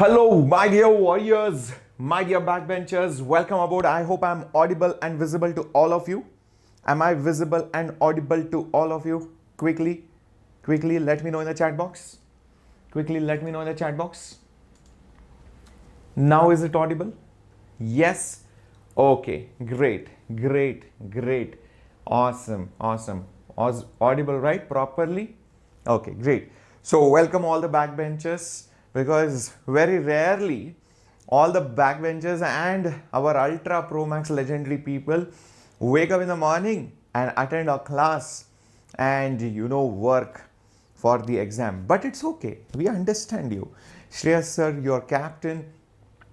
Hello, my dear warriors, my dear backbenchers. Welcome aboard. I hope I'm audible and visible to all of you. Am I visible and audible to all of you? Quickly, let me know in the chat box. Quickly, let me know in the chat box. Now is it audible? Yes. Okay. Great. Awesome. Audible, right? Properly? Okay, great. So welcome all the backbenchers, because very rarely all the backbenchers and our Ultra Pro Max legendary people wake up in the morning and attend a class and work for the exam. But it's okay. We understand you. Shreyas sir, your captain,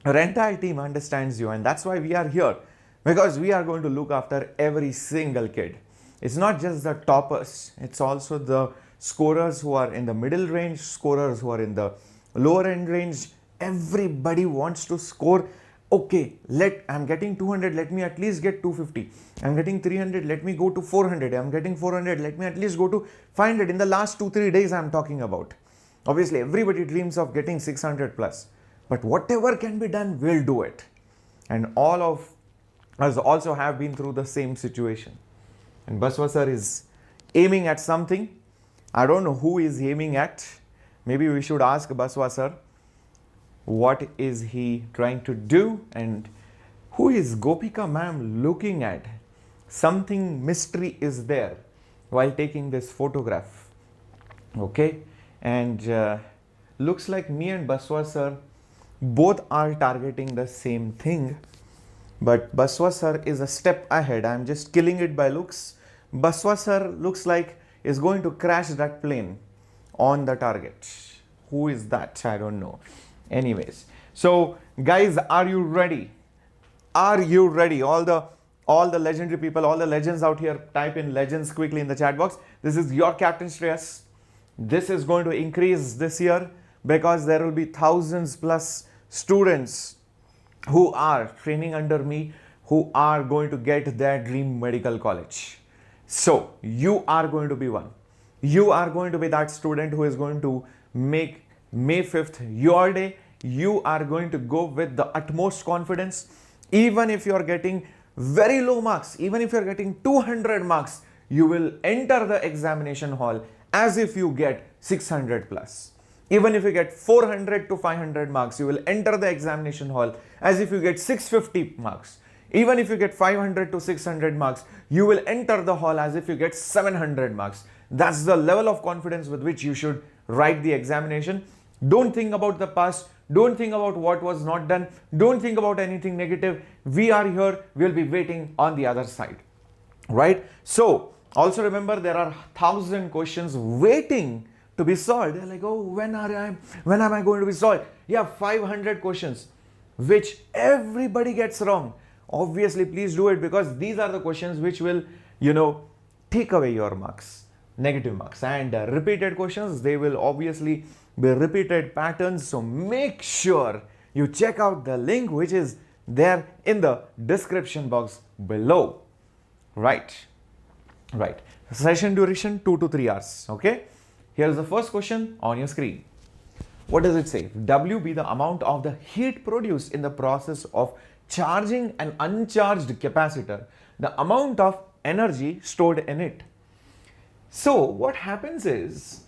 our entire team understands you, and that's why we are here, because we are going to look after every single kid. It's not just the toppers, it's also the scorers who are in the middle range, scorers who are in the lower end range. Everybody wants to score. Okay, I'm getting 200, let me at least get 250. I'm getting 300, let me go to 400. I'm getting 400, let me at least go to 500. In the last 2-3 days I'm talking about. Obviously, everybody dreams of getting 600 plus. But whatever can be done, we'll do it. And all of us also have been through the same situation. And Baswa sir is aiming at something. I don't know who is aiming at. Maybe we should ask Baswa sir, what is he trying to do? And who is Gopika ma'am looking at? Something mystery is there while taking this photograph. Okay. And looks like me and Baswa sir both are targeting the same thing. But Baswa sir is a step ahead. I'm just killing it by looks. Baswa sir looks like is going to crash that plane on the target. Who is that? I don't know. Anyways, so guys, are you ready? Are you ready? All the legendary people, all the legends out here, type in legends quickly in the chat box. This is your captain Shreyas. This is going to increase this year because there will be thousands plus students who are training under me, who are going to get their dream medical college. So you are going to be one. You are going to be that student who is going to make May 5th your day. You are going to go with the utmost confidence. Even if you are getting very low marks, even if you are getting 200 marks, you will enter the examination hall as if you get 600 plus. Even if you get 400 to 500 marks, you will enter the examination hall as if you get 650 marks. Even if you get 500 to 600 marks, you will enter the hall as if you get 700 marks. That's the level of confidence with which you should write the examination. Don't think about the past. Don't think about what was not done. Don't think about anything negative. We are here. We'll be waiting on the other side. Right? So, also remember, there are 1,000 questions waiting to be solved. They're like, oh, when am I going to be solved? Yeah, 500 questions, which everybody gets wrong. Obviously, please do it, because these are the questions which will, take away your marks, negative marks. And repeated questions, they will obviously be repeated patterns. So make sure you check out the link which is there in the description box below. Right. Session duration 2 to 3 hours. Okay. Here's the first question on your screen. What does it say? W be the amount of the heat produced in the process of charging an uncharged capacitor, the amount of energy stored in it. So what happens is,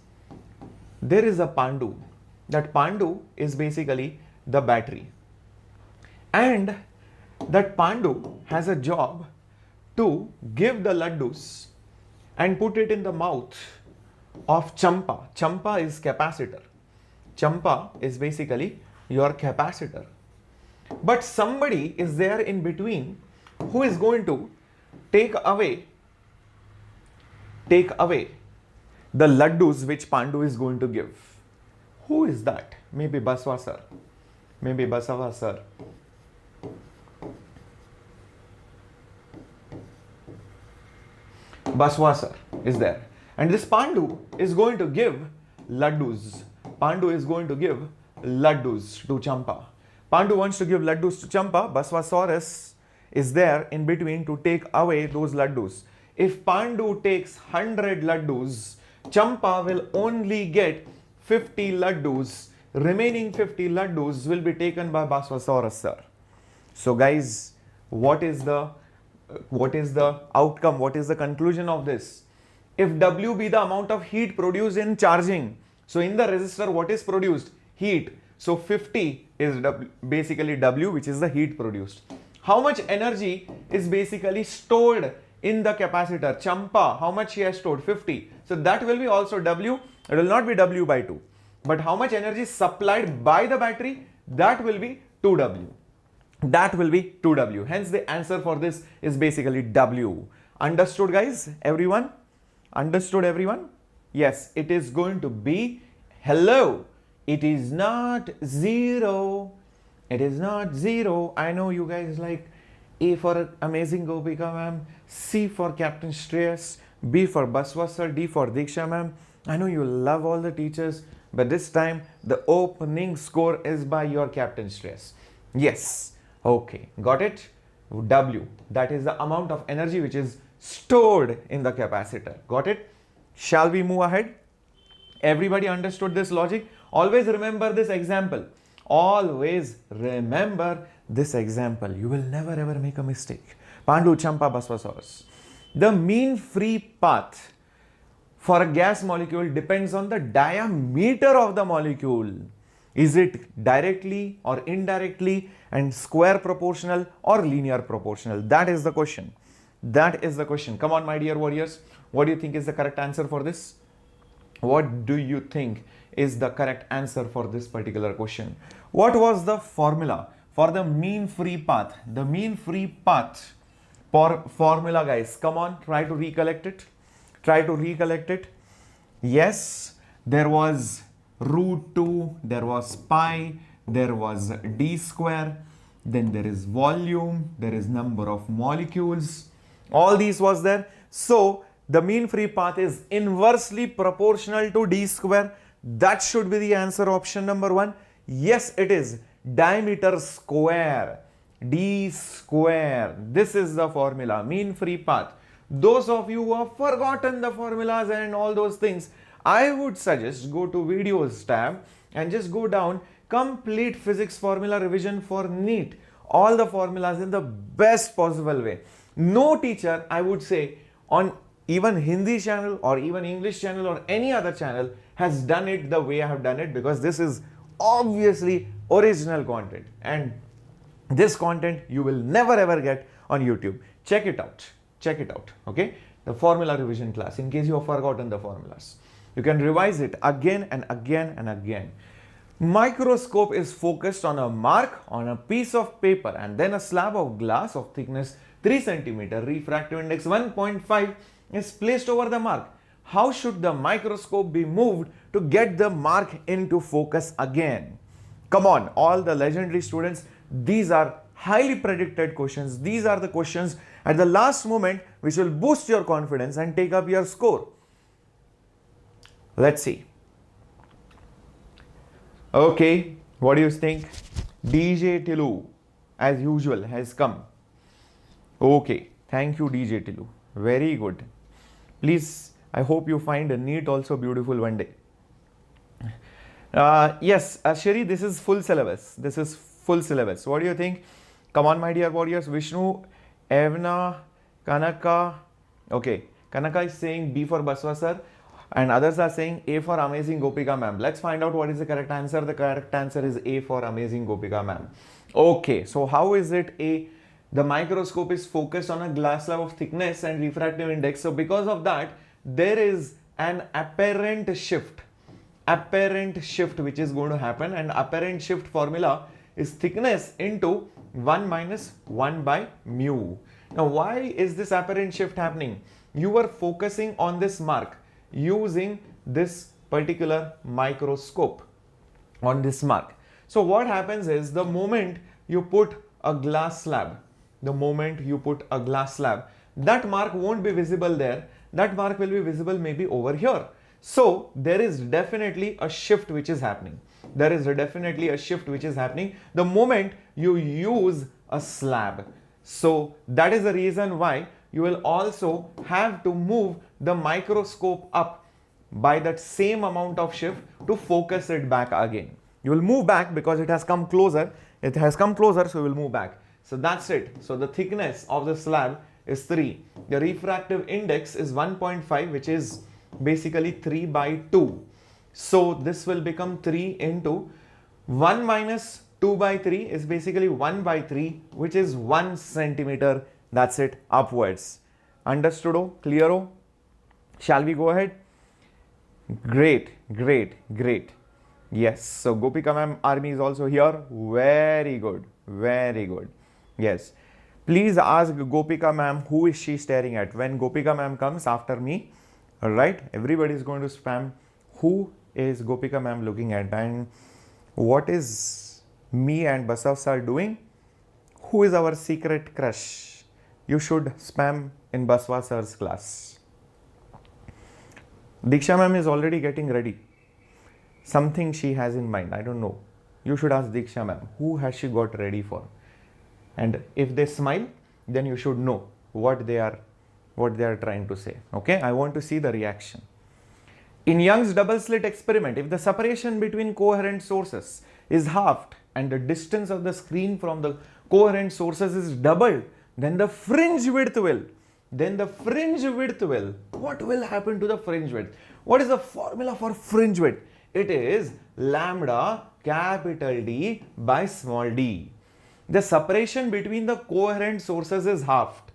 there is a Pandu. That Pandu is basically the battery. And that Pandu has a job to give the laddus and put it in the mouth of Champa. Champa is capacitor. Champa is basically your capacitor. But somebody is there in between who is going to take away the laddus which Pandu is going to give. Who is that? Maybe Baswa sir. Maybe Basava sir. Baswa sir is there. And this Pandu is going to give laddus. Pandu is going to give laddus to Champa. Pandu wants to give laddus to Champa. Basvasaurus is there in between to take away those laddus. If Pandu takes 100 laddus, Champa will only get 50 laddus remaining 50 laddus will be taken by Basvasaurus sir. So guys, what is the outcome? What is the conclusion of this? If W be the amount of heat produced in charging, so in the resistor what is produced? Heat. So 50 is basically W, which is the heat produced. How much energy is basically stored in the capacitor? Champa, how much she has stored? 50. So that will be also W. It will not be W by 2. But how much energy is supplied by the battery? That will be 2W. That will be 2W. Hence the answer for this is basically W. Understood guys? Everyone? Understood everyone? Yes, it is going to be, hello, it is not 0. It is not 0. I know you guys like A for amazing Gopika ma'am, C for Captain Shreyas, B for Baswa sir, D for Diksha ma'am. I know you love all the teachers, but this time the opening score is by your Captain Shreyas. Yes. Okay. Got it? W. That is the amount of energy which is stored in the capacitor. Got it? Shall we move ahead? Everybody understood this logic? Always remember this example. Always remember this example. You will never ever make a mistake. Pandu Champa Basvasaurus. The mean free path for a gas molecule depends on the diameter of the molecule. Is it directly or indirectly and square proportional or linear proportional? That is the question. That is the question. Come on, my dear warriors. What do you think is the correct answer for this? What do you think is the correct answer for this particular question? What was the formula for the mean free path? The mean free path for formula, guys. Come on, try to recollect it. Try to recollect it. Yes, there was root 2, there was pi, there was d square, then there is volume, there is number of molecules. All these was there. So the mean free path is inversely proportional to d square. That should be the answer, option number 1. Yes, it is diameter square, d square. This is the formula, mean free path. Those of you who have forgotten the formulas and all those things, I would suggest go to videos tab and just go down complete physics formula revision for NEET. All the formulas in the best possible way. No teacher, I would say, on even Hindi channel or even English channel or any other channel has done it the way I have done it, because this is obviously original content, and this content you will never ever get on YouTube. Check it out. Check it out. Okay, the formula revision class, in case you have forgotten the formulas. You can revise it again and again and again. Microscope is focused on a mark on a piece of paper and then a slab of glass of thickness 3 cm, refractive index 1.5 is placed over the mark. How should the microscope be moved to get the mark into focus again? Come on, all the legendary students, these are highly predicted questions. These are the questions at the last moment which will boost your confidence and take up your score. Let's see. Okay, what do you think? DJ Tilu, as usual, has come. Okay, thank you DJ Tilu. Very good. Please, I hope you find a NEET also beautiful one day. Yes, Shri, this is full syllabus. This is full syllabus. What do you think? Come on, my dear warriors. Vishnu, Evna, Kanaka. Okay, Kanaka is saying B for Baswa sir, and others are saying A for amazing Gopika ma'am. Let's find out what is the correct answer. The correct answer is A for amazing Gopika ma'am. Okay, so how is it A? The microscope is focused on a glass slab of thickness and refractive index. So because of that, there is an apparent shift which is going to happen, and apparent shift formula is thickness into 1 minus 1 by mu. Now, why is this apparent shift happening? You are focusing on this mark using this particular microscope on this mark. So what happens is, the moment you put a glass slab, that mark won't be visible there. That mark will be visible maybe over here. So there is definitely a shift which is happening. The moment you use a slab. So that is the reason why you will also have to move the microscope up by that same amount of shift to focus it back again. You will move back because it has come closer. It has come closer, so you will move back. So that's it. So the thickness of the slab is 3. The refractive index is 1.5, which is basically 3 by 2. So this will become 3 into 1 minus 2 by 3 is basically 1 by 3, which is 1 centimeter. That's it, upwards. Understood? Oh, clear? Oh? Shall we go ahead? Great, great, great. Yes, so Gopika ma'am army is also here. Very good, very good. Yes, please ask Gopika ma'am who is she staring at. When Gopika ma'am comes after me, all right, everybody is going to spam who is Gopika ma'am looking at and what is me and Basav sir doing. Who is our secret crush? You should spam in Baswa sir's class. Diksha ma'am is already getting ready. Something she has in mind. I don't know. You should ask Diksha ma'am. Who has she got ready for? And if they smile, then you should know what they are trying to say. Okay? I want to see the reaction. In Young's double slit experiment, if the separation between coherent sources is halved and the distance of the screen from the coherent sources is doubled, then the fringe width will. What will happen to the fringe width? What is the formula for fringe width? It is lambda capital D by small d. The separation between the coherent sources is halved.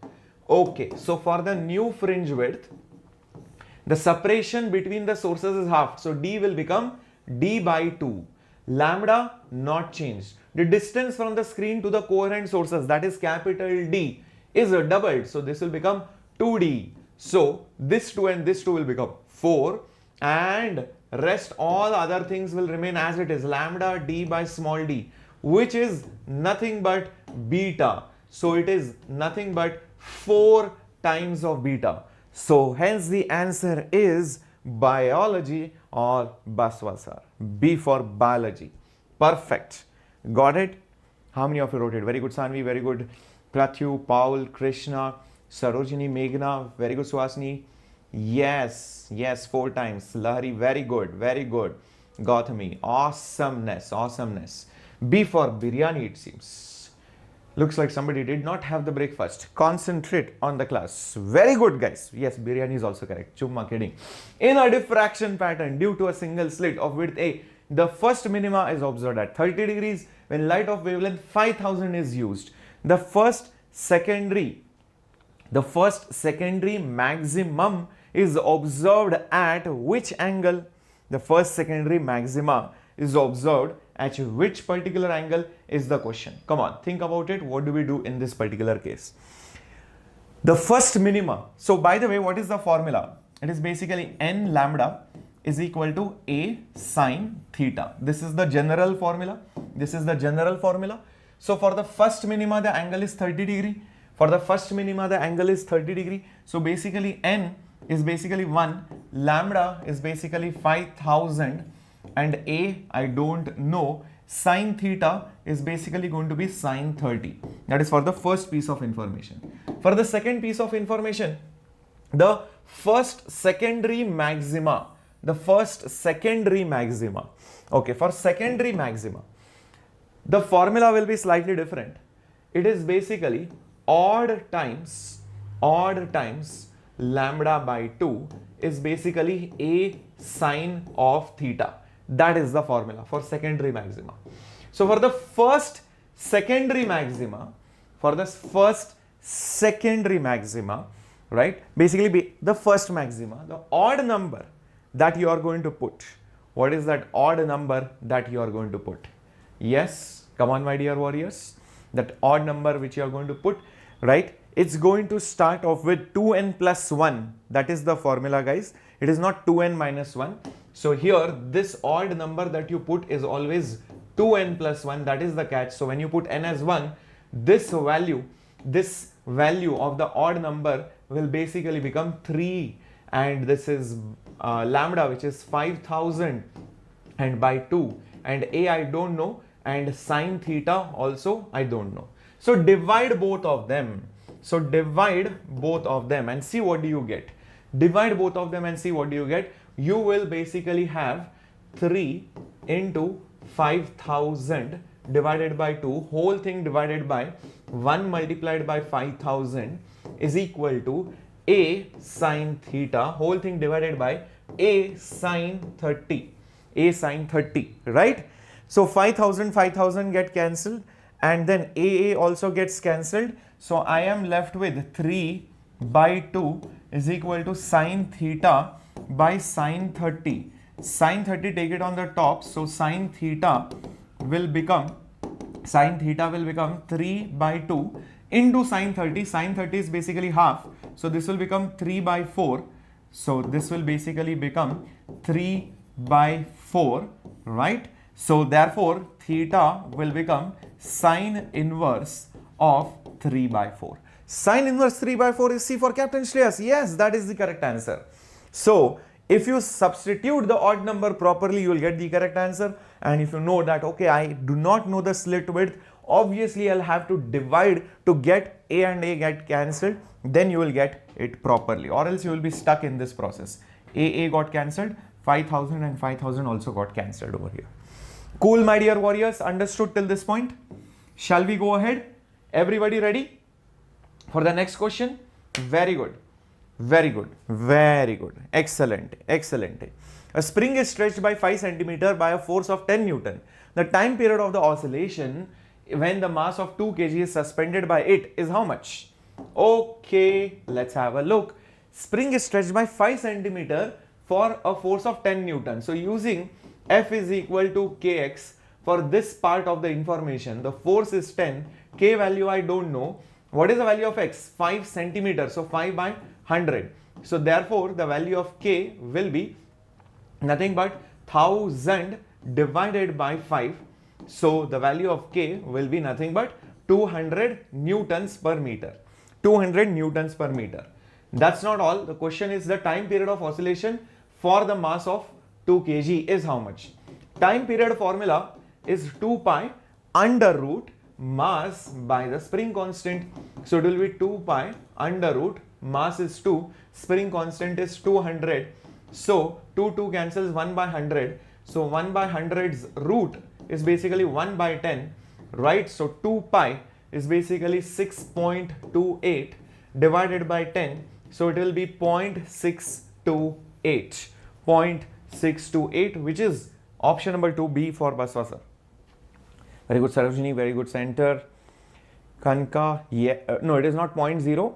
Okay, so for the new fringe width, the separation between the sources is halved. So D will become D by 2. Lambda not changed. The distance from the screen to the coherent sources, that is capital D, is doubled. So this will become 2D. So this 2 and this 2 will become 4 and rest all other things will remain as it is. Lambda D by small d, which is nothing but beta. So it is nothing but 4 times of beta. So hence the answer is biology or Baswa sir. B for biology. Perfect. Got it? How many of you wrote it? Very good, Sanvi. Very good. Prathu, Paul, Krishna, Sarojini, Meghna. Very good, Swasni. Yes, yes, 4 times. Lahari, very good, very good. Gautami, awesomeness, awesomeness. B for biryani, it seems. Looks like somebody did not have the breakfast. Concentrate on the class. Very good, guys. Yes, biryani is also correct. Chumma kidding. In a diffraction pattern due to a single slit of width A, the first minima is observed at 30 degrees when light of wavelength 5000 is used. The first secondary maximum is observed at which angle? The first secondary maxima is observed at which particular angle is the question. Come on, think about it. What do we do in this particular case? The first minima. So by the way, what is the formula? It is basically n lambda is equal to a sine theta. This is the general formula. This is the general formula. So for the first minima, the angle is 30 degree. For the first minima, the angle is 30 degree. So basically n is basically 1, lambda is basically 5000 and a I don't know. Sine theta is basically going to be sine 30. That is for the first piece of information. For the second piece of information, the first secondary maxima. Okay, for secondary maxima, the formula will be slightly different. It is basically odd times lambda by 2 is basically a sine of theta. That is the formula for secondary maxima. So for the first secondary maxima, right, basically the first maxima, the odd number that you are going to put. What is that odd number that you are going to put? Yes, come on my dear warriors. That odd number which you are going to put, right? It's going to start off with 2n plus 1. That is the formula, guys. It is not 2n minus 1. So here, this odd number that you put is always 2n plus 1. That is the catch. So when you put n as 1, this value of the odd number will basically become 3. And this is lambda, which is 5000 and by 2. And a I don't know. And sine theta also I don't know. So divide both of them. And see what do you get. Divide both of them and see what do you get. You will basically have 3 into 5000 divided by 2, whole thing divided by 1 multiplied by 5000 is equal to a sine theta, whole thing divided by a sine 30, a sine 30, right? So 5000 get cancelled, and then a also gets cancelled. So I am left with 3 by 2 is equal to sine theta by sine 30. Sine 30, take it on the top, so sine theta will become 3 by 2 into sine 30. Sine 30 is basically half, so this will become 3 by 4. So this will basically become 3 by 4, right? So therefore theta will become sine inverse of 3 by 4. Sine inverse 3 by 4 is C for Captain Shreyas. Yes, that is the correct answer. So if you substitute the odd number properly, you will get the correct answer. And if you know that, okay, I do not know the slit width, obviously I'll have to divide to get A and A get cancelled, then you will get it properly, or else you will be stuck in this process. A got cancelled, 5000 and 5000 also got cancelled over here. Cool, my dear warriors, understood till this point? Shall we go ahead? Everybody ready for the next question? Very good. Very good, very good, excellent, excellent. A spring is stretched by 5 cm by a force of 10 Newton. The time period of the oscillation when the mass of 2 kg is suspended by it is how much? Okay, let's have a look. Spring is stretched by 5 cm for a force of 10 Newton. So using F is equal to Kx for this part of the information, the force is 10, K value I don't know. What is the value of X? 5 cm, so 5 by 100. So therefore the value of K will be nothing but 1000 divided by 5. So the value of K will be nothing but 200 newtons per meter. 200 newtons per meter. That's not all. The question is the time period of oscillation for the mass of 2 kg is how much? Time period formula is 2 pi under root mass by the spring constant. So it will be 2 pi under root, mass is 2, spring constant is 200. So 2 cancels 1 by 100. So 1 by 100's root is basically 1 by 10, right? So 2 pi is basically 6.28 divided by 10. So it will be 0.628. 0.628, which is option number 2, B for Baswasa. Very good, Sarojini, very good, center. Kanka, yeah, no, it is not 0.0.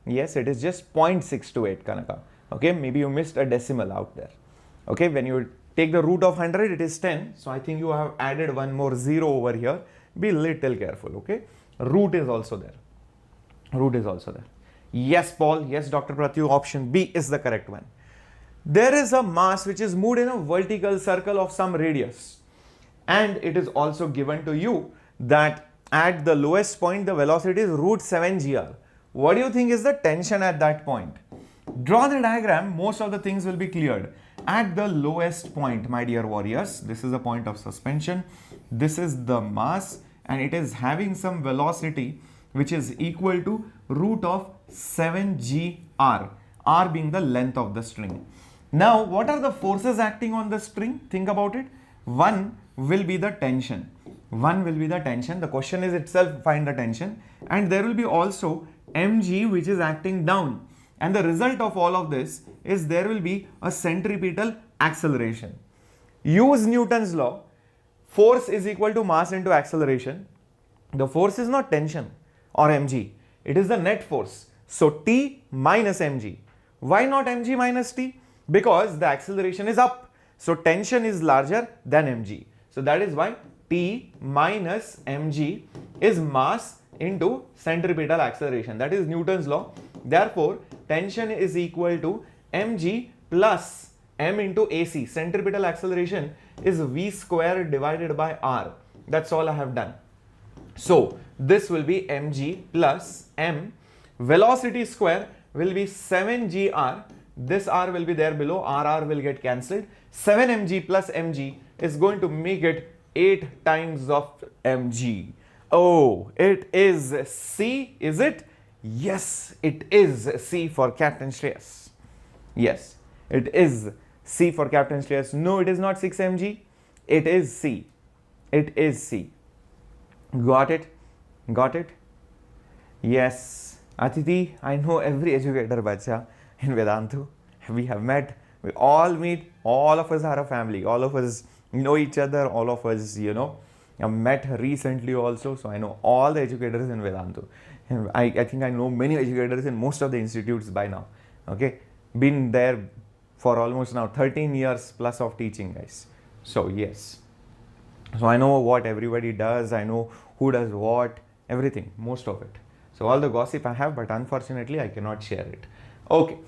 Yes, it is just 0.628, Kanaka. Okay, maybe you missed a decimal out there. Okay, when you take the root of 100, it is 10. So I think you have added one more 0 over here. Be little careful, okay? Root is also there. Root is also there. Yes, Paul. Yes, Dr. Pratyu, option B is the correct one. There is a mass which is moved in a vertical circle of some radius. And it is also given to you that at the lowest point, the velocity is root 7 gr. What do you think is the tension at that point? Draw the diagram, most of the things will be cleared. At the lowest point, my dear warriors, this is a point of suspension. This is the mass and it is having some velocity which is equal to root of 7 gr, r being the length of the string. Now, what are the forces acting on the string? Think about it. One will be the tension. One will be the tension. The question is itself find the tension. And there will be also mg which is acting down. And the result of all of this is there will be a centripetal acceleration. Use Newton's law. Force is equal to mass into acceleration. The force is not tension or mg. It is the net force. So T minus mg. Why not mg minus T? Because the acceleration is up. So tension is larger than mg. So that is why T minus mg is mass into centripetal acceleration. That is Newton's law. Therefore, tension is equal to mg plus m into AC. Centripetal acceleration is v square divided by r. That's all I have done. So this will be mg plus m. Velocity square will be 7 gr. This r will be there below. R will get cancelled. 7 mg plus mg is going to make it 8 times of mg. Oh, it is C, is it? Yes, it is C for Captain Shreyas. Yes, it is C for Captain Shreyas. No, it is not 6 mg. It is C. It is C. Got it? Got it? Yes. Atiti, I know every educator bacha in Vedantu. We have met. We all meet. All of us are a family. All of us know each other. All of us, have met recently also. So I know all the educators in Vedantu. I think I know many educators in most of the institutes by now. Okay. Been there for almost now 13 years plus of teaching, guys. So yes. So I know what everybody does. I know who does what, everything, most of it. So all the gossip I have, but unfortunately I cannot share it. Okay.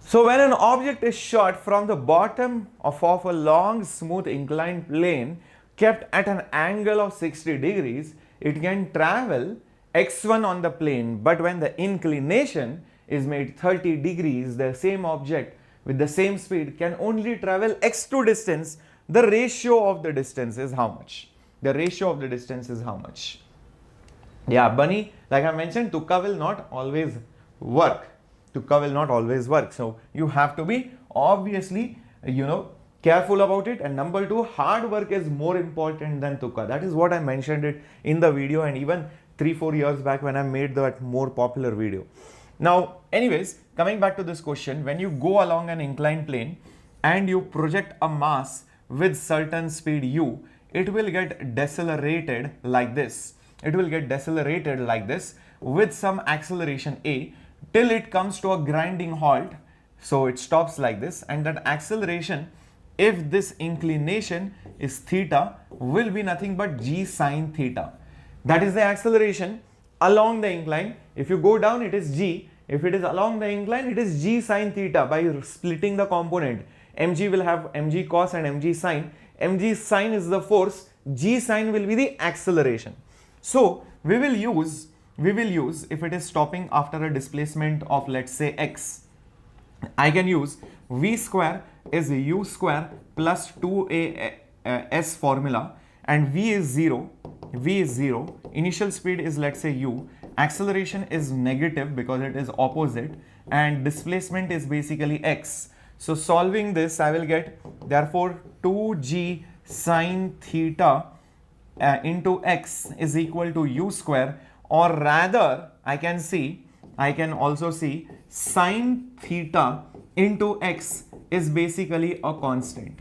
So when an object is shot from the bottom of a long smooth inclined plane kept at an angle of 60 degrees, it can travel x1 on the plane, but when the inclination is made 30 degrees, the same object with the same speed can only travel x2 distance. The ratio of the distance is how much? The ratio of the distance is how much? Yeah, Bunny, like I mentioned, Tukka will not always work. Tukka will not always work. So you have to be obviously, careful about it. And number two, hard work is more important than Tukka. That is what I mentioned it in the video, and even 3-4 years back when I made that more popular video. Now, anyways, coming back to this question, when you go along an inclined plane and you project a mass with certain speed u, it will get decelerated like this. It will get decelerated like this with some acceleration a till it comes to a grinding halt. So it stops like this, and that acceleration, if this inclination is theta, will be nothing but g sine theta. That is the acceleration along the incline. If you go down, it is g. If it is along the incline, it is g sine theta. By splitting the component, mg will have mg cos and mg sine. Mg sine is the force, g sine will be the acceleration. So we will use, if it is stopping after a displacement of, let's say, x, I can use v square is u square plus 2as formula, and v is 0. Initial speed is, let's say, u. Acceleration is negative because it is opposite, and displacement is basically x. So solving this, I will get, therefore, 2g sine theta into x is equal to u square, or rather I can also see sine theta into x is basically a constant.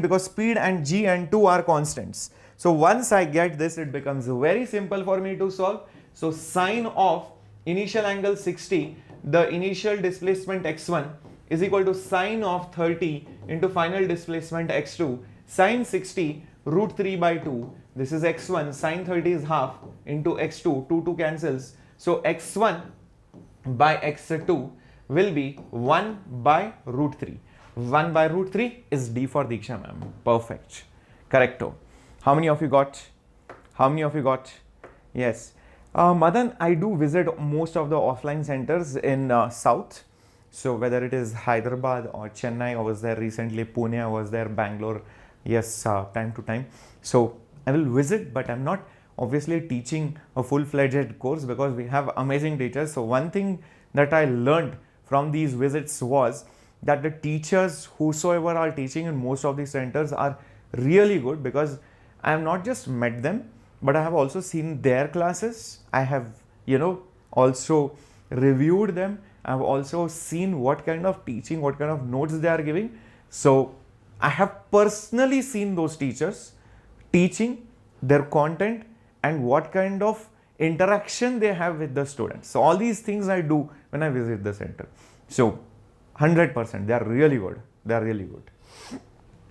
Because speed and g and 2 are constants. So once I get this, it becomes very simple for me to solve. So sine of initial angle 60, the initial displacement x1 is equal to sine of 30 into final displacement x2, sine 60 root 3 by 2. This is x1, sine 30 is half into x2, 2 cancels. So x1 by x2 will be 1 by root 3. 1 by root 3 is D for Diksha ma'am. Perfect. Correcto. How many of you got? Yes. Madan, I do visit most of the offline centers in South. So whether it is Hyderabad or Chennai, I was there recently, Pune, I was there, Bangalore, yes, time to time. So I will visit, but I'm not obviously teaching a full-fledged course because we have amazing teachers. So one thing that I learned from these visits was that the teachers whosoever are teaching in most of these centers are really good, because I have not just met them, but I have also seen their classes. I have, also reviewed them. I have also seen what kind of teaching, what kind of notes they are giving. So I have personally seen those teachers teaching, their content, and what kind of interaction they have with the students. So all these things I do when I visit the center. So 100%, they are really good.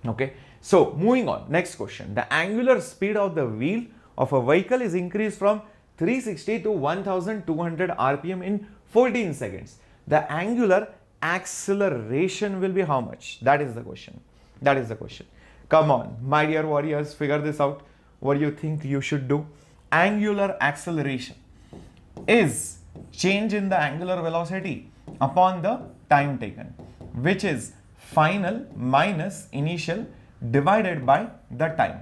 Okay. So moving on, next question. The angular speed of the wheel of a vehicle is increased from 360 to 1200 RPM in 14 seconds. The angular acceleration will be how much? That is the question. Come on, my dear warriors, figure this out. What do you think you should do? Angular acceleration is change in the angular velocity upon the time taken, which is final minus initial divided by the time.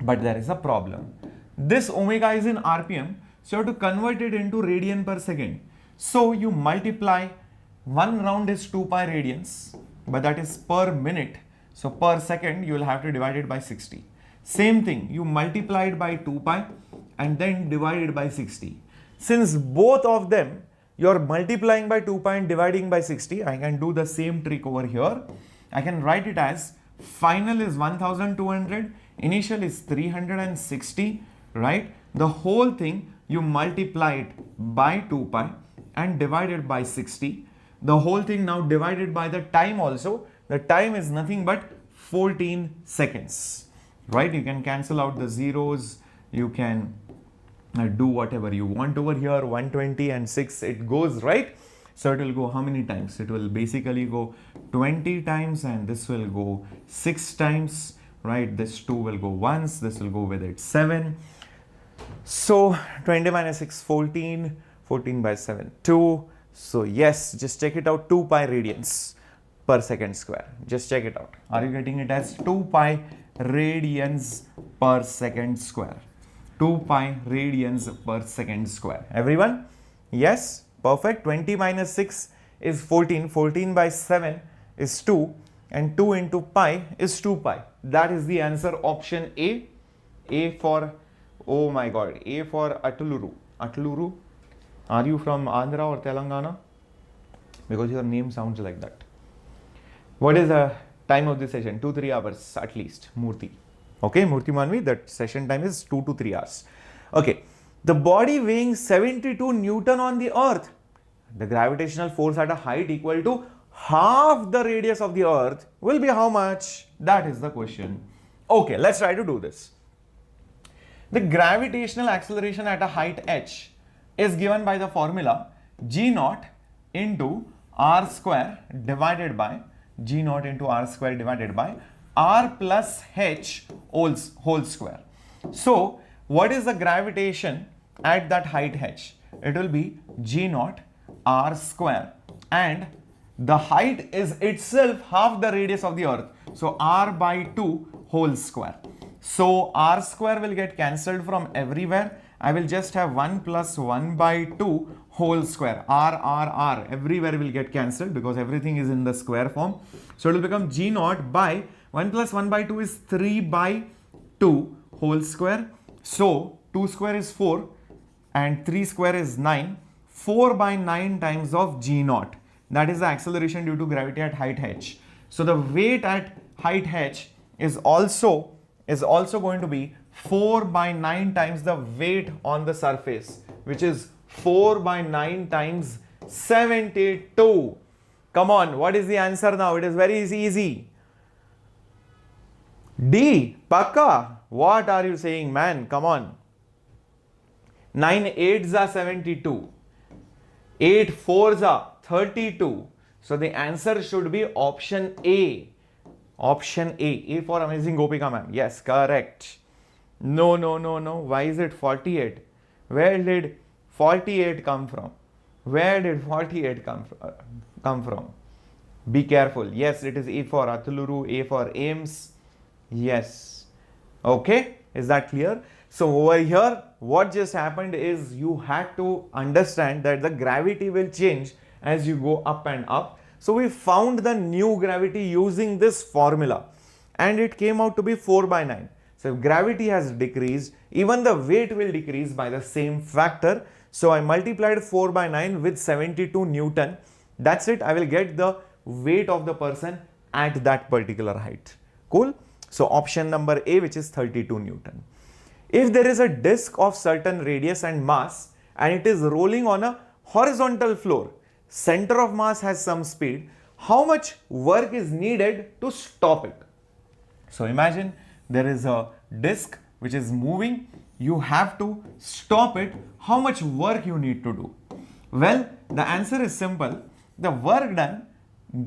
But there is a problem. This omega is in RPM, so you have to convert it into radian per second. So you multiply, one round is 2 pi radians, but that is per minute. So per second, you will have to divide it by 60. Same thing, you multiply it by 2 pi and then divide it by 60. Since both of them, you're multiplying by 2 pi and dividing by 60, I can do the same trick over here. I can write it as final is 1200, initial is 360, right? The whole thing you multiply it by 2 pi and divide it by 60. The whole thing now divided by the time also. The time is nothing but 14 seconds, right? You can cancel out the zeros. You can do whatever you want over here. 120 and 6, it goes, right? So it will go how many times? It will basically go 20 times and this will go 6 times, right? This 2 will go once, this will go with it 7. So 20 minus 6, 14, 14 by 7, 2. So yes, just check it out, 2 pi radians per second square. Just check it out. Are you getting it as 2 pi radians per second square? 2 pi radians per second square. Everyone? Yes? Perfect. 20 minus 6 is 14. 14 by 7 is 2. And 2 into pi is 2 pi. That is the answer, option A. A for, oh my god, A for Atuluru. Atuluru? Are you from Andhra or Telangana? Because your name sounds like that. What is the time of this session? 2-3 hours at least. Murthy. Okay, Murthy Manvi, that session time is 2 to 3 hours. Okay. The body weighing 72 Newton on the earth, the gravitational force at a height equal to half the radius of the earth will be how much? That is the question. Okay, let's try to do this. The gravitational acceleration at a height h is given by the formula g naught into r square divided by g naught into r square divided by r plus h whole square. So what is the gravitation at that height h? It will be g naught r square, and the height is itself half the radius of the earth. So r by 2 whole square. So r square will get cancelled from everywhere. I will just have 1 plus 1 by 2 whole square. R everywhere will get cancelled because everything is in the square form. So it will become g naught by 1 plus 1 by 2 is 3 by 2 whole square. So 2 square is 4 and 3 square is 9. 4 by 9 times of g naught. That is the acceleration due to gravity at height h. So the weight at height h is also going to be 4 by 9 times the weight on the surface, which is 4 by 9 times 72. Come on, what is the answer now? It is very easy. D, Pakka. What are you saying, man? Come on. 9 8s are 72. 8 4s are 32. So the answer should be option A. Option A. A for amazing Gopika, ma'am. Yes, correct. No. Why is it 48? Where did 48 come from? Where did 48 come from? Be careful. Yes, it is A for Atuluru, A for Ames. Yes. Okay. Is that clear? So over here, what just happened is you had to understand that the gravity will change as you go up and up. So we found the new gravity using this formula and it came out to be 4 by 9. So if gravity has decreased, even the weight will decrease by the same factor. So I multiplied 4 by 9 with 72 Newton. That's it. I will get the weight of the person at that particular height. Cool. So option number A, which is 32 Newton. If there is a disk of certain radius and mass and it is rolling on a horizontal floor, center of mass has some speed, how much work is needed to stop it? So imagine there is a disk which is moving, you have to stop it. How much work you need to do? Well, the answer is simple. The work done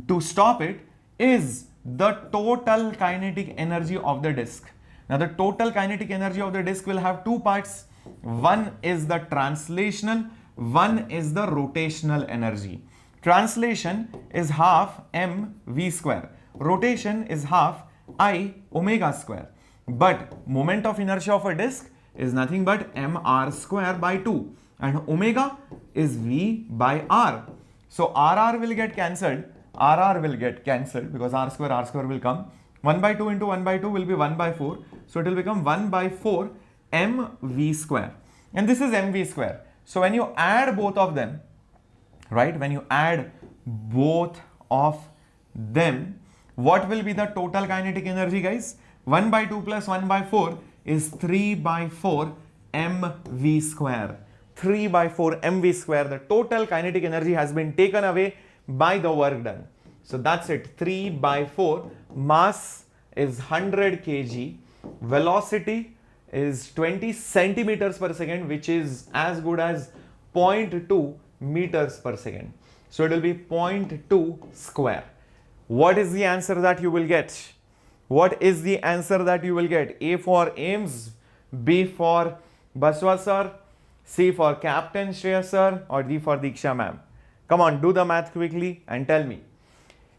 to stop it is the total kinetic energy of the disk. Now the total kinetic energy of the disk will have two parts. One is the translational, one is the rotational energy. Translation is half mv square. Rotation is half I omega square. But moment of inertia of a disk is nothing but mr square by 2 and omega is v by r. So rr will get cancelled. RR will get cancelled because r square will come. 1 by 2 into 1 by 2 will be 1 by 4. So it will become 1 by 4 mv square. And this is mv square. So when you add both of them, right, when you add both of them, what will be the total kinetic energy, guys? 1 by 2 plus 1 by 4 is 3 by 4 mv square. 3 by 4 mv square. The total kinetic energy has been taken away by the work done. So that's it. 3 by 4. Mass is 100 kg. Velocity is 20 centimeters per second, which is as good as 0.2 meters per second. So it will be 0.2 square. What is the answer that you will get? What is the answer that you will get? A for Ames, B for Baswa sir, C for Captain Shreyas sir, or D for Diksha ma'am? Come on, do the math quickly and tell me.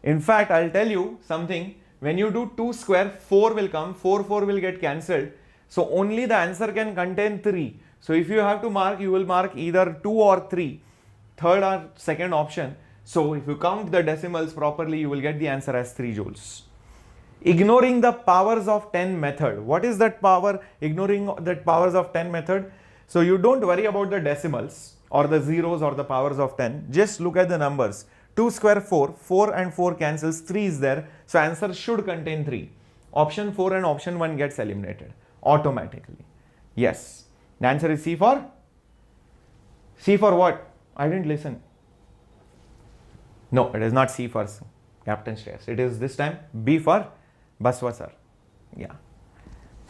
In fact, I'll tell you something. When you do 2 square, 4 will come, 4 will get cancelled. So only the answer can contain 3. So if you have to mark, you will mark either 2 or 3, third or second option. So if you count the decimals properly, you will get the answer as 3 joules. Ignoring the powers of 10 method. What is that power? Ignoring that powers of 10 method. So you don't worry about the decimals or the zeros or the powers of 10. Just look at the numbers. 2 square 4, 4 and 4 cancels, 3 is there. So answer should contain 3. Option 4 and option 1 gets eliminated automatically. Yes. The answer is C for? C for what? I didn't listen. No, it is not C for Captain Shreyas. It is this time B for Baswa sir. Yeah.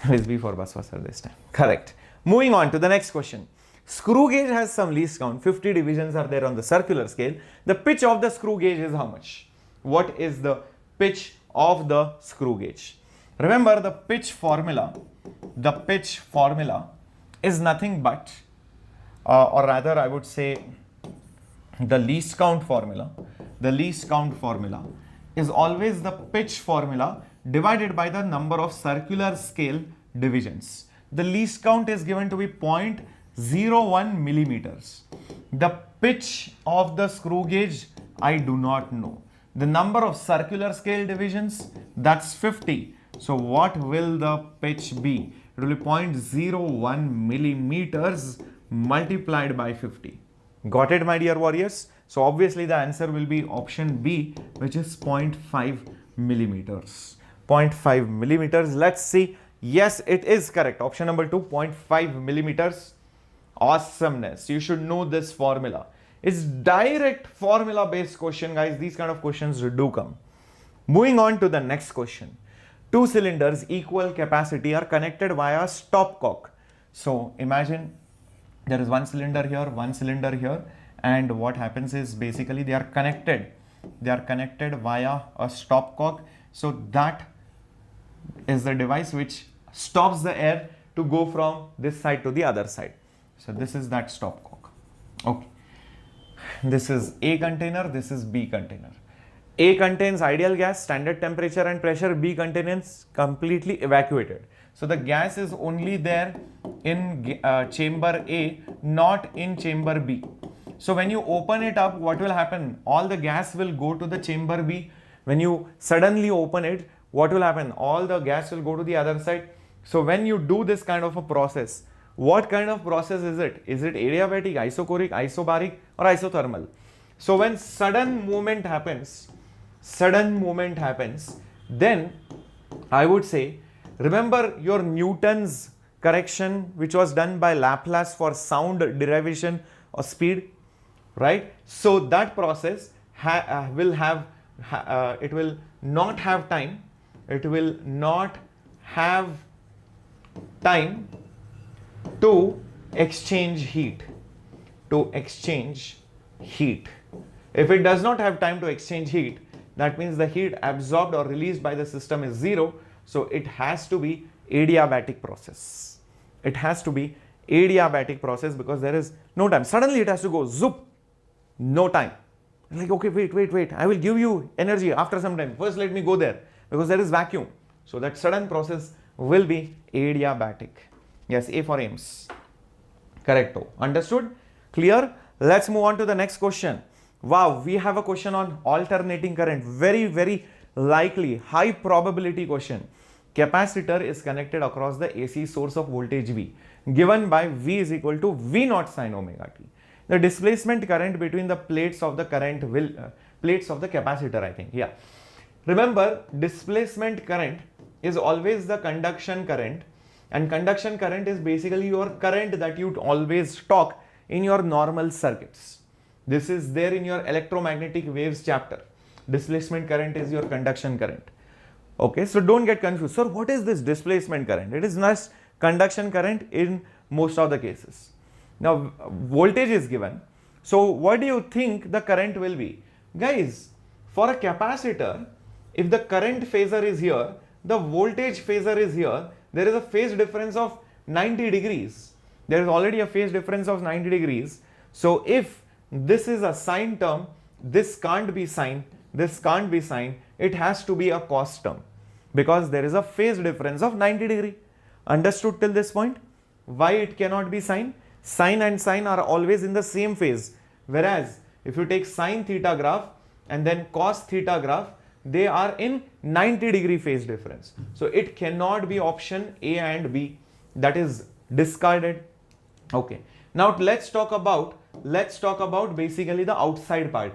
It is B for Baswa sir this time. Correct. Moving on to the next question. Screw gauge has some least count. 50 divisions are there on the circular scale. The pitch of the screw gauge is how much? What is the pitch of the screw gauge? Remember the pitch formula. The pitch formula is nothing but, or rather I would say the least count formula. The least count formula is always the pitch formula divided by the number of circular scale divisions. The least count is given to be 0.01 millimeters. The pitch of the screw gauge, I do not know. The number of circular scale divisions, that's 50. So what will the pitch be? It will be 0.01 millimeters multiplied by 50. Got it, my dear warriors? So obviously the answer will be option B, which is 0.5 millimeters. 0.5 millimeters. Let's see. Yes, it is correct. Option number 2, 0.5 millimeters. Awesomeness. You should know this formula. It's direct formula based question, guys. These kind of questions do come. Moving on to the next question. 2 cylinders equal capacity are connected via stopcock. So imagine there is one cylinder here, and what happens is basically they are connected. They are connected via a stopcock. So that is the device which stops the air to go from this side to the other side. So this is that stopcock. Okay. This is A container, this is B container. A contains ideal gas, standard temperature and pressure. B contains completely evacuated. So the gas is only there in chamber A, not in chamber B. So when you open it up, what will happen? All the gas will go to the chamber B. When you suddenly open it, what will happen? All the gas will go to the other side. So when you do this kind of a process, what kind of process is it? Is it adiabatic, isochoric, isobaric, or isothermal? So when sudden movement happens, then I would say, remember your Newton's correction which was done by Laplace for sound derivation or speed, right? So that process will not have time. It will not have time to exchange heat. If it does not have time to exchange heat, that means the heat absorbed or released by the system is 0. So it has to be adiabatic process. It has to be adiabatic process because there is no time. Suddenly it has to go zoop. No time. Like, okay, wait. I will give you energy after some time. First let me go there because there is vacuum. So that sudden process will be adiabatic. Yes, A for Ames. Correcto. Understood? Clear? Let's move on to the next question. Wow, we have a question on alternating current. Very, very likely, high probability question. Capacitor is connected across the AC source of voltage V, given by V is equal to V naught sin omega t. The displacement current between the plates of the plates of the capacitor, I think. Yeah. Remember, displacement current is always the conduction current, and conduction current is basically your current that you always talk in your normal circuits. This is there in your electromagnetic waves chapter. Displacement current is your conduction current. Okay, so don't get confused. So what is this displacement current? It is not conduction current in most of the cases. Now voltage is given. So what do you think the current will be? Guys, for a capacitor, if the current phasor is here, the voltage phasor is here, there is a phase difference of 90 degrees. There is already a phase difference of 90 degrees. So if this is a sine term, this can't be sine, this can't be sine, it has to be a cos term, because there is a phase difference of 90 degree. Understood till this point? Why it cannot be sine? Sine and sine are always in the same phase, whereas if you take sine theta graph and then cos theta graph, they are in 90 degree phase difference. So it cannot be option A and B, that is discarded. Okay, now let's talk about basically the outside part,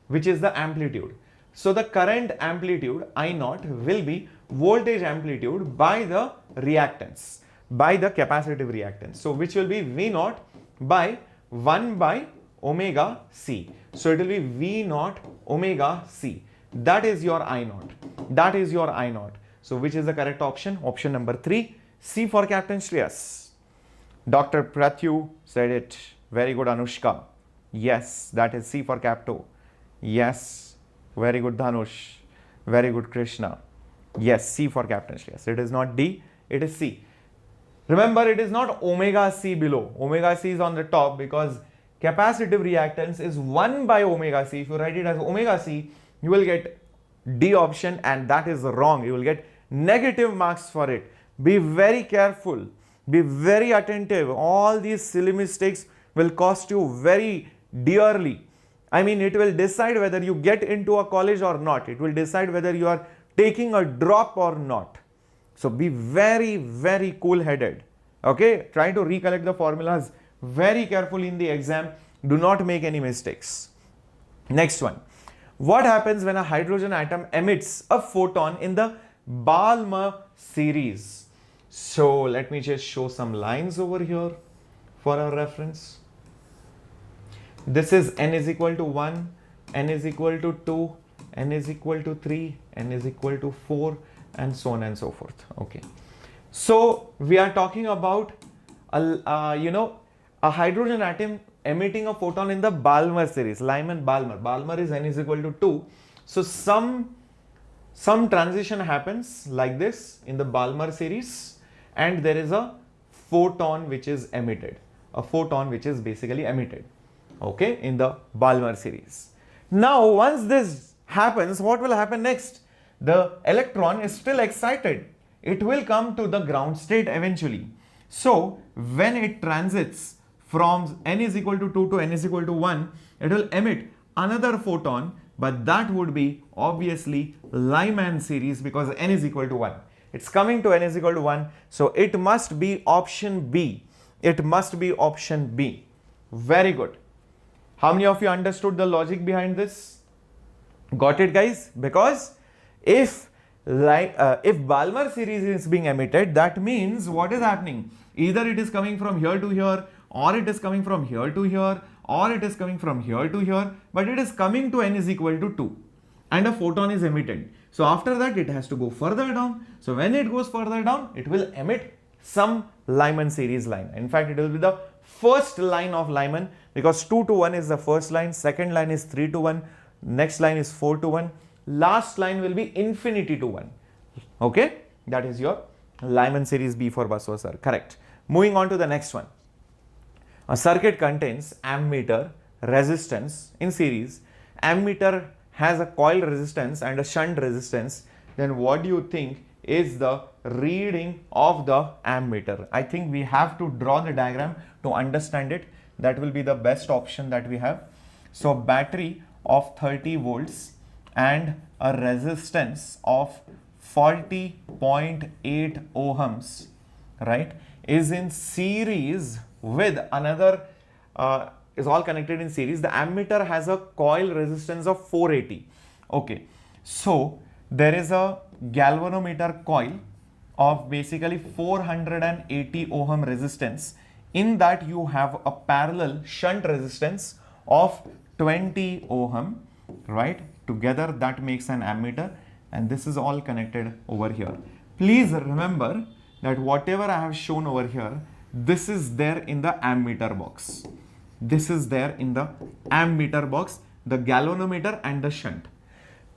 which is the amplitude. So the current amplitude I naught will be voltage amplitude by the reactance, by the capacitive reactance. So which will be V naught by 1 by omega C. So it will be V naught omega C. That is your I naught. That is your I naught. So which is the correct option? Option number 3, C for Captain Shreyas. Dr. Pratyu said it. Very good, Anushka. Yes, that is C for Capto. Yes, very good, Dhanush. Very good, Krishna. Yes, C for Captain Shreyas. It is not D, it is C. Remember, it is not omega C below. Omega C is on the top because capacitive reactance is 1 by omega C. If you write it as omega C, you will get D option, and that is wrong. You will get negative marks for it. Be very careful. Be very attentive. All these silly mistakes will cost you very dearly. I mean, it will decide whether you get into a college or not. It will decide whether you are taking a drop or not. So be very, very cool-headed. Okay? Try to recollect the formulas very carefully in the exam. Do not make any mistakes. Next one. What happens when a hydrogen atom emits a photon in the Balmer series? So let me just show some lines over here for our reference. This is n is equal to 1, n is equal to 2, n is equal to 3, n is equal to 4, and so on and so forth. Okay. So we are talking about a hydrogen atom emitting a photon in the Balmer series, Lyman-Balmer. Balmer is n is equal to 2. So some transition happens like this in the Balmer series, and there is a photon which is emitted. A photon which is basically emitted. Okay, in the Balmer series. Now, once this happens, what will happen next? The electron is still excited. It will come to the ground state eventually. So, when it transits from n is equal to 2 to n is equal to 1, it will emit another photon, but that would be obviously Lyman series because n is equal to 1. It's coming to n is equal to 1. So, it must be option B. It must be option B. Very good. How many of you understood the logic behind this? Got it, guys? Because if Balmer series is being emitted, that means what is happening? Either it is coming from here to here, or it is coming from here to here, or it is coming from here to here, but it is coming to n is equal to 2 and a photon is emitted. So after that it has to go further down. So when it goes further down, it will emit some Lyman series line. In fact, it will be the first line of Lyman because 2 to 1 is the first line, second line is 3 to 1, next line is 4 to 1, last line will be infinity to 1. Okay, that is your Lyman series B for Baswa sir. Correct. Moving on to the next one. A circuit contains ammeter, resistance in series. Ammeter has a coil resistance and a shunt resistance. Then what do you think is the reading of the ammeter? I think we have to draw the diagram to understand it. That will be the best option that we have. So battery of 30 volts and a resistance of 40.8 ohms, right, is in series with another, is all connected in series. The ammeter has a coil resistance of 480. Okay, so there is a galvanometer coil of basically 480 ohm resistance. In that you have a parallel shunt resistance of 20 ohm, right? Together that makes an ammeter, and this is all connected over here. Please remember that whatever I have shown over here, this is there in the ammeter box. This is there in the ammeter box, the galvanometer and the shunt.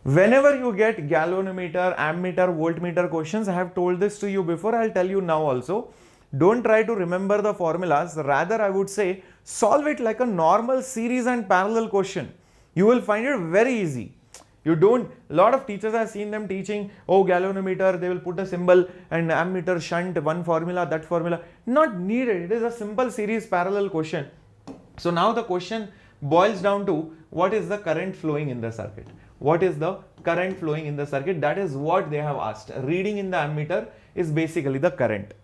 Whenever you get galvanometer, ammeter, voltmeter questions, I have told this to you before, I'll tell you now also. Don't try to remember the formulas. Rather, I would say solve it like a normal series and parallel question. You will find it very easy. You don't, a lot of teachers have seen them teaching, oh, galvanometer, they will put a symbol, and ammeter, shunt, one formula, that formula. Not needed. It is a simple series parallel question. So now the question boils down to what is the current flowing in the circuit? What is the current flowing in the circuit? That is what they have asked. Reading in the ammeter is basically the current.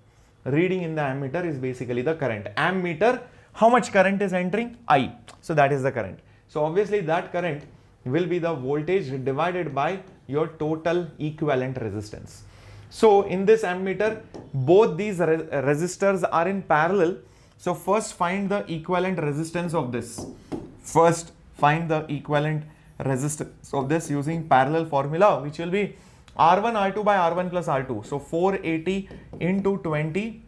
Reading in the ammeter is basically the current. Ammeter, how much current is entering? I. So that is the current. So obviously that current will be the voltage divided by your total equivalent resistance. So in this ammeter, both these resistors are in parallel. So first find the equivalent resistance of this. First find the equivalent resistance of this using parallel formula, which will be R1 R2 by R1 plus R2. So 480 into 20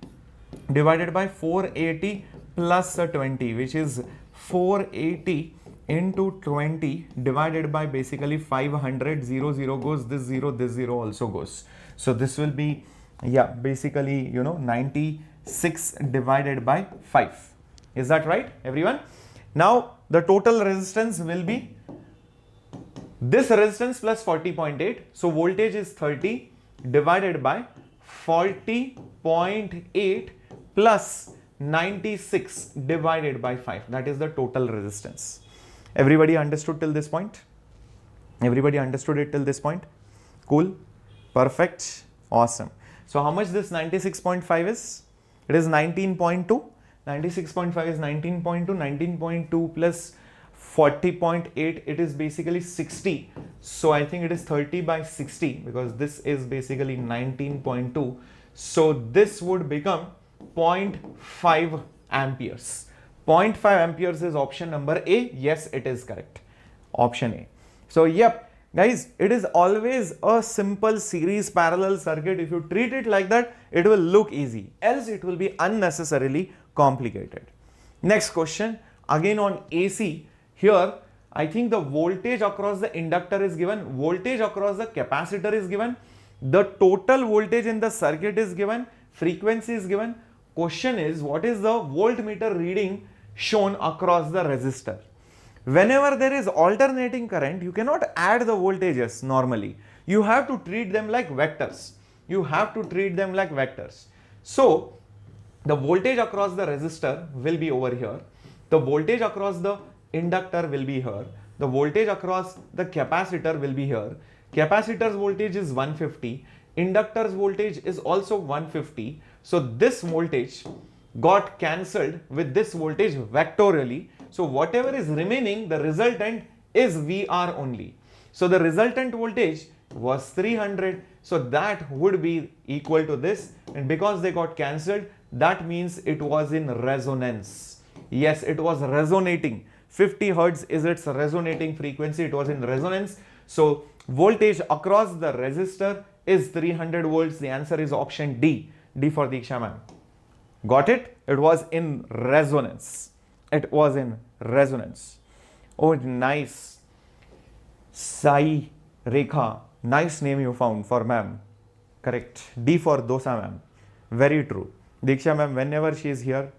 divided by 480 plus 20, which is 480 into 20 divided by basically 500. 0 goes, this 0 also goes. So this will be, yeah, basically, 96 divided by 5. Is that right, everyone? Now the total resistance will be this resistance plus 40.8. So voltage is 30 divided by 40.8 plus 96 divided by 5. That is the total resistance. Everybody understood till this point? Everybody understood it till this point? Cool. Perfect. Awesome. So how much this 96.5 is? It is 19.2. 96.5 is 19.2. 19.2 plus 40.8, it is basically 60. So I think it is 30 by 60 because this is basically 19.2. So this would become 0.5 amperes. 0.5 amperes is option number A. Yes, it is correct. Option A. So yep, guys, it is always a simple series parallel circuit. If you treat it like that, it will look easy. Else it will be unnecessarily complicated. Next question, again on AC. Here, I think the voltage across the inductor is given, voltage across the capacitor is given, the total voltage in the circuit is given, frequency is given. Question is, what is the voltmeter reading shown across the resistor? Whenever there is alternating current, you cannot add the voltages normally. You have to treat them like vectors. You have to treat them like vectors. So, the voltage across the resistor will be over here. The voltage across the inductor will be here. The voltage across the capacitor will be here. Capacitor's voltage is 150. Inductor's voltage is also 150. So this voltage got cancelled with this voltage vectorially. So whatever is remaining, the resultant is VR only. So the resultant voltage was 300. So that would be equal to this. And because they got cancelled, that means it was in resonance. Yes, it was resonating. 50 Hertz is its resonating frequency. It was in resonance. So voltage across the resistor is 300 volts. The answer is option D. D for Diksha ma'am. Got it? It was in resonance. It was in resonance. Oh, nice. Sai Rekha. Nice name you found for ma'am. Correct. D for dosa ma'am. Very true. Diksha ma'am, whenever she is here,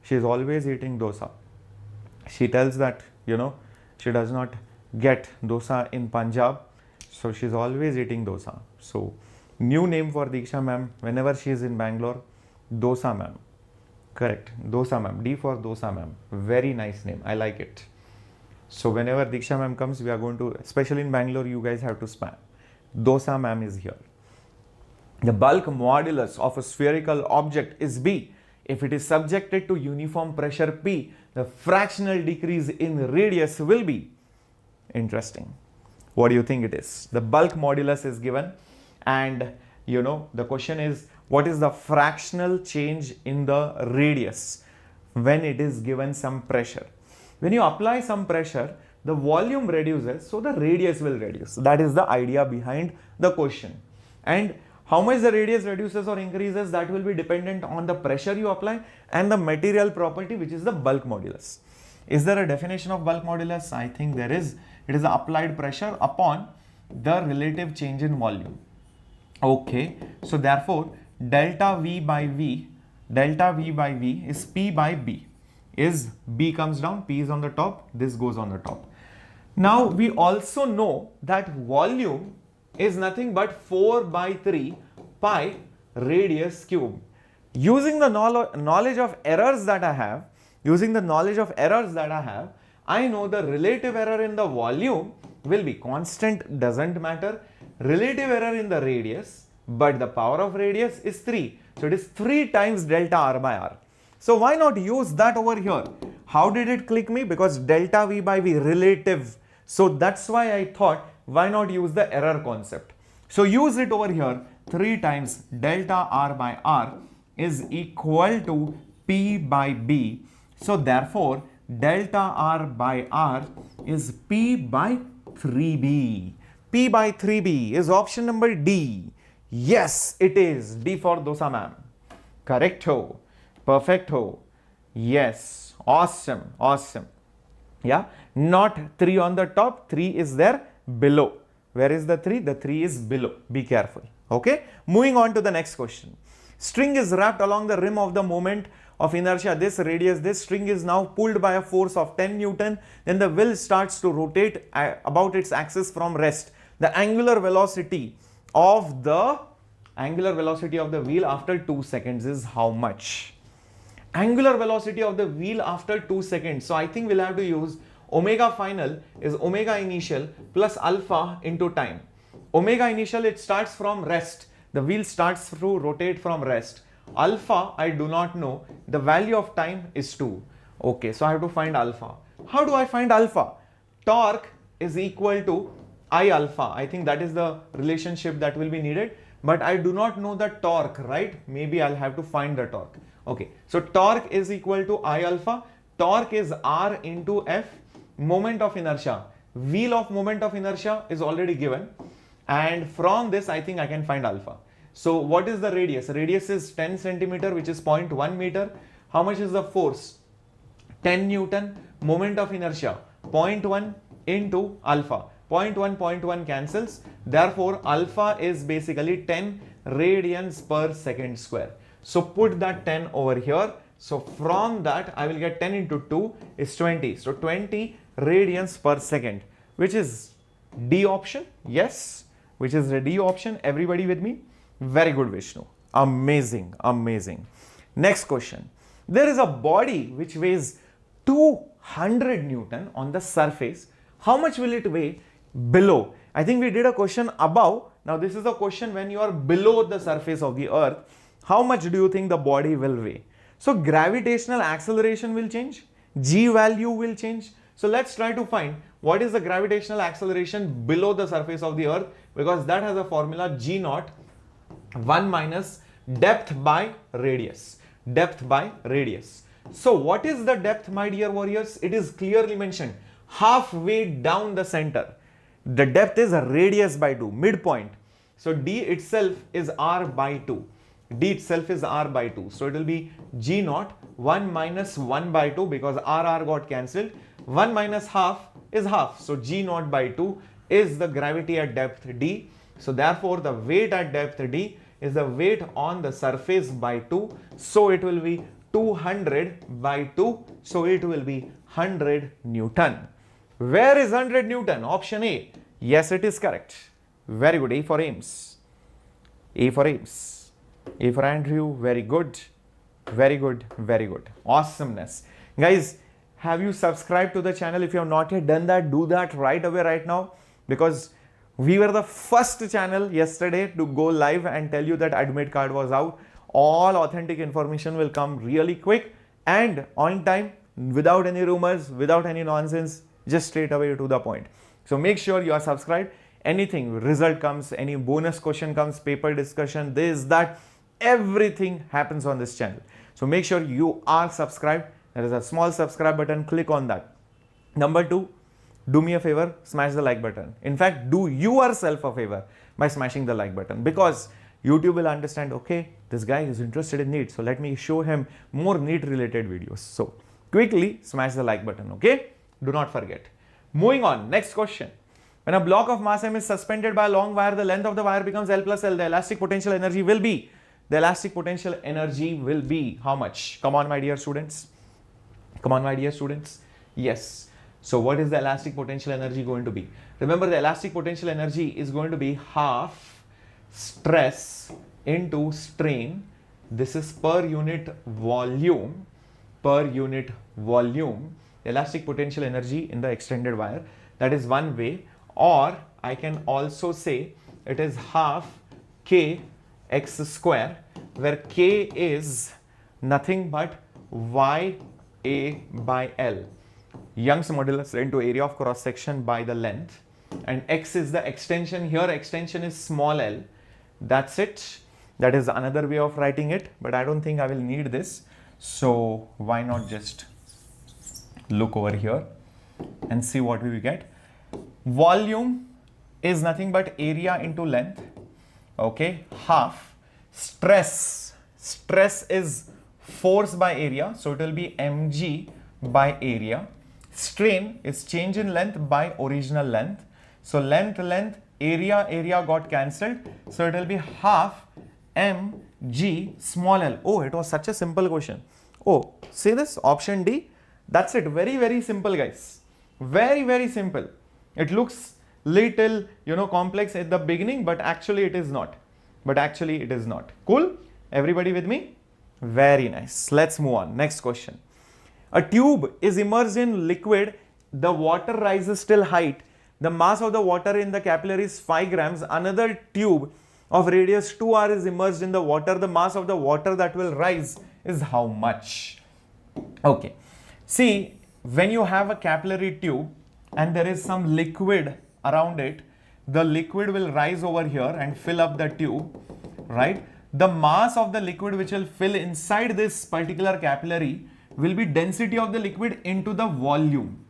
she is always eating dosa. She tells that, she does not get dosa in Punjab. So she is always eating dosa. So new name for Diksha ma'am, whenever she is in Bangalore, dosa ma'am. Correct. Dosa ma'am. D for dosa ma'am. Very nice name. I like it. So whenever Diksha ma'am comes, we are going to, especially in Bangalore, you guys have to spam. Dosa ma'am is here. The bulk modulus of a spherical object is B. If it is subjected to uniform pressure P, the fractional decrease in radius will be. Interesting. What do you think it is? The bulk modulus is given, and you know the question is, what is the fractional change in the radius when it is given some pressure? When you apply some pressure, the volume reduces, so the radius will reduce. That is the idea behind the question. And how much the radius reduces or increases, that will be dependent on the pressure you apply and the material property, which is the bulk modulus. Is there a definition of bulk modulus? I think there is. It is the applied pressure upon the relative change in volume. Okay, so therefore delta V by V is P by B. Is B comes down, P is on the top, this goes on the top. Now we also know that volume is nothing but 4 by 3 pi radius cube. Using the knowledge of errors that I have, I know the relative error in the volume will be constant, doesn't matter. Relative error in the radius, but the power of radius is 3. So it is 3 times delta R by R. So why not use that over here? How did it click me? Because delta V by V relative. So that's why I thought, why not use the error concept? So use it over here. 3 times delta R by R is equal to P by B. So therefore, delta R by R is P by 3B. P by 3B is option number D. Yes, it is. D for Dosa ma'am. Correcto. Perfecto. Yes. Awesome. Awesome. Yeah. Not 3 on the top. 3 is there below. Where is the 3? The 3 is below. Be careful. Okay. Moving on to the next question. String is wrapped along the rim of the moment of inertia. This radius, this string is now pulled by a force of 10 Newton. Then the wheel starts to rotate about its axis from rest. The angular velocity of the wheel after 2 seconds is how much? Angular velocity of the wheel after 2 seconds. So I think we'll have to use omega final is omega initial plus alpha into time. Omega initial, it starts from rest. The wheel starts to rotate from rest. Alpha, I do not know. The value of time is 2. Okay, so I have to find alpha. How do I find alpha? Torque is equal to I alpha. I think that is the relationship that will be needed. But I do not know the torque, right? Maybe I'll have to find the torque. Okay, so torque is equal to I alpha. Torque is R into F. Moment of inertia. Wheel of moment of inertia is already given. And from this, I think I can find alpha. So what is the radius? Radius is 10 centimeter, which is 0.1 meter. How much is the force? 10 Newton. Moment of inertia, 0.1 into alpha. 0.1 cancels. Therefore, alpha is basically 10 radians per second square. So put that 10 over here. So from that, I will get 10 into 2 is 20. So 20 radians per second, which is D option. Yes, which is the D option. Everybody with me? Very good, Vishnu. Amazing, amazing. Next question. There is a body which weighs 200 Newton on the surface. How much will it weigh below? I think we did a question above. Now this is a question when you are below the surface of the earth. How much do you think the body will weigh? So gravitational acceleration will change. G value will change. So let's try to find what is the gravitational acceleration below the surface of the earth, because that has a formula G naught 1 minus depth by radius. Depth by radius. So what is the depth, my dear warriors? It is clearly mentioned halfway down the center. The depth is a radius by 2, midpoint. So D itself is R by 2. D itself is R by 2. So it will be G naught 1 minus 1 by 2, because R got cancelled. 1 minus half is half. So G naught by 2 is the gravity at depth D. So therefore the weight at depth D is the weight on the surface by 2. So it will be 200 by 2. So it will be 100 Newton. Where is 100 Newton? Option A. Yes, it is correct. Very good. A for Ames. A for Ames. A for Andrew. Very good. Very good. Very good. Awesomeness. Guys, have you subscribed to the channel? If you have not yet done that, do that right away right now, because we were the first channel yesterday to go live and tell you that admit card was out. All authentic information will come really quick and on time, without any rumors, without any nonsense, just straight away to the point. So make sure you are subscribed. Anything, result comes, any bonus question comes, paper discussion, this, that, everything happens on this channel. So make sure you are subscribed. There is a small subscribe button, click on that. Number 2, do me a favor, smash the like button. In fact, do yourself a favor by smashing the like button, because YouTube will understand, okay, this guy is interested in NEET, so let me show him more NEET related videos. So quickly smash the like button, okay? Do not forget. Moving on, next question. When a block of mass m is suspended by a long wire, the length of the wire becomes L plus L. The elastic potential energy will be, how much? Come on, my dear students. Come on, my dear students. Yes. So what is the elastic potential energy going to be? Remember, the elastic potential energy is going to be half stress into strain. This is per unit volume. Per unit volume. The elastic potential energy in the extended wire. That is one way. Or I can also say it is half k x square, where k is nothing but y a by L. Young's modulus into area of cross section by the length, and x is the extension. Here extension is small l. That's it. That is another way of writing it, but I don't think I will need this. So why not just look over here and see what we will get. Volume is nothing but area into length. Okay, half. Stress is force by area, so it will be mg by area. Strain is change in length by original length. So length, area got cancelled. So it will be half mg small l. Oh, it was such a simple question. Oh, see this option D. That's it. Very, very simple, guys. Very, very simple. It looks little, complex at the beginning, but actually it is not. Cool? Everybody with me? Very nice. Let's move on. Next question. A tube is immersed in liquid. The water rises till height. The mass of the water in the capillary is 5 grams. Another tube of radius 2r is immersed in the water. The mass of the water that will rise is how much? Okay. See, when you have a capillary tube and there is some liquid around it, the liquid will rise over here and fill up the tube, right? The mass of the liquid which will fill inside this particular capillary will be density of the liquid into the volume.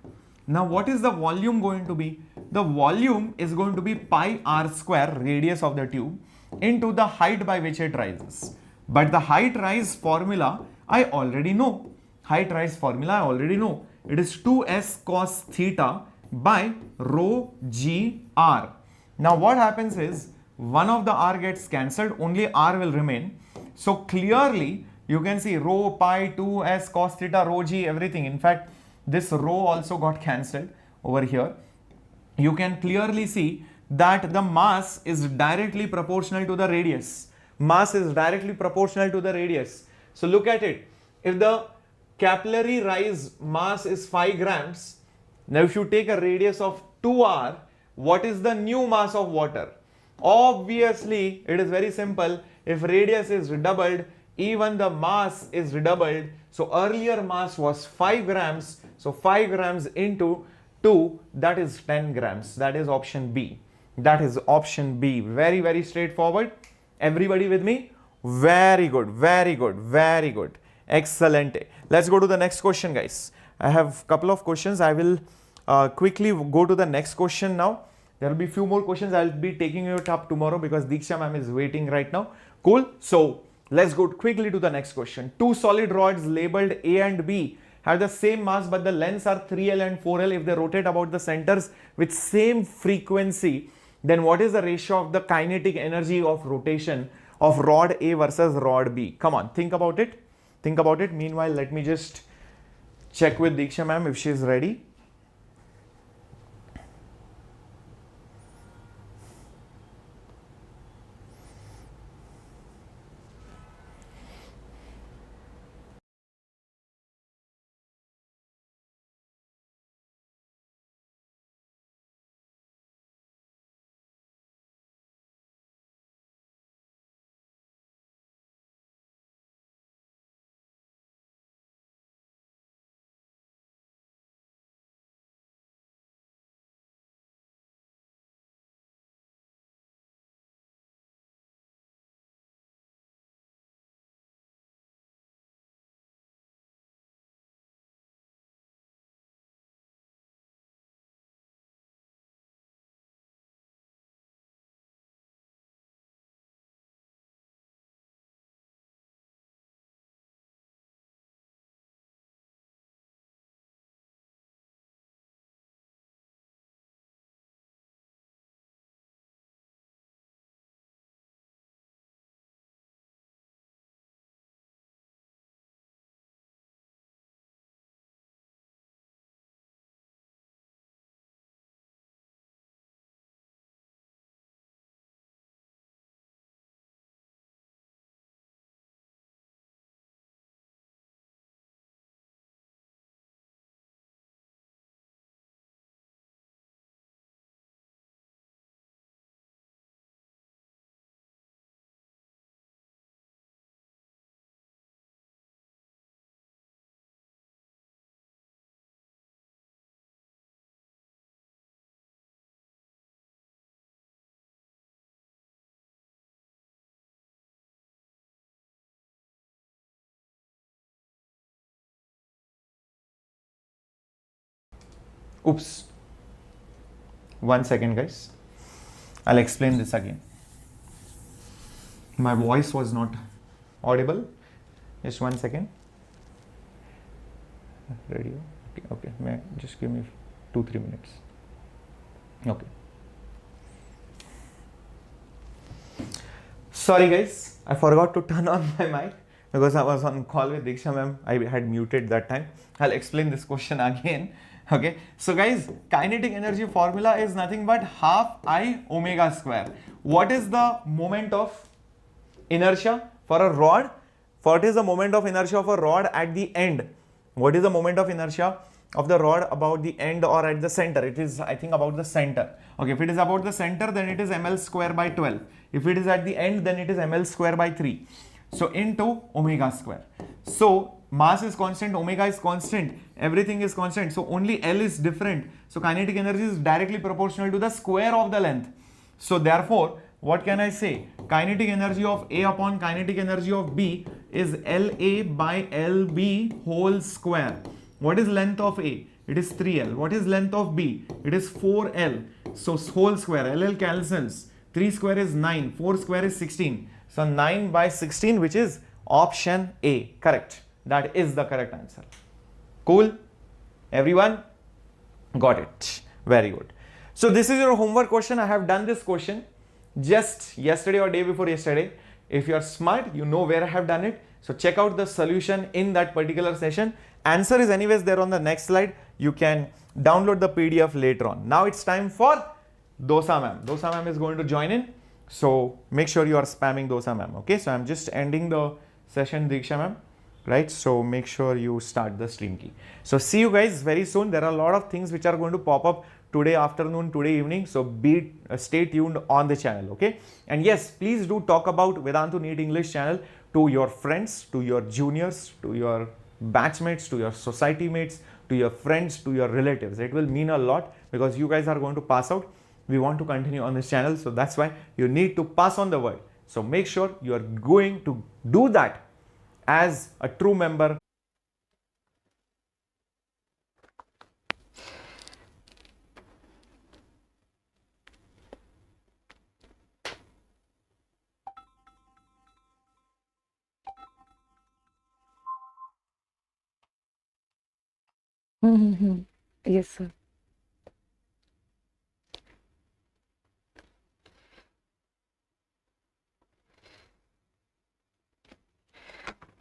Now, what is the volume going to be? The volume is going to be pi r square, radius of the tube, into the height by which it rises. But the height rise formula, I already know. Height rise formula, I already know. It is 2s cos theta by rho g r. Now, what happens is, one of the r gets cancelled, only r will remain. So, clearly, you can see rho pi 2s cos theta rho g, everything. In fact, this rho also got cancelled over here. You can clearly see that the mass is directly proportional to the radius. Mass is directly proportional to the radius. So look at it. If the capillary rise mass is 5 grams, now if you take a radius of 2r, what is the new mass of water? Obviously, it is very simple. If radius is redoubled, even the mass is redoubled. So earlier mass was 5 grams. So 5 grams into 2, that is 10 grams. That is option B. That is option B. Very, very straightforward. Everybody with me? Very good, very good, very good. Excellent. Let's go to the next question, guys. I have a couple of questions. I will quickly go to the next question now. There will be few more questions. I'll be taking it up tomorrow because Diksha ma'am is waiting right now. Cool. So let's go quickly to the next question. Two solid rods labeled A and B have the same mass, but the lengths are 3L and 4L. If they rotate about the centers with same frequency, then what is the ratio of the kinetic energy of rotation of rod A versus rod B? Come on, think about it. Think about it. Meanwhile, let me just check with Diksha ma'am if she is ready. Oops. 1 second, guys. I'll explain this again. My voice was not audible. Just 1 second. Radio. Okay. Just give me 2-3 minutes. Okay. Sorry, guys. I forgot to turn on my mic because I was on call with Diksha ma'am. I had muted that time. I'll explain this question again. Okay. So, guys, kinetic energy formula is nothing but half I omega square. What is the moment of inertia for a rod? What is the moment of inertia of a rod at the end? What is the moment of inertia of the rod about the end or at the center? It is, I think, about the center. Okay, if it is about the center, then it is ml square by 12. If it is at the end, then it is ml square by 3. So into omega square. So mass is constant, omega is constant, everything is constant. So only L is different. So kinetic energy is directly proportional to the square of the length. So therefore, what can I say? Kinetic energy of A upon kinetic energy of B is LA by LB whole square. What is length of A? It is 3L. What is length of B? It is 4L. So whole square, LL cancels. 3 square is 9, 4 square is 16. So 9 by 16, which is option A. Correct. That is the correct answer. Cool? Everyone? Got it. Very good. So this is your homework question. I have done this question just yesterday or day before yesterday. If you are smart, you know where I have done it. So check out the solution in that particular session. Answer is anyways there on the next slide. You can download the PDF later on. Now it's time for Dosa ma'am. Dosa ma'am is going to join in. So make sure you are spamming Dosa ma'am. Okay. So I'm just ending the session, Diksha ma'am. Right. So make sure you start the stream key. So see you guys very soon. There are a lot of things which are going to pop up today afternoon, today evening. So stay tuned on the channel. Okay. And yes, please do talk about Vedantu NEET English channel to your friends, to your juniors, to your batchmates, to your society mates, to your friends, to your relatives. It will mean a lot because you guys are going to pass out. We want to continue on this channel. So that's why you need to pass on the word. So make sure you are going to do that as a true member. Yes, sir.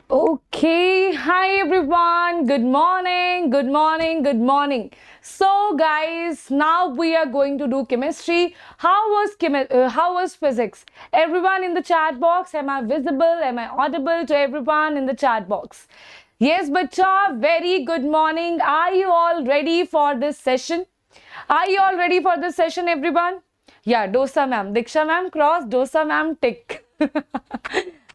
Okay, hi everyone. Good morning, good morning, good morning. So guys, now we are going to do chemistry. How was physics? Everyone in the chat box, am I visible? Am I audible to everyone in the chat box? Yes, bacha, very good morning. Are you all ready for this session? Are you all ready for this session, everyone? Yeah, Dosa ma'am, Diksha ma'am, cross, Dosa ma'am, tick.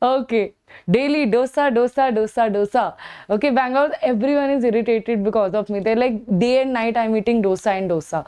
Okay, daily dosa, dosa, dosa, dosa. Okay, Bangalore, everyone is irritated because of me. They're like, day and night I'm eating dosa and dosa.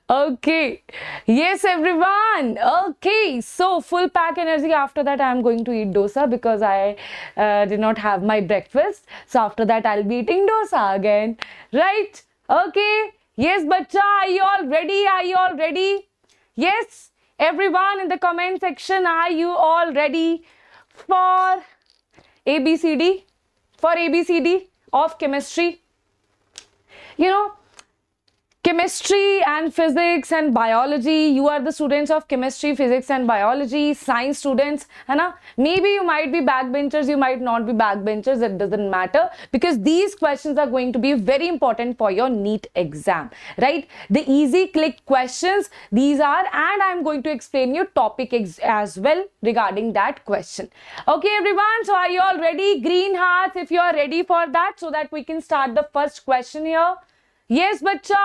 Okay, yes everyone. Okay, so full pack energy. After that I'm going to eat dosa because I did not have my breakfast. So after that I'll be eating dosa again, right? Okay, yes bacha, are you all ready? Are you all ready? Yes, everyone in the comment section, are you all ready for ABCD? For ABCD of chemistry? You know, chemistry and physics and biology, you are the students of chemistry, physics and biology, science students, है ना? Maybe you might be backbenchers, you might not be backbenchers, it doesn't matter because these questions are going to be very important for your NEET exam, right? The easy click questions, these are, and I'm going to explain you topic as well regarding that question. Okay everyone, so are you all ready? Green hearts if you are ready for that so that we can start the first question here. Yes, bacha.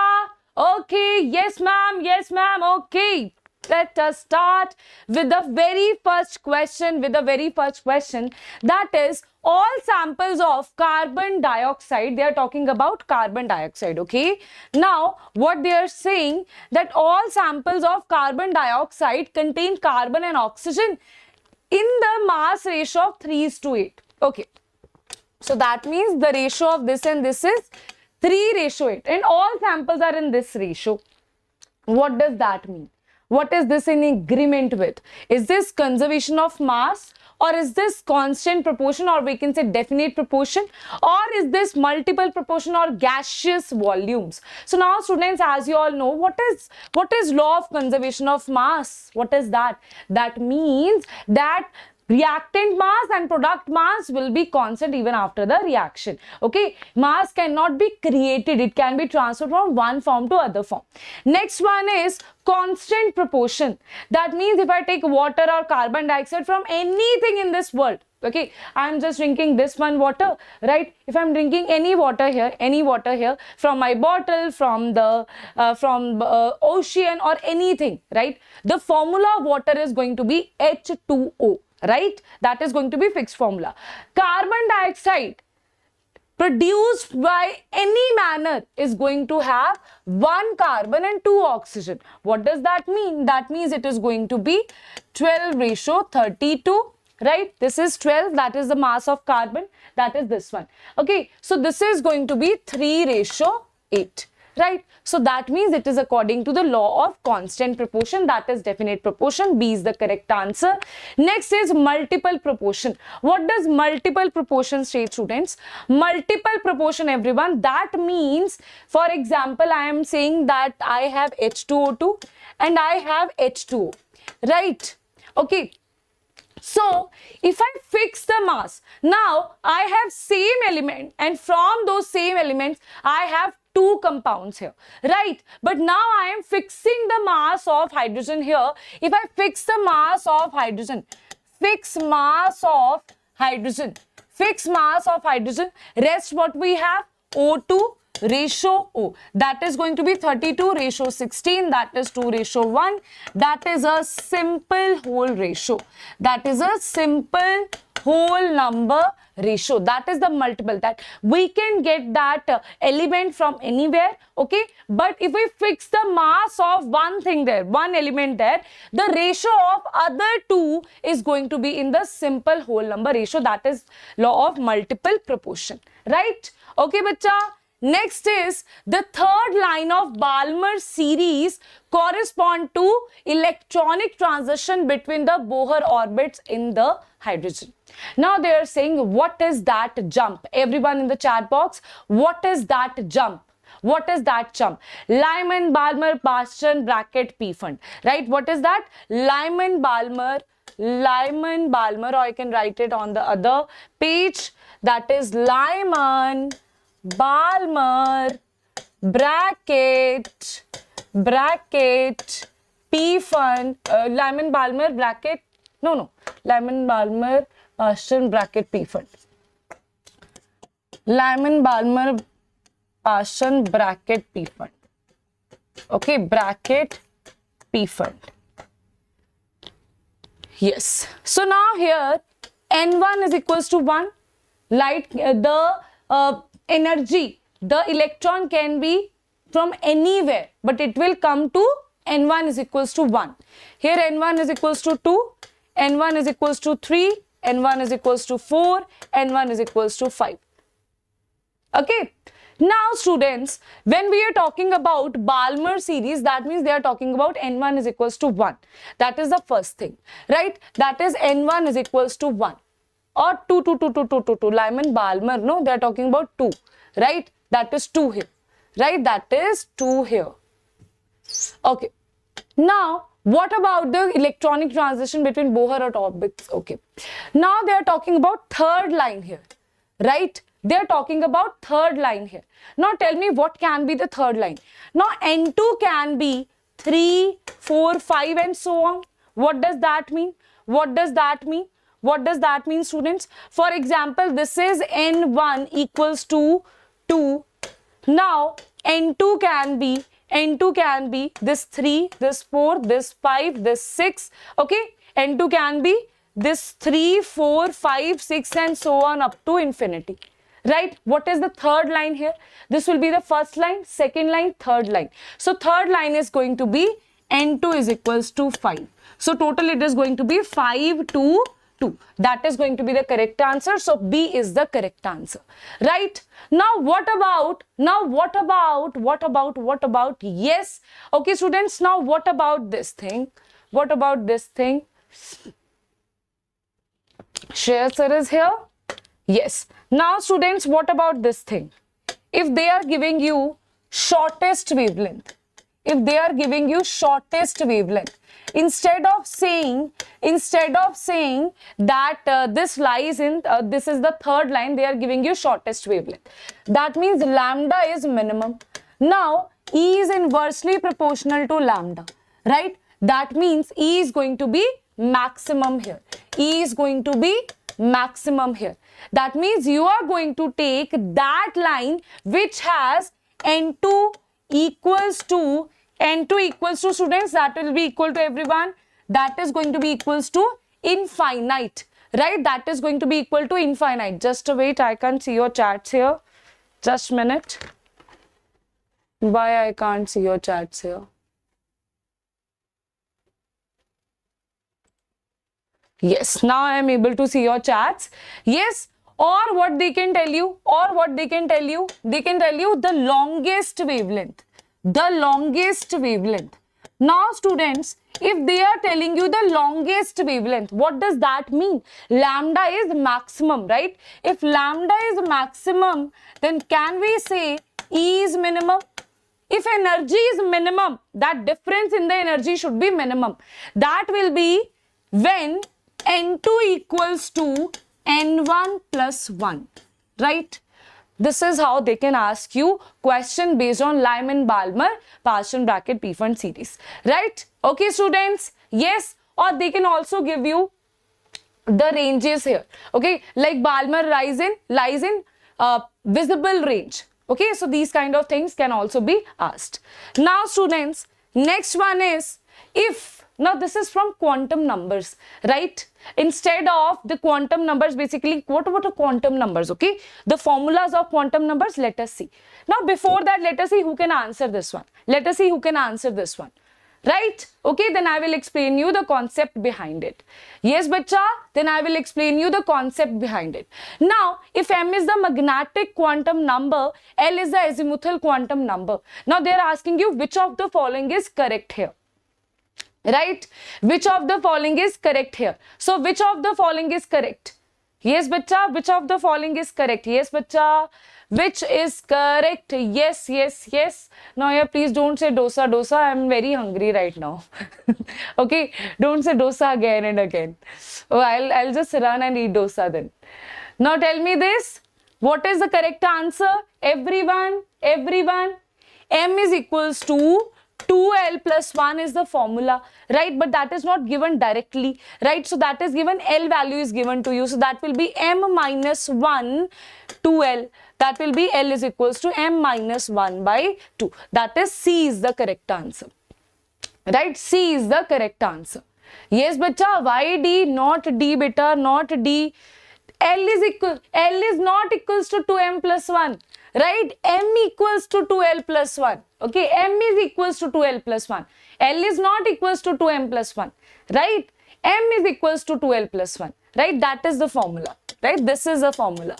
Okay. Yes, ma'am. Yes, ma'am. Okay. Let us start with the very first question. That is, all samples of carbon dioxide. They are talking about carbon dioxide. Okay. Now, what they are saying that all samples of carbon dioxide contain carbon and oxygen in the mass ratio of 3:8. Okay. So that means the ratio of this and this is 3:8, and all samples are in this ratio. What does that mean? What is this in agreement with? Is this conservation of mass, or is this constant proportion, or we can say definite proportion, or is this multiple proportion or gaseous volumes? So now students, as you all know, what is law of conservation of mass? What is that? That means that reactant mass and product mass will be constant even after the reaction. Okay, mass cannot be created, it can be transferred from one form to other form. Next one is constant proportion. That means if I take water or carbon dioxide from anything in this world, okay, I'm just drinking this one water, right? If I'm drinking any water here from my bottle, from the ocean or anything, right, the formula of water is going to be H2O, right? That is going to be fixed formula. Carbon dioxide produced by any manner is going to have 1 carbon and 2 oxygen. What does that mean? That means it is going to be 12:32, right? This is 12, that is the mass of carbon, that is this one. Okay, so this is going to be 3:8, right? So that means it is according to the law of constant proportion, that is definite proportion. B is the correct answer. Next is multiple proportion. What does multiple proportion state, students? Multiple proportion, everyone, that means, for example, I am saying that I have H2O2 and I have H2O, right? Okay, so if I fix the mass, now I have same element, and from those same elements I have 2 compounds here, right? But now I am fixing the mass of hydrogen here. If I fix the mass of hydrogen, fix mass of hydrogen, rest what we have? O2 ratio O. That is going to be 32:16. That is 2:1. That is a simple whole ratio. That is a simple whole number ratio. That is the multiple, that we can get that element from anywhere, okay? But if we fix the mass of one thing there, one element there, the ratio of other 2 is going to be in the simple whole number ratio. That is law of multiple proportion, right? Okay, bacha. Next is the third line of Balmer series correspond to electronic transition between the Bohr orbits in the hydrogen. Now they are saying, what is that jump? Everyone in the chat box, what is that jump? What is that jump? Lyman-Balmer Bastian bracket P fund, right? What is that? Lyman-Balmer, or I can write it on the other page. That is Lyman-Balmer bracket P fund, Lyman-Balmer bracket, Lyman-Balmer Bastian bracket P fund. Lyman-Balmer Bastian bracket P fund. Okay, bracket P fund. Yes. So now here N1 is equals to 1. Light, energy, the electron can be from anywhere, but it will come to N1 is equals to 1. Here N1 is equals to 2, N1 is equals to 3, N1 is equals to 4, N1 is equals to 5. Okay. Now students, when we are talking about Balmer series, that means they are talking about N1 is equals to 1. That is the first thing, right? That is N1 is equals to 1 or 2. Lyman-Balmer, no, they are talking about 2, right? That is 2 here, right? That is 2 here. Okay. Now, what about the electronic transition between Bohr orbits? Okay. Now they are talking about third line here, right? They are talking about third line here. Now tell me what can be the third line. Now N2 can be 3, 4, 5 and so on. What does that mean? What does that mean? What does that mean, students? For example, this is N1 equals to 2. Now N2 can be this 3, this 4, this 5, this 6. Okay, N2 can be this 3, 4, 5, 6 and so on up to infinity. Right? What is the third line here? This will be the first line, second line, third line. So third line is going to be N2 is equals to 5. So total it is going to be 5 to 2. That is going to be the correct answer. So B is the correct answer, right? Now what about, yes, okay students, now what about this thing? Shreyas sir is here. Yes. Now students, what about this thing? If they are giving you shortest wavelength, instead of saying that this lies in this is the third line, they are giving you shortest wavelength. That means lambda is minimum. Now E is inversely proportional to lambda, right? That means E is going to be maximum here. That means you are going to take that line which has N2 equals to students, that will be equal to everyone, that is going to be equals to infinite, right? That is going to be equal to infinite. Just wait, I can't see your chats here. Just a minute. Why I can't see your chats here? Yes, now I am able to see your chats. Yes, or what they can tell you, they can tell you the longest wavelength. Now students, if they are telling you the longest wavelength, what does that mean? Lambda is maximum, right? If lambda is maximum, then can we say E is minimum? If energy is minimum, that difference in the energy should be minimum. That will be when N2 equals to N1 plus 1, right? This is how they can ask you question based on Lyman-Balmer partial bracket P-Fund series, right? Okay students, yes, or they can also give you the ranges here, okay? Like Balmer lies in visible range, okay? So these kind of things can also be asked. Now students, next one is if, now this is from quantum numbers, right? Instead of the quantum numbers, basically what are quantum numbers, okay? The formulas of quantum numbers, let us see. Now before that, let us see who can answer this one. Right? Okay, then I will explain you the concept behind it. Yes, bacha, then I will explain you the concept behind it. Now, if M is the magnetic quantum number, L is the azimuthal quantum number. Now they are asking you which of the following is correct here. Right? Which of the following is correct here? So, which of the following is correct? Yes, bacha. Which of the following is correct? Yes, bacha. Which is correct? Yes, yes, yes. Now, yeah, please don't say dosa, dosa. I'm very hungry right now. Okay, don't say dosa again and again. Oh, I'll just run and eat dosa then. Now, tell me this. What is the correct answer? Everyone. M is equals to 2L plus 1 is the formula, right? But that is not given directly, right? So that is given, L value is given to you. So that will be M minus 1 2L. That will be L is equals to M minus 1 by 2. That is C is the correct answer, right? C is the correct answer. Yes, bacha. Why D? Not D, beta. Not D. L is not equals to 2M plus 1. Right? M equals to 2L plus 1. Okay, M is equals to 2L plus 1. L is not equals to 2M plus 1. Right? M is equals to 2L plus 1. Right? That is the formula. Right? This is the formula.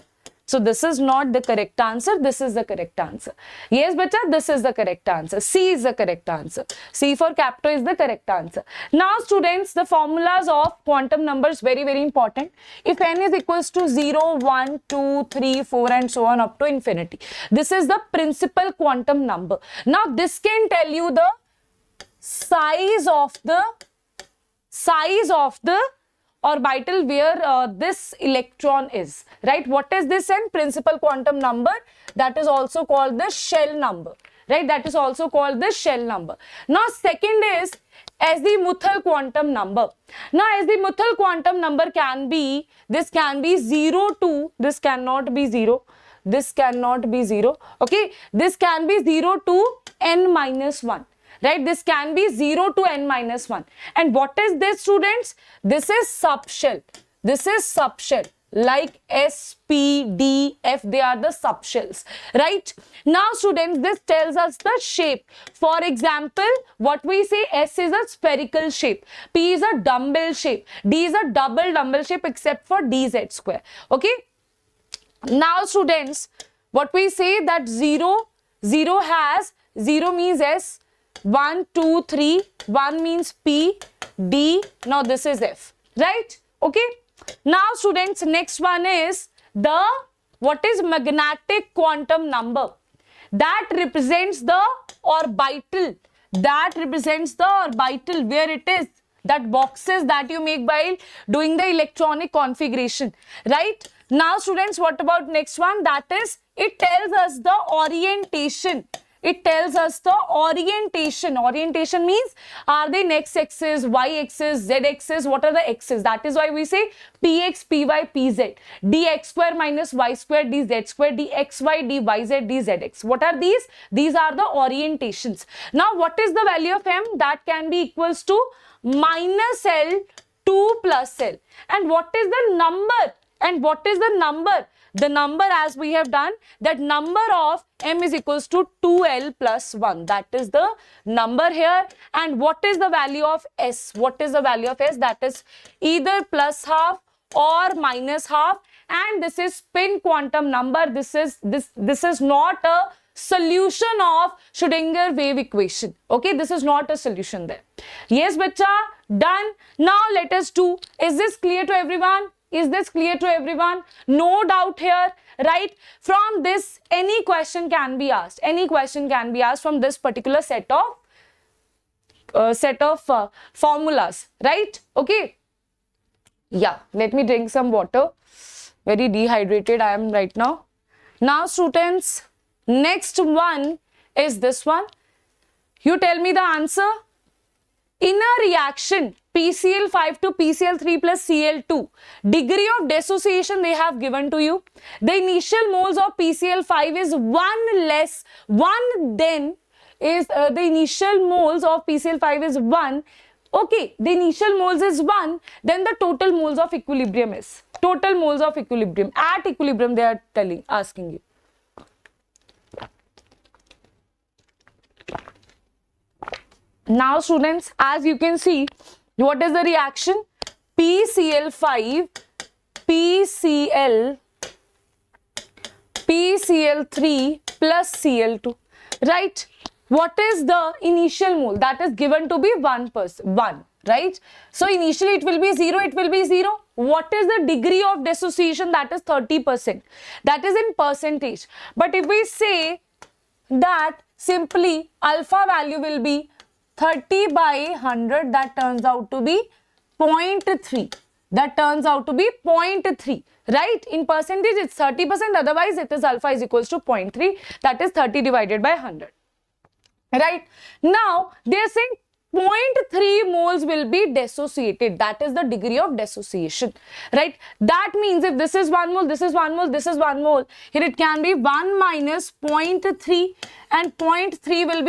So this is not the correct answer. This is the correct answer. Yes, bacha, this is the correct answer. C is the correct answer. C for Capto is the correct answer. Now students, the formulas of quantum numbers, very, very important. If n is equals to 0, 1, 2, 3, 4 and so on up to infinity. This is the principal quantum number. Now this can tell you the size of the orbital where this electron is, right? What is this n? Principal quantum number, that is also called the shell number, right? That is also called the shell number. Now second is azimuthal quantum number. Now azimuthal quantum number can be, this can be 0 to, this cannot be 0, this cannot be 0, okay? This can be 0 to n minus 1. Right, this can be 0 to n minus 1. And what is this, students? This is subshell. This is subshell. like S, P, D, F, they are the subshells, right? Now students, this tells us the shape. For example, what we say, S is a spherical shape, P is a dumbbell shape, D is a double dumbbell shape except for dz square, okay? Now students, what we say that 0 has 0 means S, 1, 2, 3, 1 means P, D, now this is F, right? Okay. Now students, next one is the, what is magnetic quantum number? That represents the orbital, where it is, that boxes that you make while doing the electronic configuration, right? Now students, what about next one? That is, it tells us the orientation. Orientation means, are they x axis, y axis, z axis? What are the axes? That is why we say px, py, pz, dx square minus y square, dz square, dxy, dyz, dzx. What are these? These are the orientations. Now, what is the value of m? That can be equals to minus L, 2 plus L. And what is the number? The number, as we have done, that number of m is equals to 2L plus 1. That is the number here. And what is the value of S? That is either plus half or minus half. And this is spin quantum number. This is not a solution of Schrödinger wave equation. Okay, this is not a solution there. Yes, bacha, done. Now let us do. Is this clear to everyone? No doubt here, right? From this, any question can be asked. From this particular set of formulas, right? Okay. Yeah, let me drink some water. Very dehydrated I am right now. Now students, next one is this one. You tell me the answer. In a reaction PCl5 to PCl3 plus Cl2, degree of dissociation they have given to you. The initial moles of PCl5 is 1 less, 1 then is the initial moles of PCl5 is 1. Okay, the initial moles is 1, then the total moles of equilibrium is. At equilibrium they are asking you. Now students, as you can see, what is the reaction? PCl5, PCl3 plus Cl2, right? What is the initial mole? That is given to be 1, right? So initially it will be 0, What is the degree of dissociation? That is 30%. That is in percentage. But if we say that simply alpha value will be 30 by 100, that turns out to be 0.3. Right? In percentage, it's 30%. Otherwise, it is alpha is equals to 0.3. That is 30 divided by 100. Right? Now, they are saying 0.3 moles will be dissociated. That is the degree of dissociation. Right? That means if this is 1 mole, this is 1 mole, this is 1 mole, here it can be 1 minus 0.3 and 0.3 will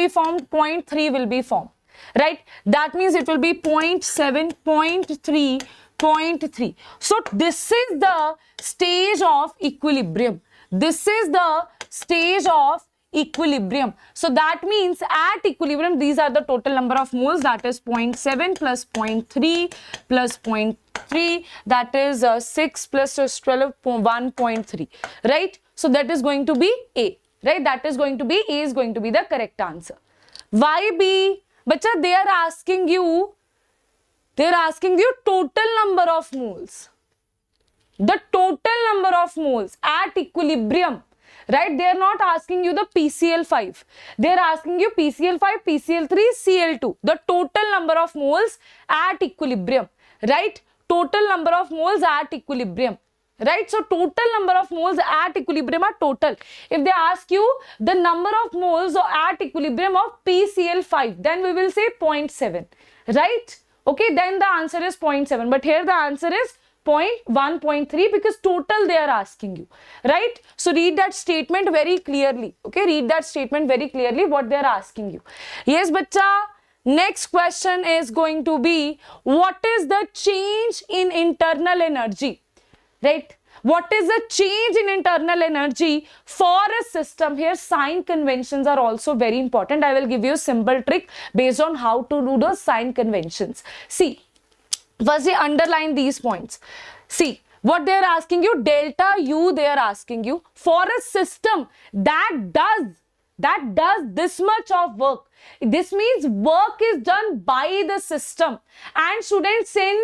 be formed. Right? That means it will be 0.7, 0.3, 0.3. So this is the stage of equilibrium. So that means at equilibrium, these are the total number of moles. That is 0.7 plus 0.3 plus 0.3. That is 6 plus 12, 1.3. Right? So that is going to be A. Right? A is going to be the correct answer. Why B? Bacha, they are asking you total number of moles. The total number of moles at equilibrium. Right? They are not asking you the PCl5. They are asking you PCl5, PCl3, Cl2. The total number of moles at equilibrium. Right? Total number of moles at equilibrium. Right? So total number of moles at equilibrium are total. If they ask you the number of moles at equilibrium of PCl5, then we will say 0.7. Right? Okay, then the answer is 0.7. But here the answer is 0.1, 0.3 because total they are asking you. Right? So read that statement very clearly. Okay, read that statement very clearly what they are asking you. Yes, bacha. Next question is going to be, what is the change in internal energy? Right? What is the change in internal energy for a system? Here sign conventions are also very important. I will give you a simple trick based on how to do those sign conventions. See, first they underline these points. See, what they are asking you, delta U they are asking you for a system that does this much of work. This means work is done by the system. And students, in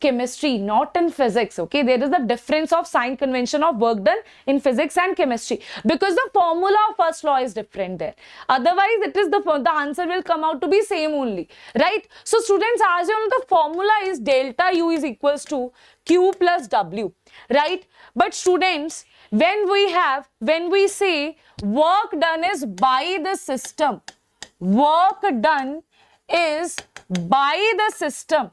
chemistry, not in physics, okay, there is a difference of sign convention of work done in physics and chemistry, because the formula of first law is different there. Otherwise it is the answer will come out to be same only, right? So students, as you know, the formula is delta U is equals to Q plus W, right? But students, when we say work done is by the system, work done is by the system,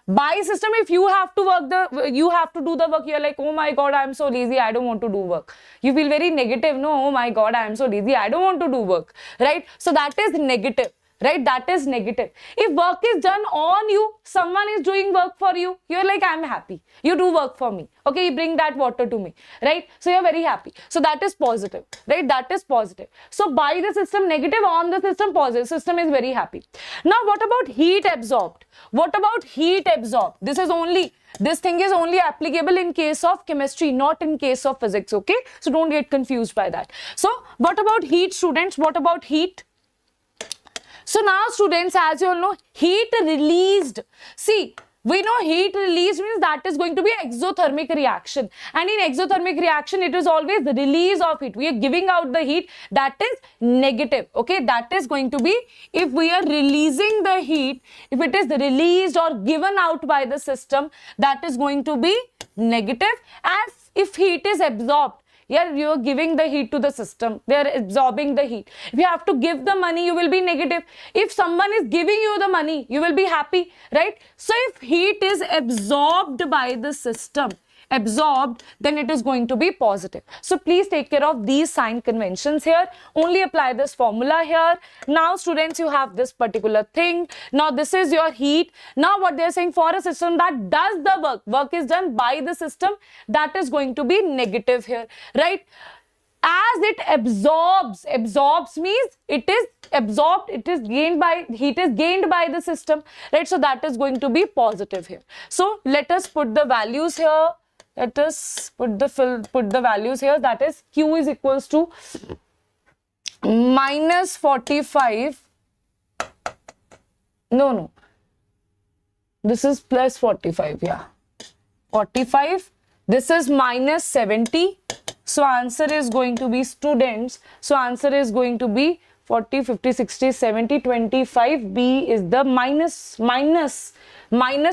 by system. If you have to do the work, you're like, oh my god, I'm so lazy, I don't want to do work. You feel very negative. No, oh my god, I'm so lazy, I don't want to do work, right? So that is negative, right? That is negative. If work is done on you, someone is doing work for you, you're like, I'm happy, you do work for me, okay, you bring that water to me, right? So you're very happy. So that is positive, right? That is positive. So by the system negative, on the system positive, system is very happy. Now what about heat absorbed? What about heat absorbed? This thing is only applicable in case of chemistry, not in case of physics, okay? So don't get confused by that. So what about heat, students? What about heat? So now students, as you all know, heat released. See, we know heat released means that is going to be exothermic reaction. And in exothermic reaction, it is always the release of heat. We are giving out the heat, that is negative. Okay, that is going to be, if we are releasing the heat, if it is released or given out by the system, that is going to be negative. As if heat is absorbed, yeah, you are giving the heat to the system, they are absorbing the heat. If you have to give the money, you will be negative. If someone is giving you the money, you will be happy, right? So if heat is absorbed by the system, then it is going to be positive. So please take care of these sign conventions here. Only apply this formula here. Now students, you have this particular thing. Now this is your heat. Now what they are saying, for a system that does the work is done by the system, that is going to be negative here, right? As it absorbs means it is absorbed, it is gained by, heat is gained by the system, right? So that is going to be positive here. So let us put the values here. Let us put the values here. That is Q is equals to minus 45. No. This is plus 45. Yeah. 45. This is minus 70. So answer is going to be, students. So answer is going to be 40, 50, 60, 70, 25. B is the minus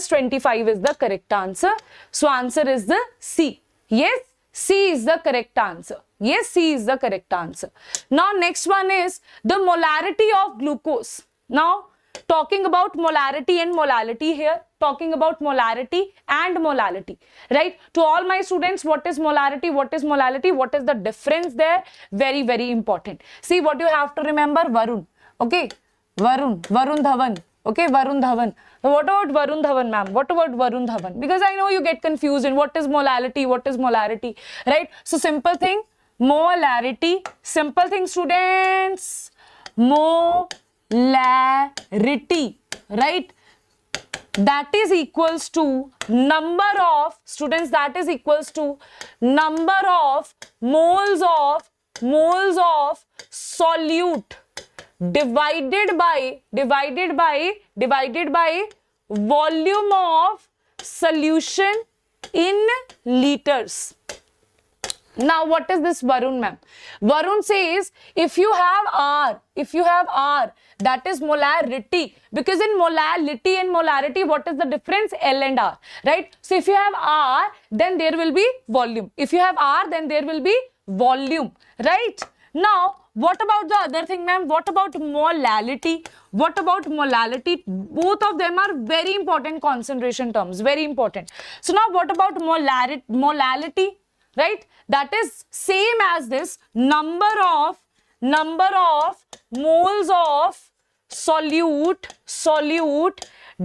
25 is the correct answer. So answer is the C. Yes, C is the correct answer. Yes, C is the correct answer. Now next one is the molarity of glucose. Now talking about molarity and molality here. Talking about molarity and molality, right? To all my students, what is molarity? What is molality? What is the difference there? Very, very important. See, what you have to remember, Varun. Okay, Varun Dhawan. Okay, Varun Dhawan. What about Varun Dhawan, ma'am? What about Varun Dhawan? Because I know you get confused in what is molality, what is molarity, right? So simple thing, molarity. Simple thing, students. Molarity, right? That is equals to number of, students, that is equals to number of moles of solute divided by volume of solution in liters. Now what is this, Varun, ma'am? Varun says if you have R, that is molarity, because in molality and molarity, what is the difference? L and R, right? So if you have R, then there will be volume. If you have R, then there will be volume, right? Now what about the other thing, ma'am? What about molality? What about molality? Both of them are very important concentration terms, very important. So now what about molality? Right? That is same as this, number of moles of solute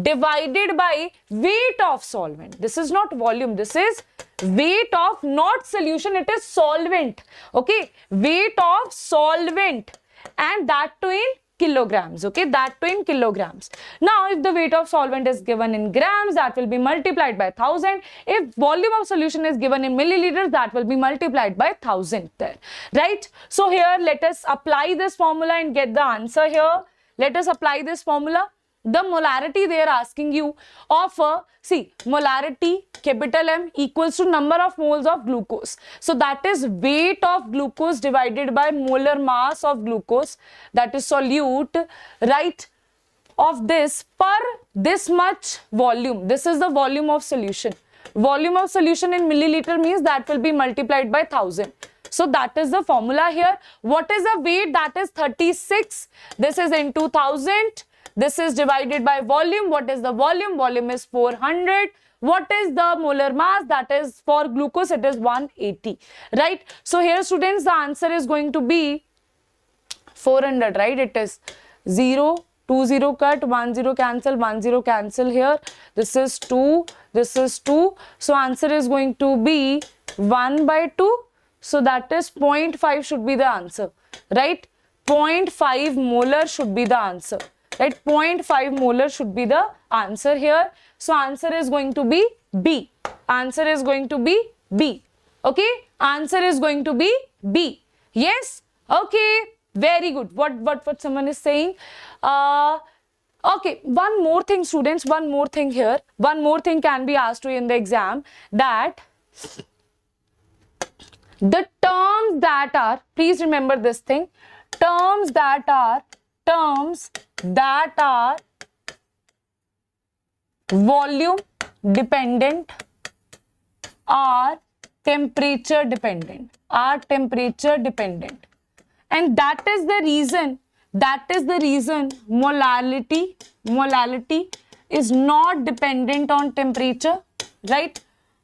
divided by weight of solvent. This is not volume, this is weight of, not solution, it is solvent. Okay, weight of solvent, and that too in kilograms. Okay, that too in kilograms. Now if the weight of solvent is given in grams, that will be multiplied by 1000. If volume of solution is given in milliliters, that will be multiplied by 1000 there, right? So here let us apply this formula and get the answer here. Let us apply this formula. The molarity they are asking you of see, molarity capital M equals to number of moles of glucose. So that is weight of glucose divided by molar mass of glucose, that is solute, right, of this per this much volume. This is the volume of solution. Volume of solution in milliliter means that will be multiplied by 1000. So that is the formula here. What is the weight? That is 36. This is into 1000. This is divided by volume. What is the volume? Volume is 400. What is the molar mass? That is for glucose, it is 180, right? So here students, the answer is going to be 400, right? It is 0, 2 0 cut, 1 0 cancel, 1 0 cancel here. This is 2, this is 2. So answer is going to be 1 by 2. So that is 0.5 should be the answer, right? 0.5 molar should be the answer. Right, 0.5 molar should be the answer here. So answer is going to be B. Answer is going to be B. Okay, answer is going to be B. Yes. Okay, very good. What someone is saying. Okay, one more thing, students. One more thing here. One more thing can be asked to you in the exam, that the terms that are, please remember this thing, terms that are volume dependent are temperature dependent, and that is the reason molarity is not dependent on temperature, right?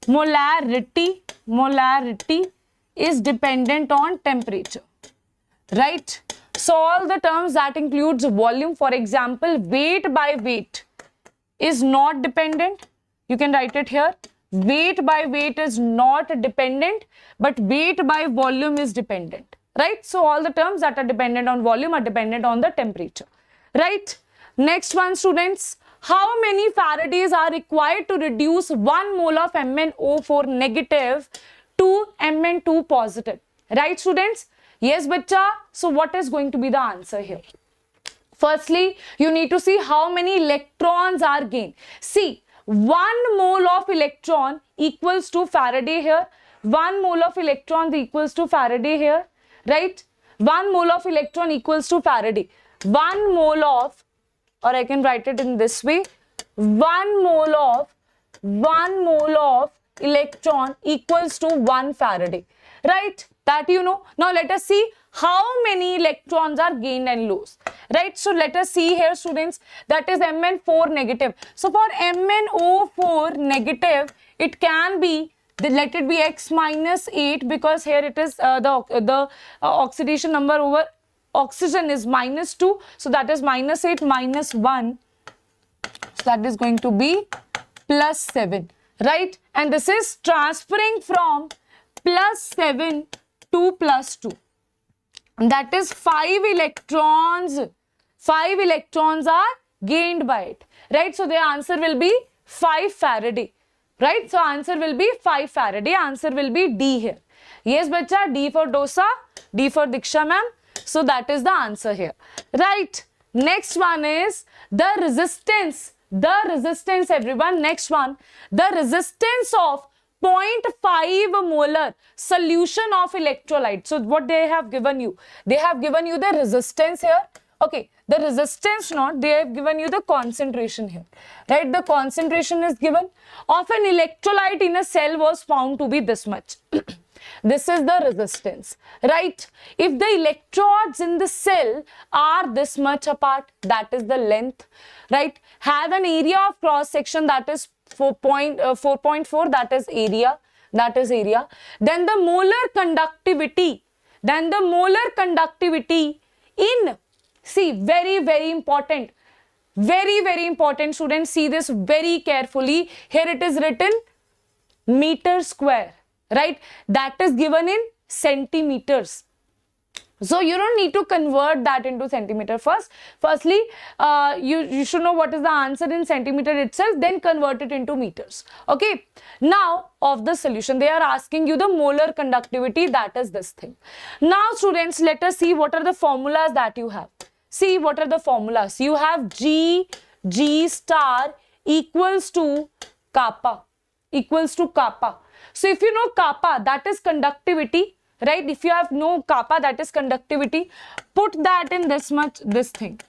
Molarity is dependent on temperature, right? So all the terms that includes volume, for example, weight by weight is not dependent. You can write it here. Weight by weight is not dependent, but weight by volume is dependent, right? So all the terms that are dependent on volume are dependent on the temperature, right? Next one, students. How many Faradays are required to reduce 1 mole of MnO4 negative to Mn2 positive, right, students? Yes, bacha. So what is going to be the answer here? Firstly, you need to see how many electrons are gained. See, 1 mole of electron equals to Faraday here. 1 mole of electrons equals to Faraday here, right? 1 mole of electron equals to Faraday. 1 mole of, or I can write it in this way, 1 mole of electron equals to 1 Faraday, right? That you know. Now let us see how many electrons are gained and lost, right? So let us see here, students, that is Mn4 negative. So for MnO4 negative, it can be, let it be x minus 8, because here it is the oxidation number over oxygen is -2. So that is -8 minus 1. So that is going to be +7, right? And this is transferring from +7 to +2. That is 5 electrons. 5 electrons are gained by it, right? So the answer will be 5 Faraday, right? So answer will be 5 Faraday. Answer will be D here. Yes, bacha, D for dosa, D for Diksha ma'am. So that is the answer here, right? Next one is the resistance. The resistance, everyone. Next one, the resistance of 0.5 molar solution of electrolyte. So what they have given you? They have given you the resistance here. Okay, the resistance not, they have given you the concentration here, right? The concentration is given of an electrolyte in a cell was found to be this much. This is the resistance, right? If the electrodes in the cell are this much apart, that is the length, right? Have an area of cross section that is 4.4, that is area, Then the molar conductivity, in See, very, very important. Very, very important, students. See this very carefully. Here it is written meter square, right? That is given in centimeters. So you don't need to convert that into centimeter first. Firstly, you should know what is the answer in centimeter itself, then convert it into meters. Okay. Now, of the solution, they are asking you the molar conductivity, that is this thing. Now, students, let us see what are the formulas that you have. See, what are the formulas? You have G star equals to kappa, equals to kappa. So if you know kappa, that is conductivity, right? If you have no kappa, that is conductivity, put that in this much, this thing,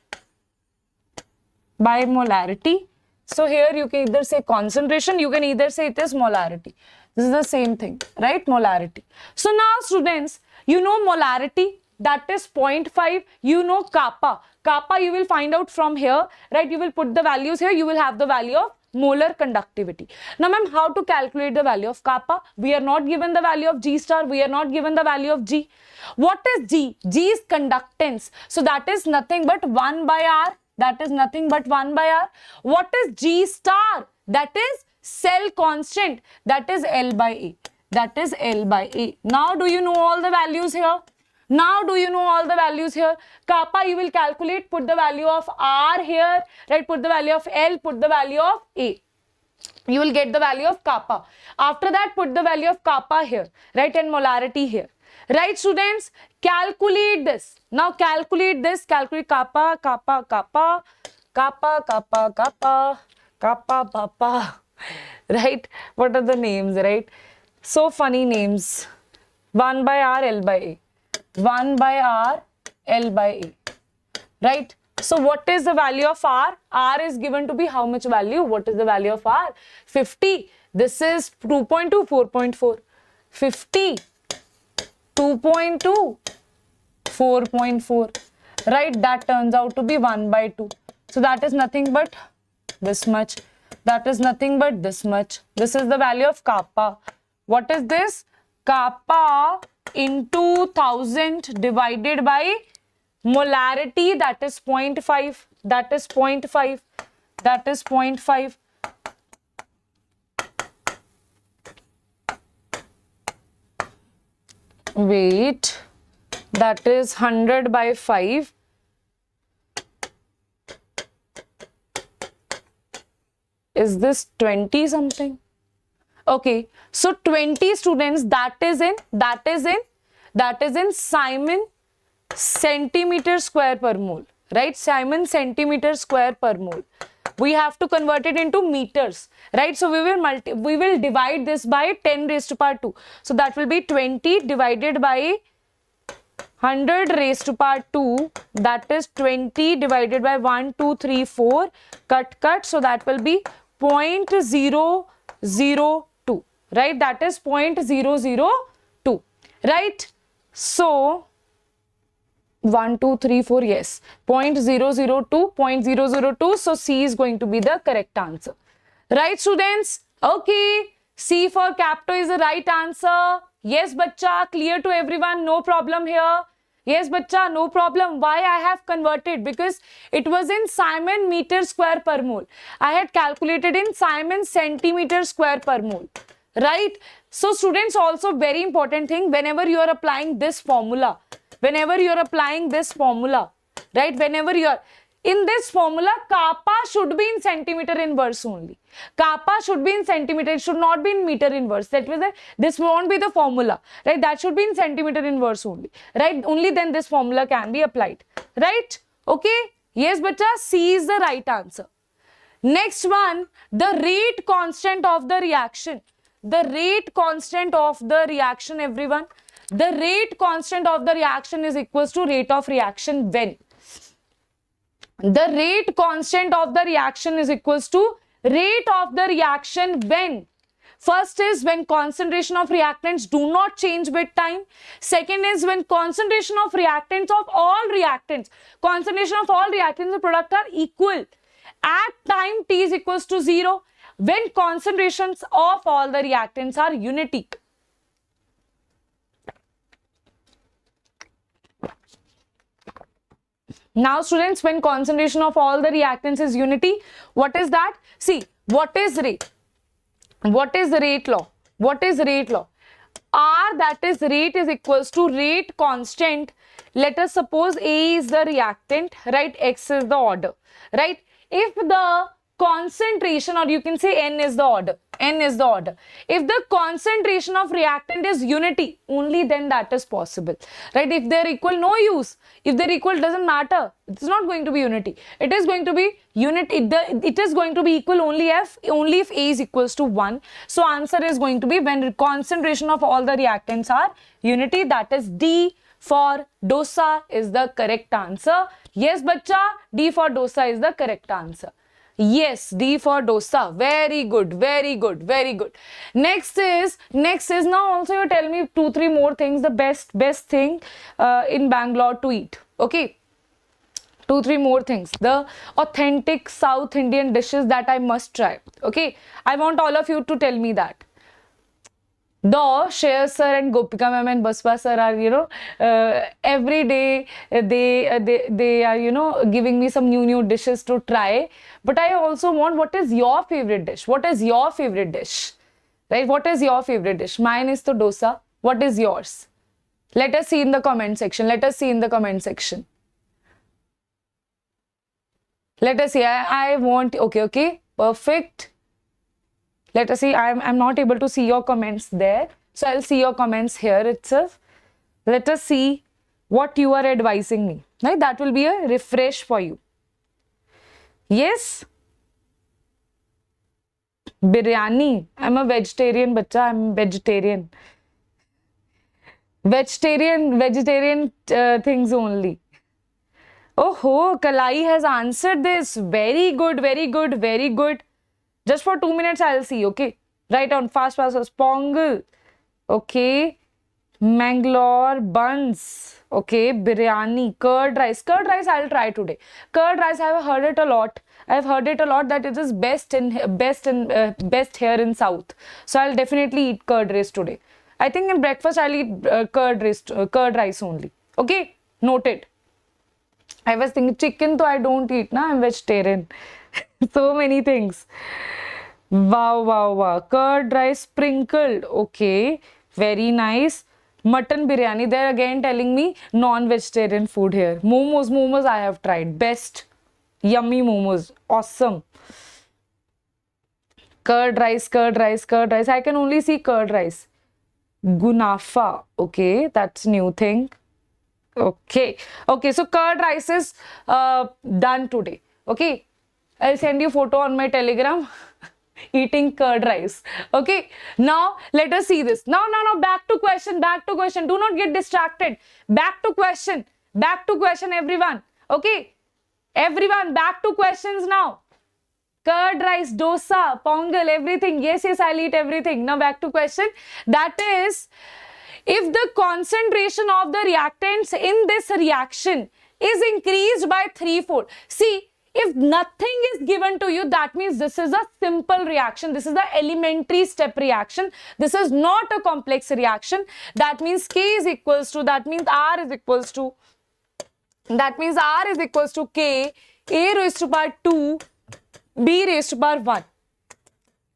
by molarity. So here you can either say concentration, you can either say it is molarity. This is the same thing, right? Molarity. So now, students, you know molarity, that is 0.5. You know kappa. Kappa you will find out from here, right? You will put the values here. You will have the value of molar conductivity. Now, ma'am, how to calculate the value of kappa? We are not given the value of G star. We are not given the value of G. What is G? G is conductance. So that is nothing but 1 by R. That is nothing but 1 by R. What is G star? That is cell constant. That is L by A. That is L by A. Now, do you know all the values here? Now, do you know all the values here? Kappa you will calculate, put the value of R here, right? Put the value of L, put the value of A. You will get the value of kappa. After that, put the value of kappa here, right? And molarity here. Right, students? Calculate this. Now, calculate this. Calculate kappa, kappa, kappa, kappa, kappa, kappa, kappa, kappa. Right? What are the names, right? So funny names. 1 by R, L by A. 1 by R, L by A, right? So what is the value of R? R is given to be how much value? What is the value of R? 50. This is 2.2, 4.4. 50, 2.2, 4.4, right? That turns out to be 1 by 2. So that is nothing but this much. That is nothing but this much. This is the value of kappa. What is this? Kappa into 1000 divided by molarity, that is 0.5, that is 0.5, that is 0.5. Wait, that is 100 by 5. Is this 20 something? Okay, so 20 students, that is in Simon centimeter square per mole, right? Simon centimeter square per mole. We have to convert it into meters, right? So we will divide this by 10 raised to power 2. So that will be 20 divided by 100 raised to power 2. That is 20 divided by 1, 2, 3, 4. Cut. So that will be 0.002. Right, that is 0.002, right? So 1, 2, 3, 4, yes, 0.002, 0.002. So C is going to be the correct answer, right, students? Okay, C for Capto is the right answer. Yes, bacha, clear to everyone, no problem here. Yes, bacha, no problem. Why I have converted? Because it was in Simon meter square per mole. I had calculated in Simon centimeter square per mole. Right? So students, also very important thing, whenever you are applying this formula, right? Whenever you are in this formula, kappa should be in centimeter inverse only. Kappa should be in centimeter, it should not be in meter inverse. That means that this won't be the formula, right? That should be in centimeter inverse only, right? Only then this formula can be applied, right? Okay? Yes, beta, C is the right answer. Next one, the rate constant of the reaction. The rate constant of the reaction, everyone. The rate constant of the reaction is equals to rate of reaction when. The rate constant of the reaction is equals to rate of the reaction when. First is when concentration of reactants do not change with time. Second is when concentration of reactants of all reactants, concentration of all reactants in the product are equal. At time t is equals to 0. When concentrations of all the reactants are unity. Now students, when concentration of all the reactants is unity, what is that? See, what is rate? What is the rate law? What is rate law? R, that is rate, is equals to rate constant. Let us suppose A is the reactant, right? X is the order, right? If the concentration, or you can say N is the order, N is the order. If the concentration of reactant is unity, only then that is possible, right? If they're equal, no use. If they're equal, doesn't matter. It's not going to be unity. It is going to be unity. It is going to be equal only if A is equals to 1. So answer is going to be when concentration of all the reactants are unity, that is D for dosa is the correct answer. Yes, bacha, D for dosa is the correct answer. Yes, D for dosa. Very good, very good, very good. Next is now also you tell me 2-3 more things, the best thing in Bangalore to eat. Okay. 2-3 more things. The authentic South Indian dishes that I must try. Okay. I want all of you to tell me that. Though Shreyas sir and Gopika ma'am and Baswa sir are, every day they are, giving me some new dishes to try. But I also want, what is your favorite dish? What is your favorite dish? Right? What is your favorite dish? Mine is the dosa. What is yours? Let us see in the comment section. Let us see in the comment section. Let us see. I want, okay. Perfect. Let us see. I'm not able to see your comments there. So I'll see your comments here itself. Let us see what you are advising me. Right? That will be a refresh for you. Yes? Biryani. I'm a vegetarian, bacha. I'm vegetarian. Vegetarian things only. Oh, Kalai has answered this. Very good, very good, very good. Just for 2 minutes, I'll see, okay? Write down fast. Pongal. Okay. Mangalore buns. Okay. Biryani. Curd rice. Curd rice I'll try today. Curd rice, I've heard it a lot. I've heard it a lot that it is best here in South. So I'll definitely eat curd rice today. I think in breakfast I'll eat curd rice only. Okay. Noted. I was thinking chicken, so I don't eat, na? I'm vegetarian. So many things. Wow. Curd rice sprinkled. Okay. Very nice. Mutton biryani. They're again telling me non-vegetarian food here. Momos I have tried. Best. Yummy momos. Awesome. Curd rice. I can only see curd rice. Gunafa. Okay. That's new thing. Okay. So curd rice is done today. Okay. I'll send you photo on my Telegram eating curd rice. Okay. Now let us see this. Now back to question. Do not get distracted. Back to question everyone. Okay. Everyone back to questions now. Curd rice, dosa, pongal, everything. Yes, I'll eat everything. Now back to question. That is, if the concentration of the reactants in this reaction is increased by 3-fold. See, if nothing is given to you, that means this is a simple reaction. This is the elementary step reaction. This is not a complex reaction. That means K is equals to, that means R is equals to K, A raised to power 2, B raised to power 1.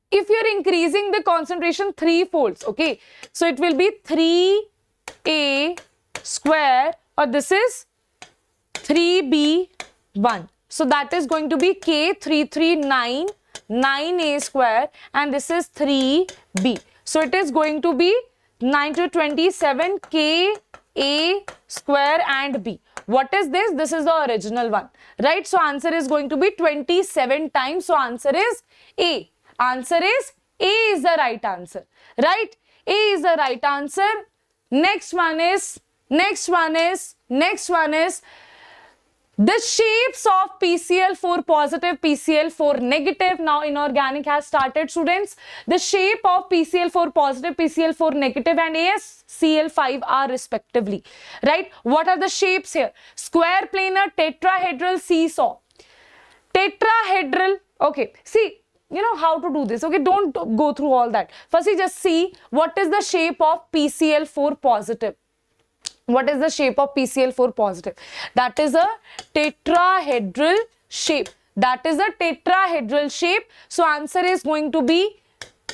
If you're increasing the concentration 3 folds, okay, so it will be 3A square, or this is 3B1. So that is going to be K339, 9A square, and this is 3B. So it is going to be 9 to 27 K A square and B. What is this? This is the original one, right? So answer is going to be 27 times. So answer is A. Answer is A is the right answer, right? A is the right answer. Next one is the shapes of PCl4 positive, PCl4 negative. Now inorganic has started, students. The shape of PCl4 positive, PCl4 negative and AsCl5 respectively, right? What are the shapes here? Square, planar, tetrahedral, seesaw. Tetrahedral, okay. See, you know how to do this, okay? Don't go through all that. Firstly, just see what is the shape of PCl4 positive. What is the shape of PCl4 positive? That is a tetrahedral shape. That is a tetrahedral shape. So answer is going to be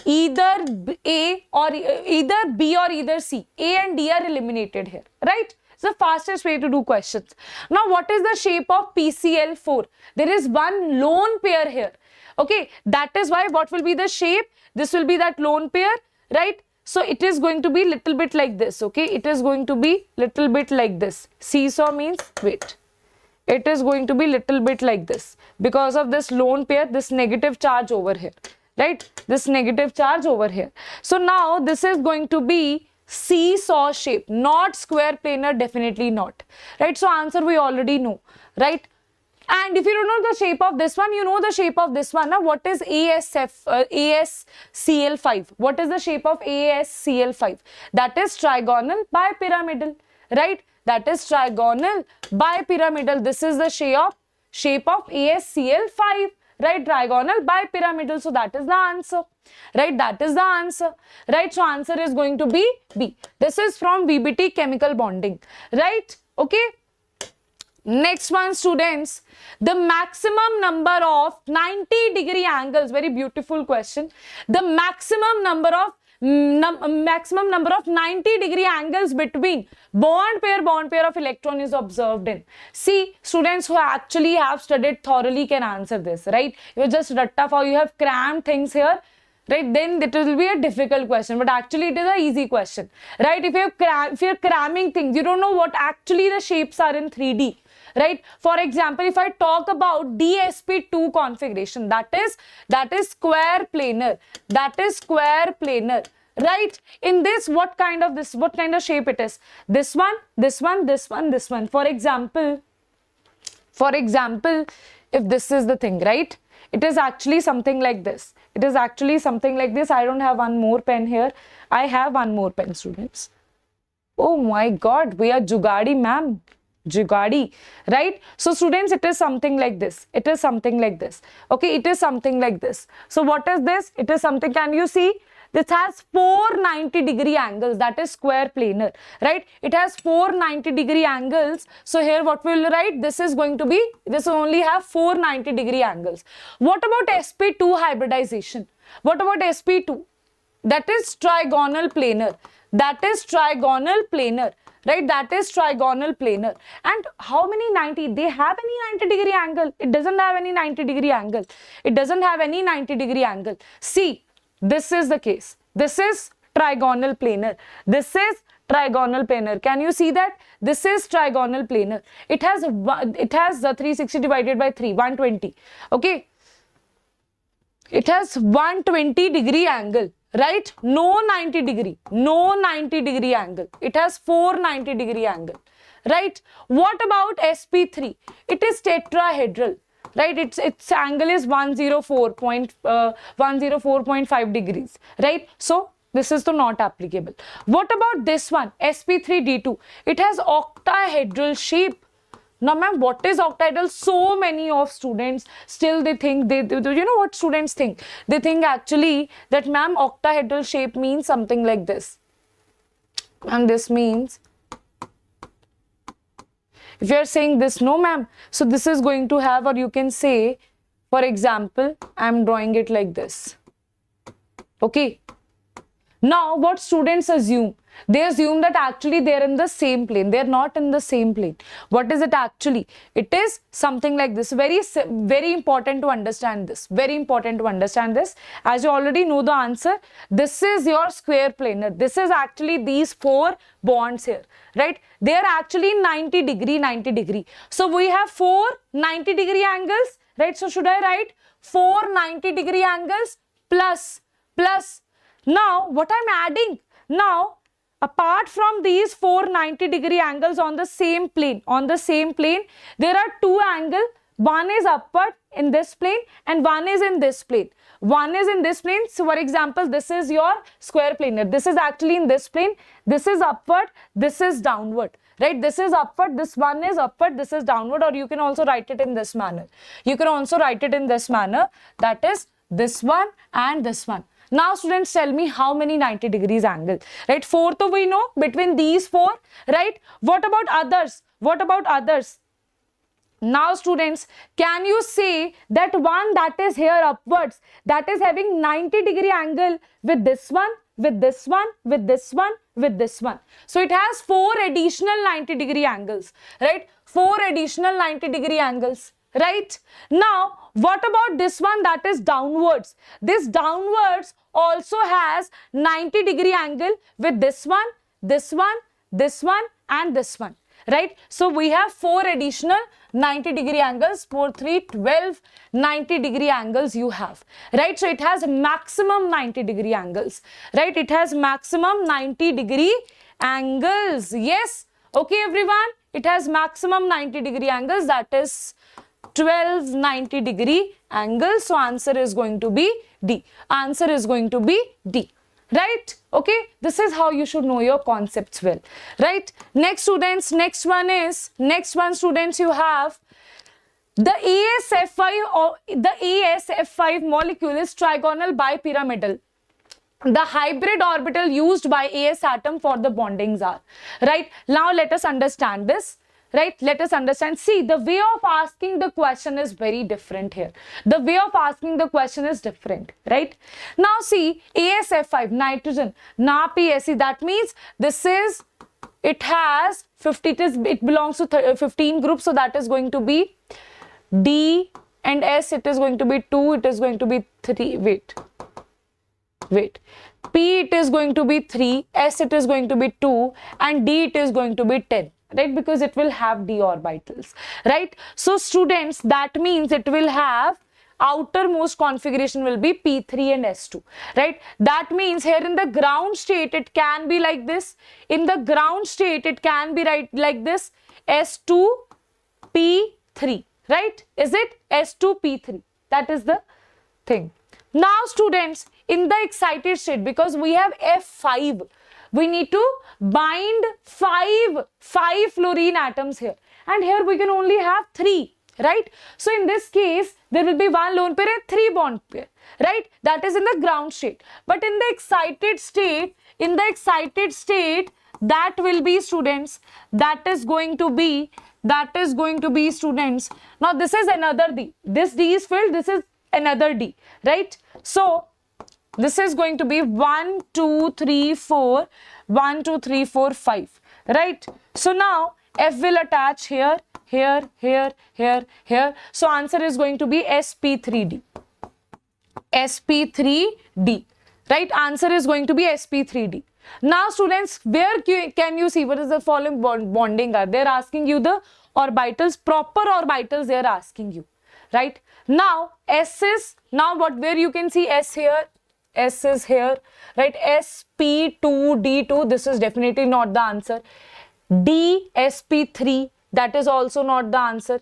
either A or either B or either C. A and D are eliminated here, right? It's the fastest way to do questions. Now, what is the shape of PCl4? There is one lone pair here. Okay, that is why what will be the shape? This will be that lone pair, right? So it is going to be little bit like this. Okay, it is going to be little bit like this. Seesaw means, wait, it is going to be little bit like this because of this lone pair, this negative charge over here, right? This negative charge over here. So now this is going to be seesaw shape, not square planar, definitely not, right? So answer we already know, right? And if you don't know the shape of this one, you know the shape of this one. Now, what is ASCl5? What is the shape of ASCl5? That is trigonal bipyramidal, right? That is trigonal bipyramidal. This is the shape of ASCl5, right? Trigonal bipyramidal. So that is the answer, right? That is the answer, right? So answer is going to be B. This is from VBT chemical bonding, right? Okay. Next one, students, the maximum number of 90-degree angles, very beautiful question. The maximum number of 90-degree angles between bond pair of electron is observed in. See, students who actually have studied thoroughly can answer this, right? You just ratta for, you have crammed things here, right? Then it will be a difficult question, but actually it is an easy question, right? If you're cramming things, you don't know what actually the shapes are in 3D. Right? For example, if I talk about DSP2 configuration, that is square planar. That is square planar. Right? In this, what kind of shape it is? This one, this one, this one, this one. For example, if this is the thing, right? It is actually something like this. It is actually something like this. I don't have one more pen here. I have one more pen, students. Oh my God, we are Jugadi, ma'am. Jugadi, right? So students, it is something like this. It is something like this. Okay, it is something like this. So what is this? It is something, can you see? This has 490-degree angles. That is square planar, right? It has 490-degree angles. So here what we will write? This is going to be, this will only have 490-degree angles. What about sp2 hybridization? What about sp2? That is trigonal planar. That is trigonal planar. Right, that is trigonal planar. And how many 90? They have any 90-degree angle? It doesn't have any 90-degree angle. It doesn't have any 90-degree angle. See, this is the case. This is trigonal planar. This is trigonal planar. Can you see that? This is trigonal planar. It has 360 divided by 3, 120. Okay. It has 120-degree angle. Right? No 90-degree. No 90-degree angle. It has 490-degree angle. Right? What about sp3? It is tetrahedral. Right? Its angle is 104.5 degrees. Right? So this is not applicable. What about this one? sp3d2. It has octahedral shape. Now, ma'am, what is octahedral? So many of students still they think, you know what students think? They think actually that, ma'am, octahedral shape means something like this. And this means, if you are saying this, no, ma'am. So this is going to have, or you can say, for example, I am drawing it like this. Okay. Now, what students assume? They assume that actually they are in the same plane. They are not in the same plane. What is it actually? It is something like this. Very, very important to understand this. Very important to understand this. As you already know the answer, this is your square planar. This is actually these 4 bonds here, right? They are actually 90-degree, 90-degree. So we have 4 90-degree angles, right? So should I write 4 90-degree angles plus. Now, what I'm adding? Now, apart from these 4 90-degree angles on the same plane, there are 2 angles. One is upward in this plane and one is in this plane. One is in this plane. So, for example, this is your square planar. This is actually in this plane. This is upward. This is downward. Right? This is upward. This one is upward. This is downward. Or you can also write it in this manner. You can also write it in this manner. That is this one and this one. Now students, tell me how many 90 degrees angle, right? 4 to we know, between these 4, right? What about others? What about others? Now students, can you say that one that is here upwards, that is having 90 degree angle with this one, with this one, with this one, with this one. So it has 4 additional 90 degree angles, right? 4 additional 90 degree angles, right? Now, what about this one that is downwards? This downwards also has 90 degree angle with this one, this one, this one, and this one, right? So we have 4 additional 90 degree angles, 4, 3, 12 90 degree angles you have, right? So it has maximum 90 degree angles, right? It has maximum 90 degree angles. Yes. Okay, everyone. It has maximum 90 degree angles, that is 12 90 degree angles. So answer is going to be D. Answer is going to be D. Right? Okay, this is how you should know your concepts well, right? Next students, next one students, you have the ASF5 or the ASF5 molecule is trigonal bipyramidal. The hybrid orbital used by AS atom for the bondings are, right? Now let us understand this. Right, let us understand. See, the way of asking the question is very different here. The way of asking the question is different, right? Now see, ASF5, nitrogen, NaPSC, that means this is, it has 50, it belongs to 15 groups, so that is going to be D, and S, it is going to be 2, it is going to be 3, wait, P, it is going to be 3, S, it is going to be 2, and D, it is going to be 10. Right, because it will have d orbitals, right? So students, that means it will have outermost configuration will be P3 and S2, right? That means here in the ground state it can be like this. In the ground state it can be right like this, S2 P3, right? Is it S2 P3? That is the thing. Now students, in the excited state, because we have F5, we need to bind 5 fluorine atoms here, and here we can only have 3, right? So in this case there will be 1 lone pair and 3 bond pair, right? That is in the ground state. But in the excited state, that will be students, that is going to be students. Now this is another D, this D is filled, this is another D, right? So this is going to be 1, 2, 3, 4, 1, 2, 3, 4, 5, right? So now F will attach here, here, here, here, here. So answer is going to be sp3d. sp3d, right? Answer is going to be sp3d. Now students, where can you see what is the following bonding are? They're asking you the orbitals, proper orbitals they are asking you, right? Now S is, now what, where you can see S here, S is here, right? sp2d2, this is definitely not the answer. D, sp3, that is also not the answer.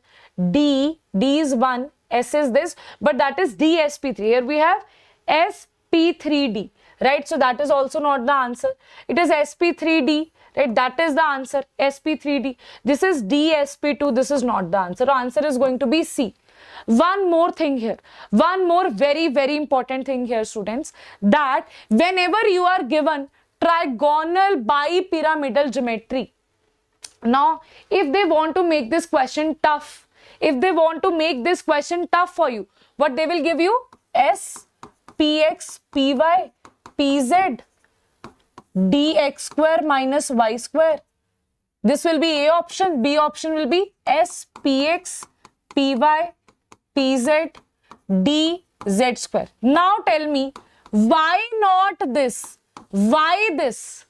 D is 1, S is this, but that is dsp3. Here we have sp3d, right? So that is also not the answer. It is sp3d, right? That is the answer, sp3d. This is dsp2, this is not the answer. The answer is going to be C. One more thing here, one more very, very important thing here, students, that whenever you are given trigonal bipyramidal geometry, now if they want to make this question tough, for you, what they will give you? S, Px, Py, Pz, dx square minus y square. This will be A option. B option will be S, Px, Py, Pz, dz square. Now tell me, why not this? Why this?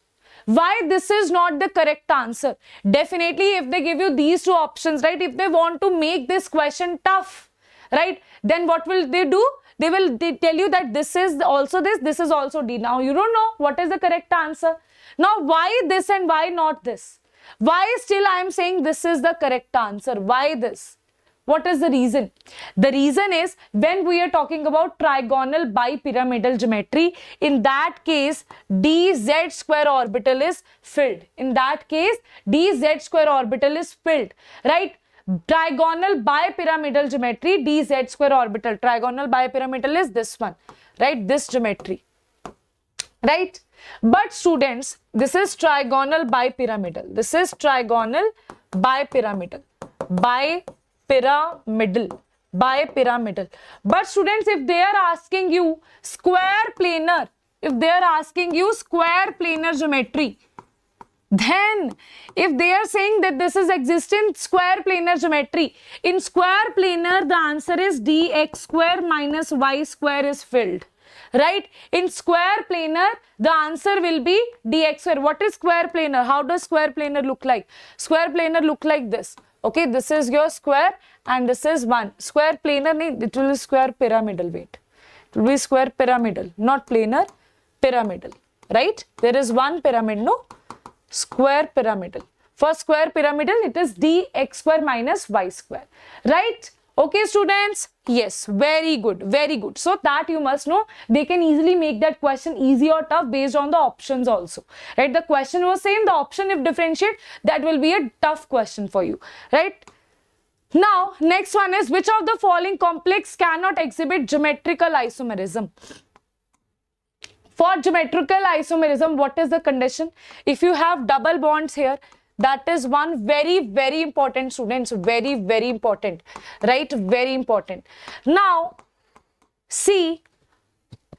Why this is not the correct answer? Definitely if they give you these two options, right? If they want to make this question tough, right? Then what will they do? They will tell you that this is also this is also D. Now you don't know what is the correct answer. Now why this and why not this? Why still I am saying this is the correct answer? Why this? What is the reason? The reason is when we are talking about trigonal bipyramidal geometry, in that case dz square orbital is filled. In that case dz square orbital is filled, right? Trigonal bipyramidal geometry, dz square orbital. Trigonal bipyramidal is this one, right? This geometry. right? But students, this is trigonal bipyramidal. This is trigonal bipyramidal. Bipyramidal. But students, if they are asking you square planar, geometry, then if they are saying that this is existent square planar geometry, in square planar the answer is dx square minus y square is filled, right? In square planar the answer will be dx square. What is square planar? How does square planar look like? Square planar look like this. Okay, this is your square and this is one. Square planar, it will be square pyramidal, wait. It will be square pyramidal, not planar, pyramidal, right? There is one pyramid, no? Square pyramidal. For square pyramidal, it is dx square minus y square, right? Okay, students? Yes, very good, very good. So that you must know, they can easily make that question easy or tough based on the options also, right? The question was same, the option if differentiate, that will be a tough question for you, right? Now, next one is, which of the following complex cannot exhibit geometrical isomerism? For geometrical isomerism, what is the condition? If you have double bonds here, that is one very important, students, very important, right? Very important. Now, see,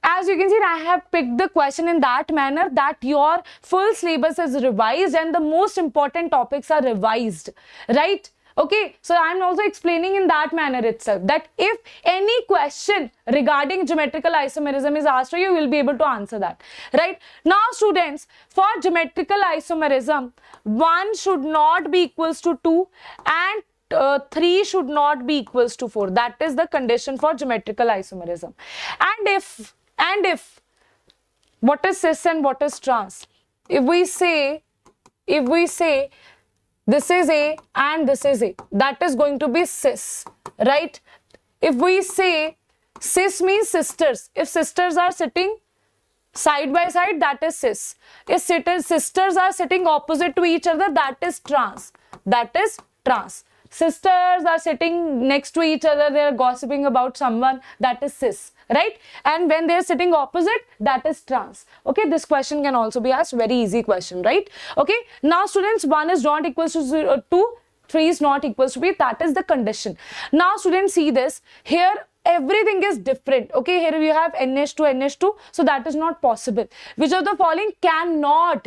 as you can see, I have picked the question in that manner that your full syllabus is revised and the most important topics are revised, right? Okay, so I am also explaining in that manner itself that if any question regarding geometrical isomerism is asked, you will be able to answer that, right? Now, students, for geometrical isomerism, 1 should not be equals to 2 and 3 should not be equals to 4. That is the condition for geometrical isomerism. And if what is cis and what is trans? If we say this is A and this is A, that is going to be cis, right? If we say cis means sisters, if sisters are sitting side by side, that is cis. If sisters are sitting opposite to each other, that is trans. That is trans. Sisters are sitting next to each other, they are gossiping about someone, that is cis, right? And when they are sitting opposite, that is trans. Okay, this question can also be asked, very easy question, right? Okay, now students, 1 is not equals to 2, 3 is not equals to 8, that is the condition. Now students, see this, here everything is different. Okay, here we have NH2, so that is not possible. Which of the following cannot?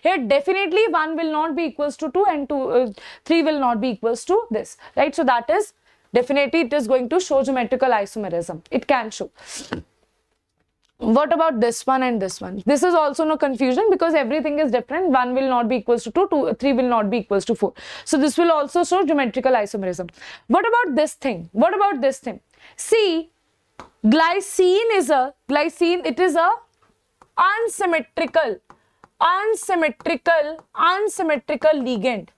Here definitely 1 will not be equals to 2 and 3 will not be equals to this, right? So that is definitely, it is going to show geometrical isomerism. It can show. What about this one and this one? This is also no confusion because everything is different. 1 will not be equals to 2, 3 will not be equals to 4. So this will also show geometrical isomerism. What about this thing? See, glycine, it is a unsymmetrical ligand,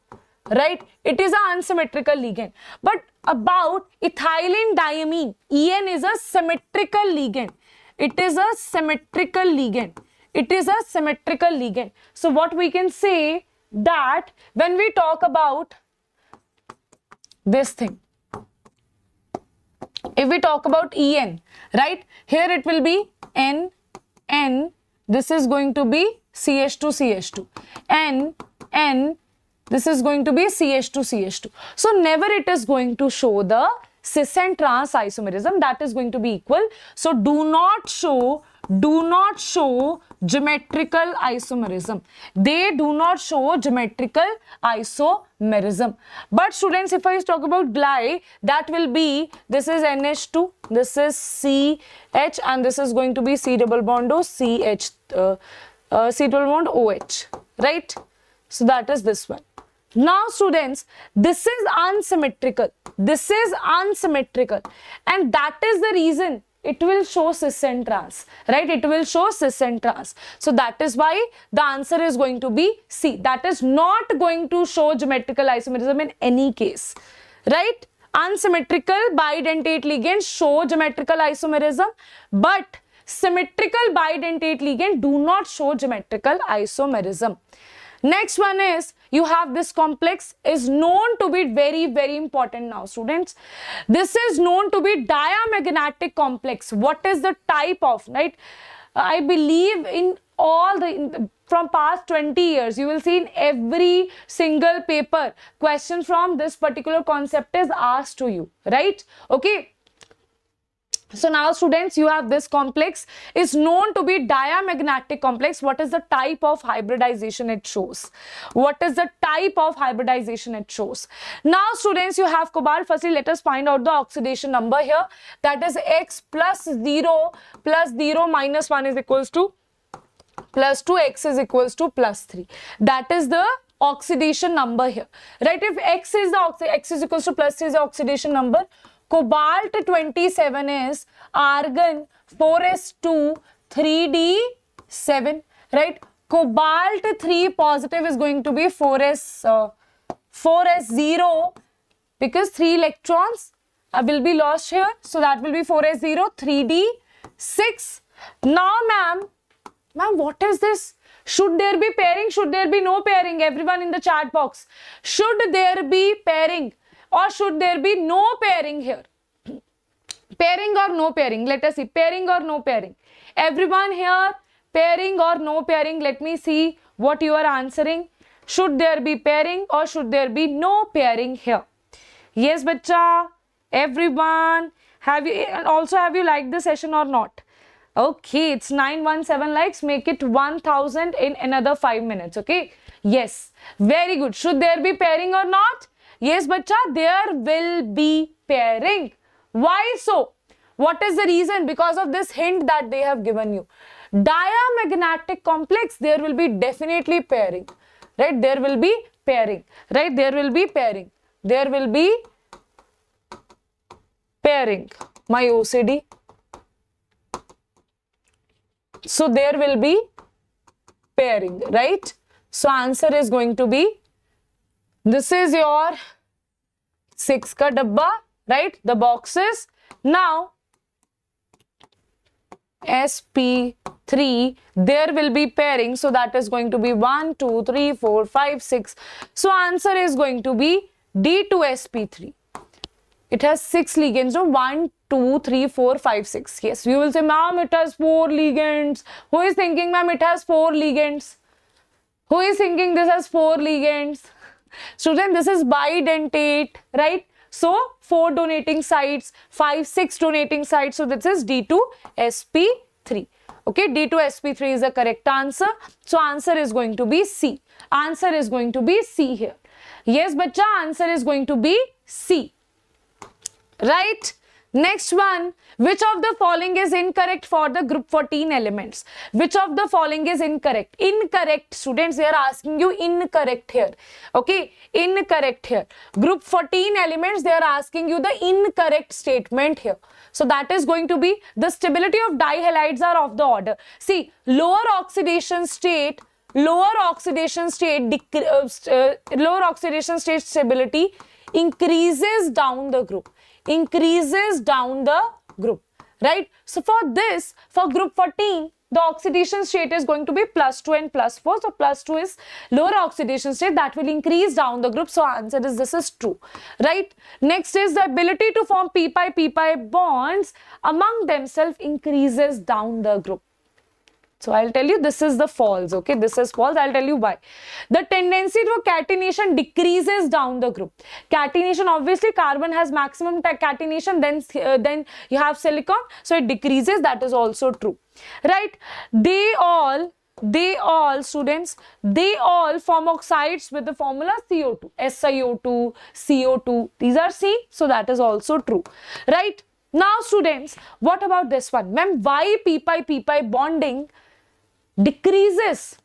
right? It is an unsymmetrical ligand. But about ethylene diamine, EN is a symmetrical ligand. It is a symmetrical ligand. So what we can say that when we talk about this thing, if we talk about EN, right? Here it will be N, this is going to be CH2, N, this is going to be CH2. So never it is going to show the cis and trans isomerism, that is going to be equal. So do not show geometrical isomerism. They do not show geometrical isomerism. But students, if I talk about gly, that will be, this is NH2, this is CH, and this is going to be C double bond O, CH, C double bond OH, right? So that is this one. Now students, this is unsymmetrical, and that is the reason it will show cis and trans, right? It will show cis and trans. So that is why the answer is going to be C. That is not going to show geometrical isomerism in any case, right? Unsymmetrical bidentate ligands show geometrical isomerism, but symmetrical bidentate ligands do not show geometrical isomerism. Next one is, you have this complex is known to be very, very important now, students. This is known to be diamagnetic complex. What is the type of, right? I believe in all from past 20 years, you will see in every single paper, question from this particular concept is asked to you, right? Okay. So now students, you have this complex is known to be diamagnetic complex. What is the type of hybridization it shows? What is the type of hybridization it shows? Now students, you have cobalt. Firstly, let us find out the oxidation number here. That is x plus 0 minus 1 is equals to plus 2, x is equals to plus 3. That is the oxidation number here, right? If x is equals to plus 3 is the oxidation number. Cobalt 27 is argon 4s2 3d7, right? Cobalt 3 positive is going to be 4s0 because 3 electrons will be lost here. So that will be 4s0 3d6. Now ma'am, what is this? Should there be pairing? Should there be no pairing? Everyone in the chat box. Should there be pairing? Or should there be no pairing here? Pairing or no pairing? Let us see. Pairing or no pairing? Everyone here, pairing or no pairing? Let me see what you are answering. Should there be pairing or should there be no pairing here? Yes, bacha. Everyone. Have you liked the session or not? Okay, it's 917 likes. Make it 1000 in another 5 minutes. Okay. Yes. Very good. Should there be pairing or not? Yes, bacha, there will be pairing. Why so? What is the reason? Because of this hint that they have given you. Diamagnetic complex, there will be definitely pairing. Right? There will be pairing. Right? There will be pairing. There will be pairing. My OCD. So there will be pairing. Right? So answer is going to be, this is your 6 ka dabba, right? The boxes. Now, sp3, there will be pairing. So that is going to be 1, 2, 3, 4, 5, 6. So answer is going to be D2sp3. It has 6 ligands. No? 1, 2, 3, 4, 5, 6. Yes, you will say, ma'am, it has 4 ligands. Who is thinking, ma'am, it has 4 ligands? Who is thinking this has 4 ligands? Student, this is bidentate, right? So 4 donating sites, 5, 6 donating sites. So this is D2sp3. Okay, D2sp3 is the correct answer. So answer is going to be C. Answer is going to be C here. Yes, bacha, answer is going to be C. Right? Next one, which of the following is incorrect for the group 14 elements? Which of the following is incorrect? Incorrect, students, they are asking you incorrect here. Okay, incorrect here. Group 14 elements, they are asking you the incorrect statement here. So that is going to be the stability of dihalides are of the order. See, lower oxidation state stability increases down the group. Right? So for this, for group 14, the oxidation state is going to be +2 and +4. So +2 is lower oxidation state that will increase down the group. So answer is this is true. Right? Next is the ability to form p-pi bonds among themselves increases down the group. So I'll tell you this is the false. Okay, this is false. I'll tell you why. The tendency to catenation decreases down the group. Catenation, obviously carbon has maximum catenation, then you have silicon, so it decreases. That is also true. Right? They all students, they all form oxides with the formula CO2, SiO2, CO2. These are C, so that is also true. Right? Now students, what about this one? Ma'am, why p-pi bonding decreases?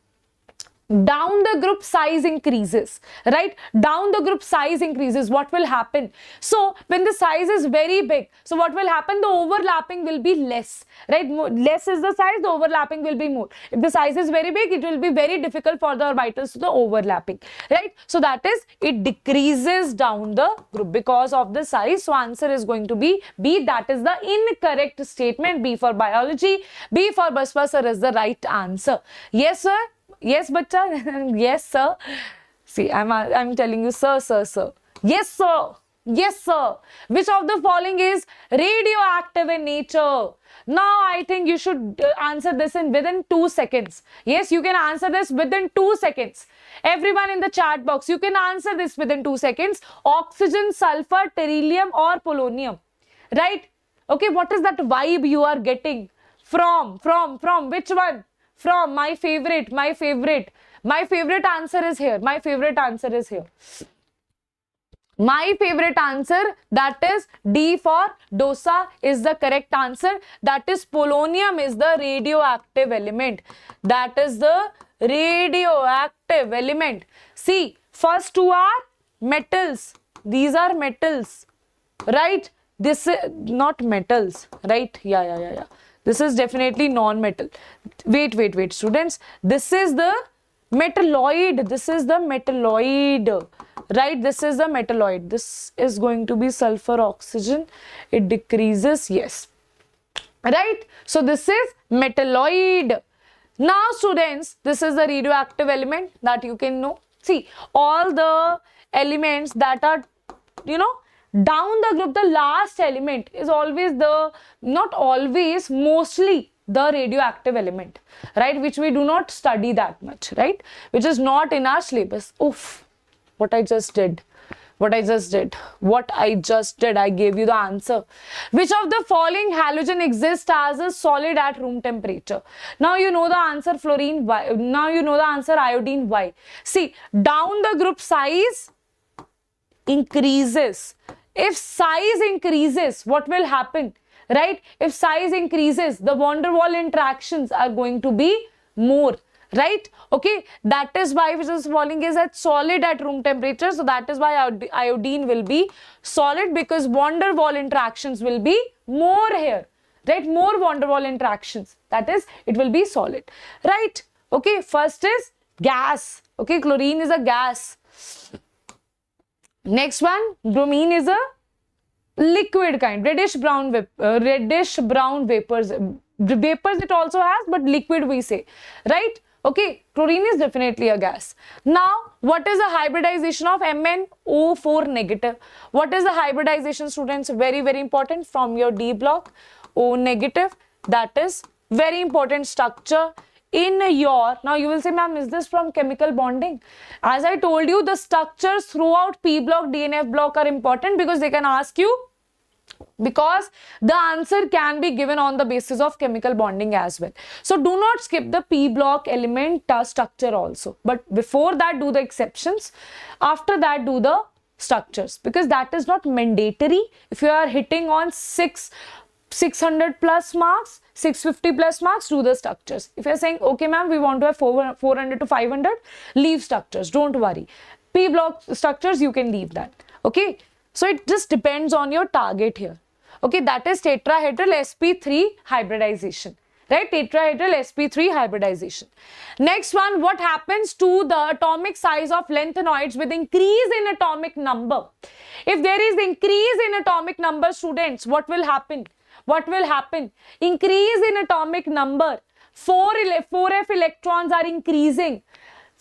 Down the group size increases, right? Down the group size increases. What will happen? So when the size is very big, so what will happen? The overlapping will be less, right? Less is the size, the overlapping will be more. If the size is very big, it will be very difficult for the orbitals to the overlapping, right? So that is, it decreases down the group because of the size. So answer is going to be B. That is the incorrect statement. B for biology, B for Baswa sir is the right answer. Yes sir. Yes, bacha. Yes, sir. See, I'm telling you, sir, sir, sir. Yes, sir. Yes, sir. Which of the following is radioactive in nature? Now, I think you should answer this in within 2 seconds. Yes, you can answer this within 2 seconds. Everyone in the chat box, you can answer this within 2 seconds. Oxygen, sulfur, beryllium or polonium. Right? Okay, what is that vibe you are getting? From which one? From my favorite. My favorite answer is here. My favorite answer is here. My favorite answer, that is D for dosa, is the correct answer. That is polonium is the radioactive element. That is the radioactive element. See, first two are metals. These are metals, right? This is not metals, right? Yeah. This is definitely non-metal. Wait, students. This is the metalloid. This is the metalloid. Right, this is the metalloid. This is going to be sulfur oxygen. It decreases, yes. Right, so this is metalloid. Now, students, this is the radioactive element that you can know. See, all the elements that are, down the group, the last element is always the, not always, mostly the radioactive element, right, which we do not study that much, right, which is not in our syllabus. Oof. What I just did, I gave you the answer. Which of the following halogen exists as a solid at room temperature? Now you know the answer fluorine, why? Now you know the answer iodine, why? See, down the group size increases. If size increases, what will happen? Right? If size increases, the van der Waals interactions are going to be more. Right? Okay, that is why which is falling is at solid at room temperature. So that is why iodine will be solid, because van der Waals interactions will be more here. Right? More van der Waals interactions. That is, it will be solid. Right? Okay, first is gas. Okay, chlorine is a gas. Next one, bromine is a liquid kind, reddish brown vapors. Vapors it also has, but liquid we say. Right? Okay, chlorine is definitely a gas. Now, what is the hybridization of MnO4 negative? What is the hybridization, students? Very, very important from your D block. O negative, that is very important structure in your, now you will say, ma'am, is this from chemical bonding? As I told you, the structures throughout P block, DNF block are important because they can ask you, because the answer can be given on the basis of chemical bonding as well. So do not skip the P block element structure also. But before that, do the exceptions. After that, do the structures, because that is not mandatory. If you are hitting on 600 plus marks, 650 plus marks, do the structures. If you are saying, okay ma'am, we want to have 400 to 500, leave structures, don't worry. P block structures, you can leave that. Okay. So it just depends on your target here. Okay, that is tetrahedral sp3 hybridization. Right, tetrahedral sp3 hybridization. Next one, what happens to the atomic size of lanthanoids with increase in atomic number? If there is increase in atomic number, students, what will happen? What will happen? Increase in atomic number. 4f electrons are increasing.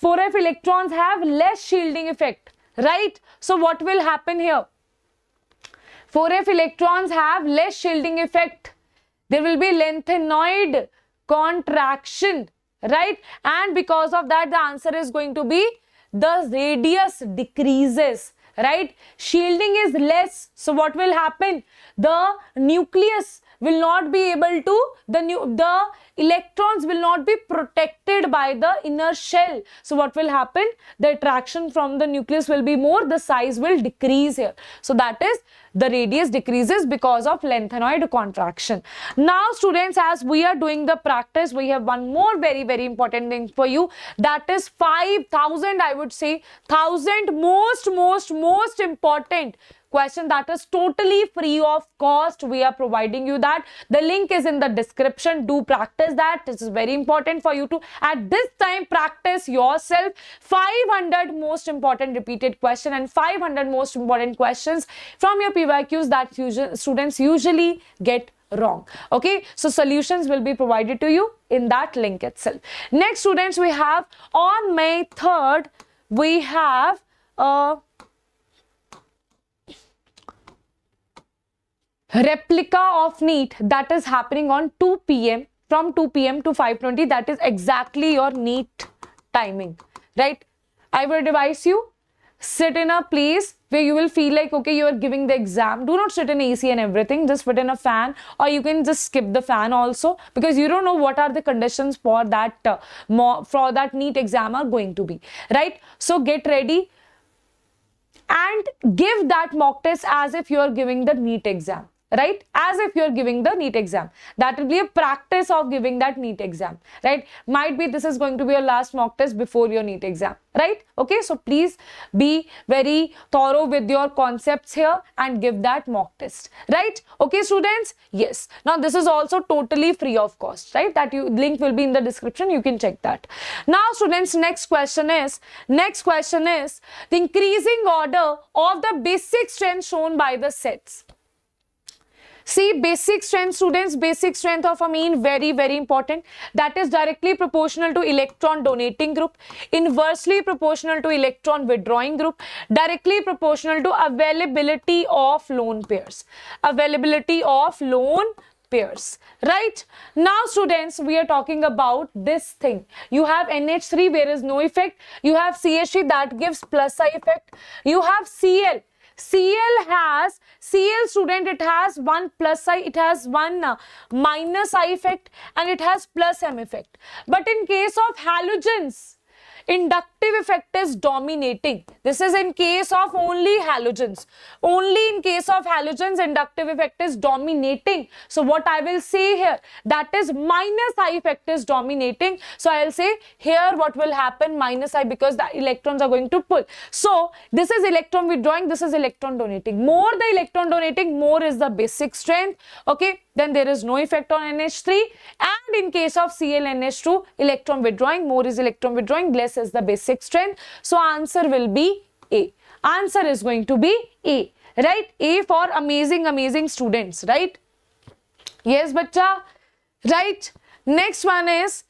4f electrons have less shielding effect. Right? So what will happen here? 4f electrons have less shielding effect. There will be lanthanoid contraction, right? And because of that, the answer is going to be the radius decreases, right? Shielding is less. So what will happen? The nucleus will not be able to, the electrons will not be protected by the inner shell. So what will happen? The attraction from the nucleus will be more, the size will decrease here. So that is, the radius decreases because of lanthanoid contraction. Now students, as we are doing the practice, we have one more very, very important thing for you. That is 5,000, I would say, 1,000 most important question that is totally free of cost. We are providing you that. The link is in the description. Do practice that. This is very important for you to at this time practice yourself. 500 most important repeated question and 500 most important questions from your PYQs that students usually get wrong. Okay, so solutions will be provided to you in that link itself. Next, students, we have on May 3rd, we have replica of NEET that is happening on 2 p.m. from 2 p.m. to 5:20. That is exactly your NEET timing, right? I will advise you, sit in a place where you will feel like, okay, you are giving the exam. Do not sit in AC and everything. Just put in a fan, or you can just skip the fan also, because you don't know what are the conditions for that NEET exam are going to be, right? So get ready and give that mock test as if you are giving the NEET exam, right? As if you're giving the NEET exam. That will be a practice of giving that NEET exam, right? Might be this is going to be your last mock test before your NEET exam, right? Okay, so please be very thorough with your concepts here and give that mock test, right? Okay, students? Yes. Now, this is also totally free of cost, right? That link will be in the description. You can check that. Now, students, next question is the increasing order of the basic strength shown by the sets. See, basic strength, students, basic strength of amine, very, very important. That is directly proportional to electron donating group, inversely proportional to electron withdrawing group, directly proportional to availability of lone pairs. Availability of lone pairs, right? Now, students, we are talking about this thing. You have NH3, there is no effect. You have CH3, that gives plus I effect. You have Cl. Cl, student, it has one plus I, it has one minus I effect, and it has plus M effect. But in case of halogens, inductive effect is dominating. This is in case of only halogens. Only in case of halogens, inductive effect is dominating. So what I will say here, that is minus I effect is dominating. So I will say here what will happen, minus I, because the electrons are going to pull. So this is electron withdrawing, this is electron donating. More the electron donating, more is the basic strength. Okay, then there is no effect on NH3. And in case of ClNH2, electron withdrawing, more is electron withdrawing, less is the basic strength. So answer will be A. Answer is going to be A, right? A for amazing students, right? Yes, bacha, right? Next one is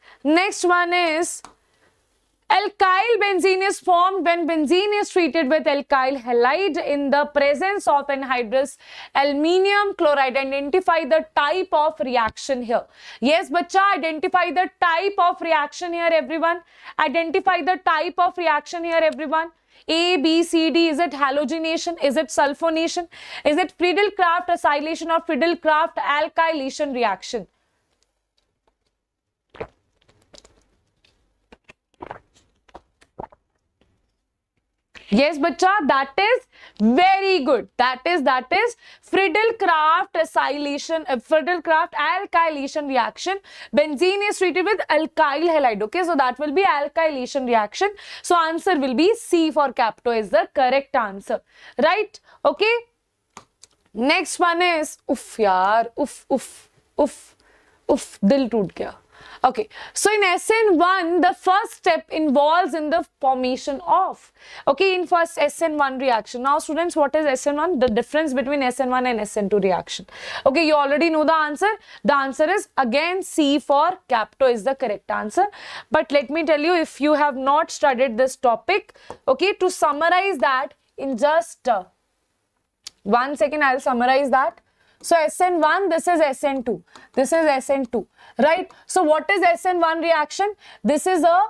alkyl benzene is formed when benzene is treated with alkyl halide in the presence of anhydrous aluminium chloride. Identify the type of reaction here. Yes, bacha, identify the type of reaction here, everyone. Identify the type of reaction here, everyone. A, B, C, D. Is it halogenation? Is it sulfonation? Is it Friedel-Crafts acylation or Friedel-Crafts alkylation reaction? Yes, bacha, that is very good. That is Friedel-Crafts acylation, Friedel-Crafts alkylation reaction. Benzene is treated with alkyl halide. Okay, so that will be alkylation reaction. So answer will be C for Capto is the correct answer, right? Okay. Next one is dil toot gaya. Okay, so in SN1, the first step involves in the formation of, okay, in first SN1 reaction. Now, students, what is SN1? The difference between SN1 and SN2 reaction. Okay, you already know the answer. The answer is again C for Capto is the correct answer. But let me tell you, if you have not studied this topic, okay, to summarize that in just 1 second, I'll summarize that. So SN1, this is SN2, this is SN2, right? So what is SN1 reaction? This is a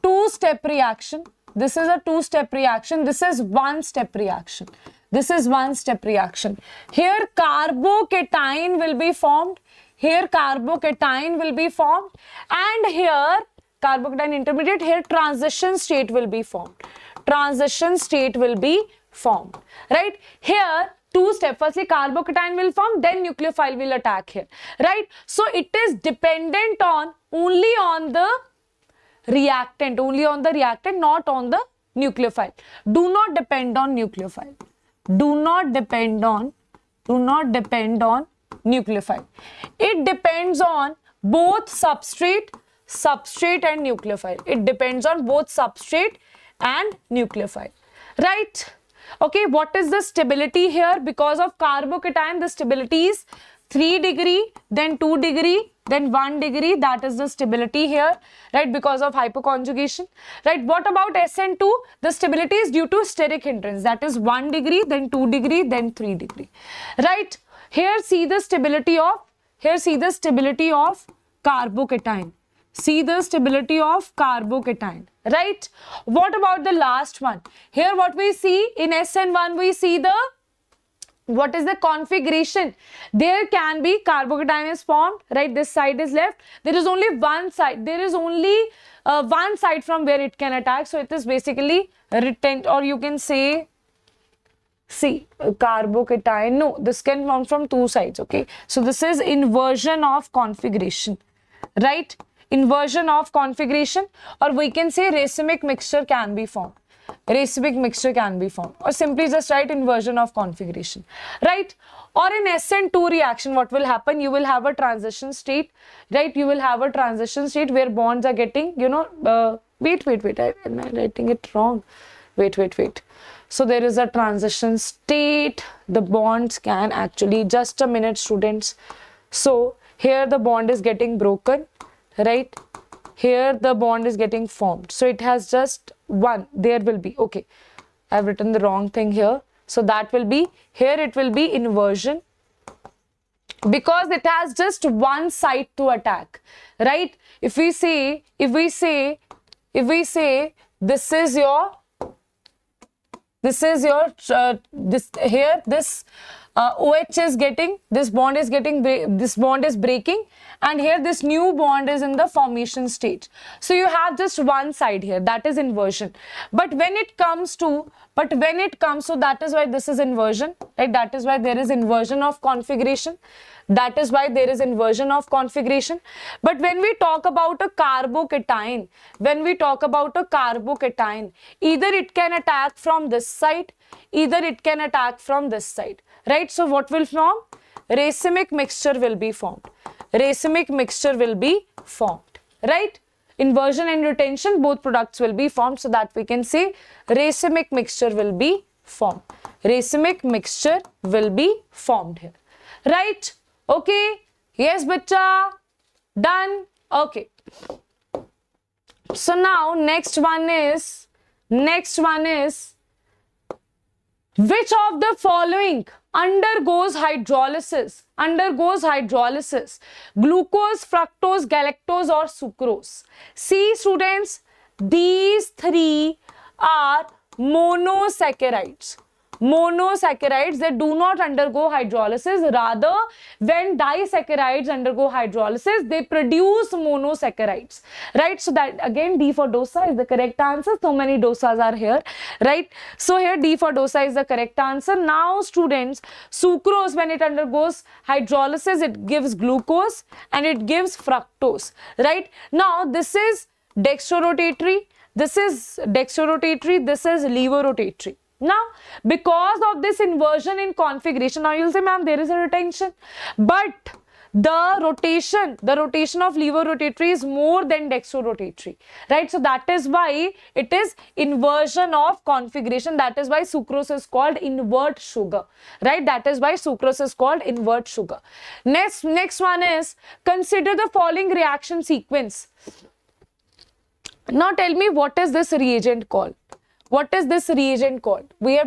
two-step reaction. This is a two-step reaction. This is one-step reaction. This is one-step reaction. Here carbocation will be formed. Here carbocation will be formed. And here carbocation intermediate, here transition state will be formed. Transition state will be formed, right? Here two steps. Firstly, carbocation will form, then nucleophile will attack here, right? So it is dependent on only on the reactant, not on the nucleophile. Do not depend on nucleophile. Do not depend on nucleophile. It depends on both substrate and nucleophile. It depends on both substrate and nucleophile, right? Okay, what is the stability here? Because of carbocation, the stability is 3 degree, then 2 degree, then 1 degree. That is the stability here, right, because of hyperconjugation, right? What about SN2? The stability is due to steric hindrance. That is 1 degree, then 2 degree, then 3 degree, right? Here see the stability of, carbocation. See the stability of carbocation, right? What about the last one? Here what we see in SN1, we see the, what is the configuration? There can be carbocation is formed, right? This side is left. There is only one side. There is only one side from where it can attack. So it is basically retent, or you can say, see, carbocation. No, this can form from two sides. Okay. So this is inversion of configuration, right? Inversion of configuration, or we can say racemic mixture can be formed. Racemic mixture can be formed, or simply just write inversion of configuration, right? Or in SN2 reaction, what will happen? You will have a transition state, right? You will have a transition state where bonds are getting, you know, wait, I'm writing it wrong. Wait. So there is a transition state. The bonds can actually, just a minute, students. So here the bond is getting broken, right? Here the bond is getting formed. So it has just one. There will be, okay, I've written the wrong thing here. So that will be, here it will be inversion, because it has just one side to attack, right? If we say this is your OH is getting, this bond is breaking, and here this new bond is in the formation stage. So you have just one side here, that is inversion. But when it comes to, so that is why this is inversion, right? That is why there is inversion of configuration. But when we talk about a carbocation, either it can attack from this side, either it can attack from this side, right? So what will form? Racemic mixture will be formed. Right? Inversion and retention, both products will be formed, so that we can say racemic mixture will be formed. Here, right? Okay, yes bacha, done. Okay, so now next one is which of the following undergoes hydrolysis? Glucose, fructose, galactose, or sucrose? See students, these three are monosaccharides. They do not undergo hydrolysis. Rather, when disaccharides undergo hydrolysis, they produce monosaccharides, right? So that again, D for dosa is the correct answer. So many dosas are here, right? So here D for dosa is the correct answer. Now students, sucrose, when it undergoes hydrolysis, it gives glucose and it gives fructose, right? Now this is dextrorotatory, this is levorotatory. Now, because of this inversion in configuration, now you'll say, ma'am, there is a retention, but the rotation of levorotatory is more than dextrorotatory, right? So that is why it is inversion of configuration. That is why sucrose is called invert sugar, right? Next one is, consider the following reaction sequence. Now tell me, what is this reagent called? We have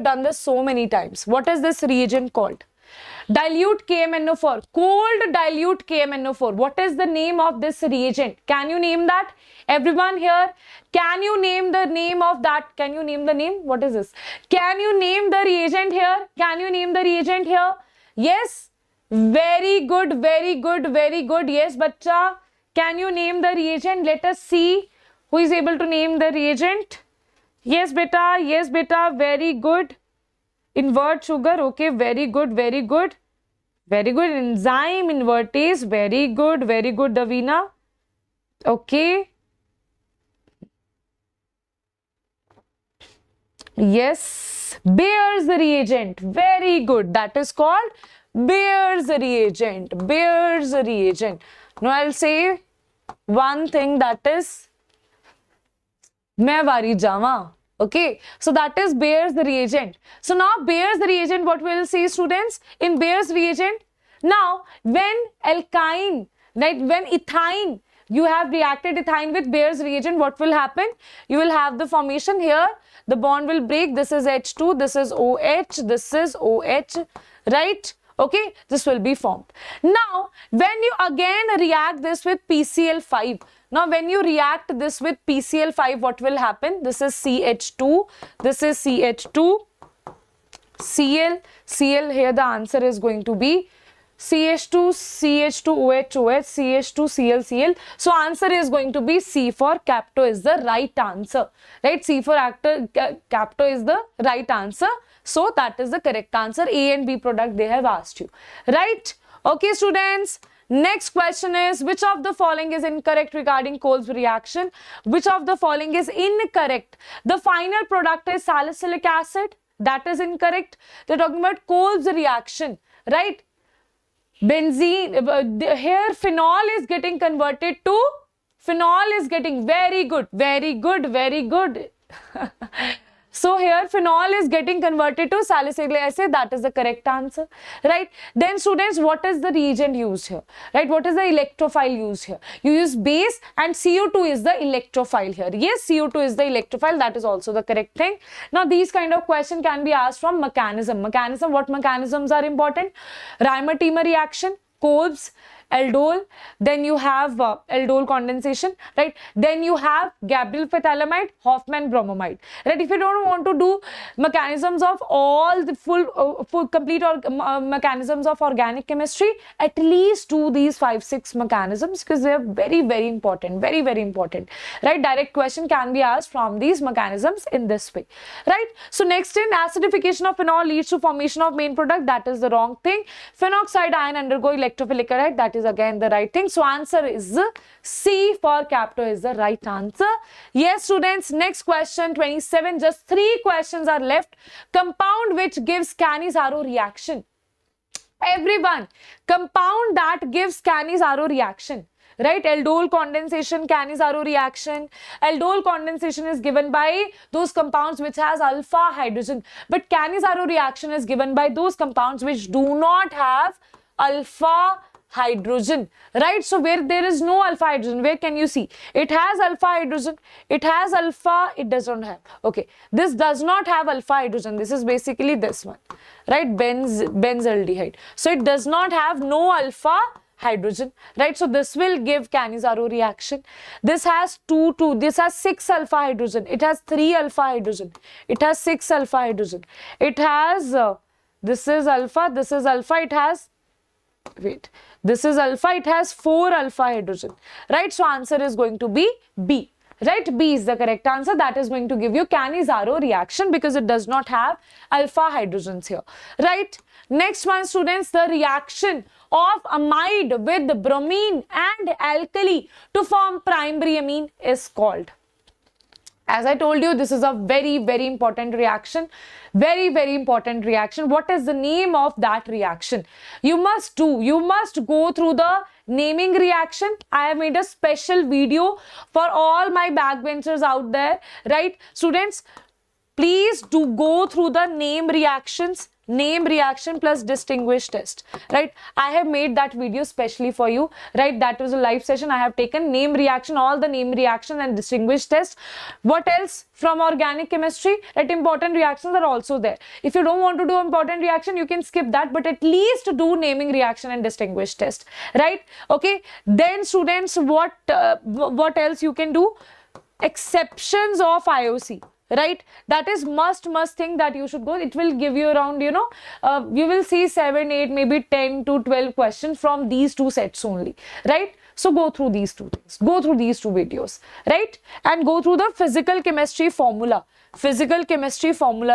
done this so many times. What is this reagent called? Dilute KMNO4, cold dilute KMNO4. What is the name of this reagent? Can you name that? Everyone here, can you name the name of that? Can you name the name? What is this? Can you name the reagent here? Yes? Very good. Yes, bacha. Can you name the reagent? Let us see who is able to name the reagent. Yes, beta, very good. Invert sugar, okay, very good. Enzyme invertase, very good, Davina. Okay. Yes, Bayer's reagent, very good. That is called Bayer's reagent. Now I'll say one thing, that is Mehwari Jama. Okay, so that is Bayer's reagent. So now Bayer's reagent, what we will see, students? In Bayer's reagent, Now, when alkyne, right, when ethyne, you have reacted ethyne with Bayer's reagent, what will happen? You will have the formation here, the bond will break, this is H2, this is OH, this is OH, right? Okay, this will be formed. Now, when you again react this with PCl5, now when you react this with PCl5, what will happen? This is CH2, this is CH2, Cl, here the answer is going to be CH2, CH2, OH, OH, CH2, Cl, Cl. So answer is going to be C for Capto is the right answer, right? C for Capto is the right answer. So that is the correct answer. A and B product they have asked you, right? Okay, students. Next question is, which of the following is incorrect regarding Kolb's reaction? Which of the following is incorrect? The final product is salicylic acid. That is incorrect. They're talking about Kolb's reaction, right? Benzene, here phenol is getting converted to, phenol is getting, very good, very good, very good. So here phenol is getting converted to salicylic acid. That is the correct answer, right? Then students, what is the reagent used here, right? What is the electrophile used here? You use base and CO2 is the electrophile here. Yes, CO2 is the electrophile. That is also the correct thing. Now these kind of question can be asked from mechanism. What mechanisms are important? Reimer-Tiemer reaction, Kolb's, aldol, then you have aldol condensation, right? Then you have Gabriel phthalimide, Hoffman bromamide, right? If you don't want to do mechanisms of all the full complete mechanisms of organic chemistry, at least do these 5-6 mechanisms because they are very, very important, very, very important, right? Direct question can be asked from these mechanisms in this way, right? So next in acidification of phenol leads to formation of main product. That is the wrong thing. Phenoxide ion undergo electrophilic correct. That is again the right thing. So answer is C for Capto is the right answer. Yes, students. Next question 27. Just 3 questions are left. Compound which gives Cannizzaro reaction. Everyone, compound that gives Cannizzaro reaction. Right, aldol condensation, Cannizzaro reaction. Aldol condensation is given by those compounds which has alpha hydrogen, but Cannizzaro reaction is given by those compounds which do not have alpha hydrogen, right? So where there is no alpha hydrogen, where can you see? It has alpha hydrogen, it has alpha, it does not have. Okay, this does not have alpha hydrogen. This is basically this one, right? Benzaldehyde. So it does not have no alpha hydrogen, right? So this will give Cannizzaro reaction. This has 2, this has 6 alpha hydrogen. It has 3 alpha hydrogen. It has 6 alpha hydrogen. It has, this is alpha, it has, wait, this is alpha, it has 4 alpha hydrogen, right? So answer is going to be B. Right, B is the correct answer. That is going to give you Cannizzaro reaction because it does not have alpha hydrogens here. Right. Next one, students, the reaction of amide with bromine and alkali to form primary amine is called. As I told you, this is a very, very important reaction. Very, very important reaction. What is the name of that reaction? You must go through the naming reaction. I have made a special video for all my backbenchers out there, right? Students, please do go through the name reactions. Name reaction plus distinguish test, right? I have made that video specially for you, right? That was a live session. I have taken name reaction, all the name reaction and distinguish test. What else from organic chemistry? Right, important reactions are also there. If you don't want to do important reaction, you can skip that, but at least do naming reaction and distinguish test, right? Okay. Then students, what else you can do? Exceptions of IOC. Right, that is must thing that you should go. It will give you around, you will see 7, 8, maybe 10 to 12 questions from these 2 sets only, right? So go through these 2 things, go through these 2 videos, right? And go through the physical chemistry formula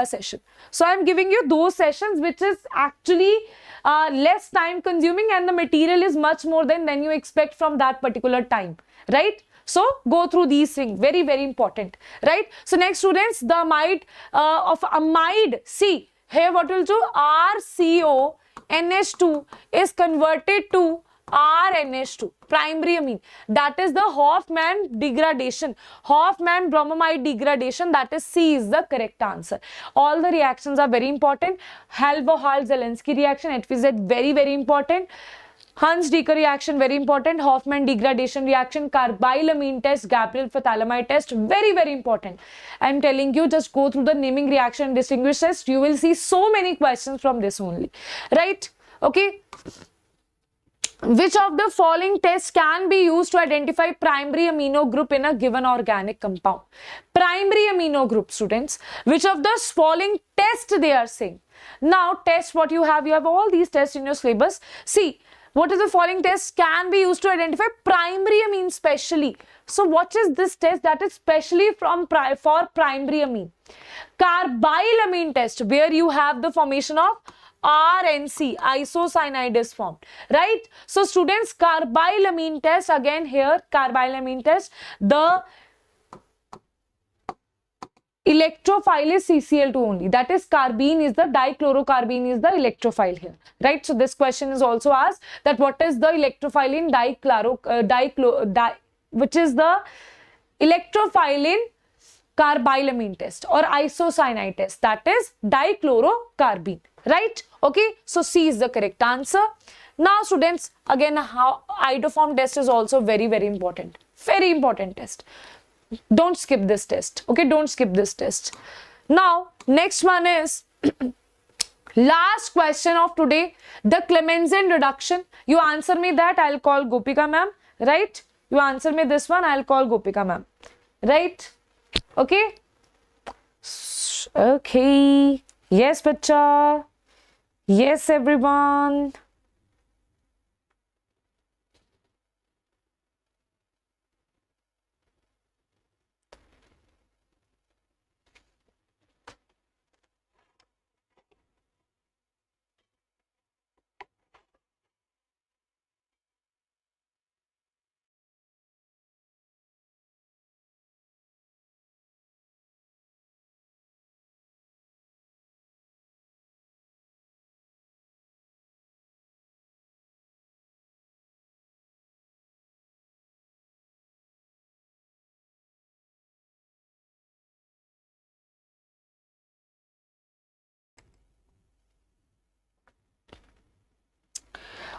session. So I'm giving you those sessions which is actually less time consuming and the material is much more than you expect from that particular time, right? So go through these things, very, very important, right? So next, students, the amide of amide, see here what will do? RCO NH2 is converted to RNH2, primary amine. That is the Hoffman degradation. Hoffman bromamide degradation. That is C is the correct answer. All the reactions are very important. Halvo-Hall-Zelinsky reaction, HVZ, very, very important. Huns-Decker reaction, very important. Hoffman degradation reaction, carbylamine test, Gabriel phthalimide test, very, very important. I'm telling you, just go through the naming reaction distinguish test. You will see so many questions from this only, right? Okay. Which of the following tests can be used to identify primary amino group in a given organic compound? Primary amino group, students. Which of the following tests they are saying? Now, test what you have all these tests in your syllabus. See, what is the following test can be used to identify primary amine specially? So, what is this test that is specially for primary amine? Carbylamine test, where you have the formation of RNC, isocyanide is formed, right? So, students, carbylamine test, again here, carbylamine test, the electrophile is CCl2 only. That is, carbene is the dichlorocarbene is the electrophile here, right? So this question is also asked that what is the electrophile in which is the electrophile in carbylamine test or isocyanide test, that is dichlorocarbene, right? Okay, so C is the correct answer. Now students, again, how iodoform test is also very, very important test. Don't skip this test. Okay, don't skip this test. Now, next one is last question of today, the Clemmensen reduction. You answer me that, I'll call Gopika ma'am, right? You answer me this one, I'll call Gopika ma'am, right? Okay. Okay. Yes, bacha. Yes, everyone.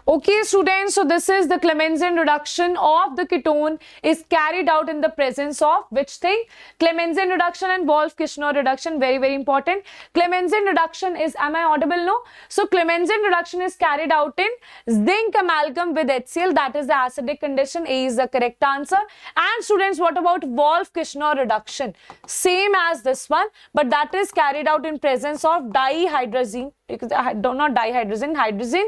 Okay, students, so this is the Clemmensen reduction of the ketone is carried out in the presence of which thing? Clemmensen reduction and Wolff-Kirschner reduction, very, very important. Clemmensen reduction is, am I audible? No? So, Clemmensen reduction is carried out in zinc amalgam with HCl, that is the acidic condition. A is the correct answer. And students, what about Wolff-Kirschner reduction? Same as this one, but that is carried out in presence of dihydrazine, not dihydrazine, hydrazine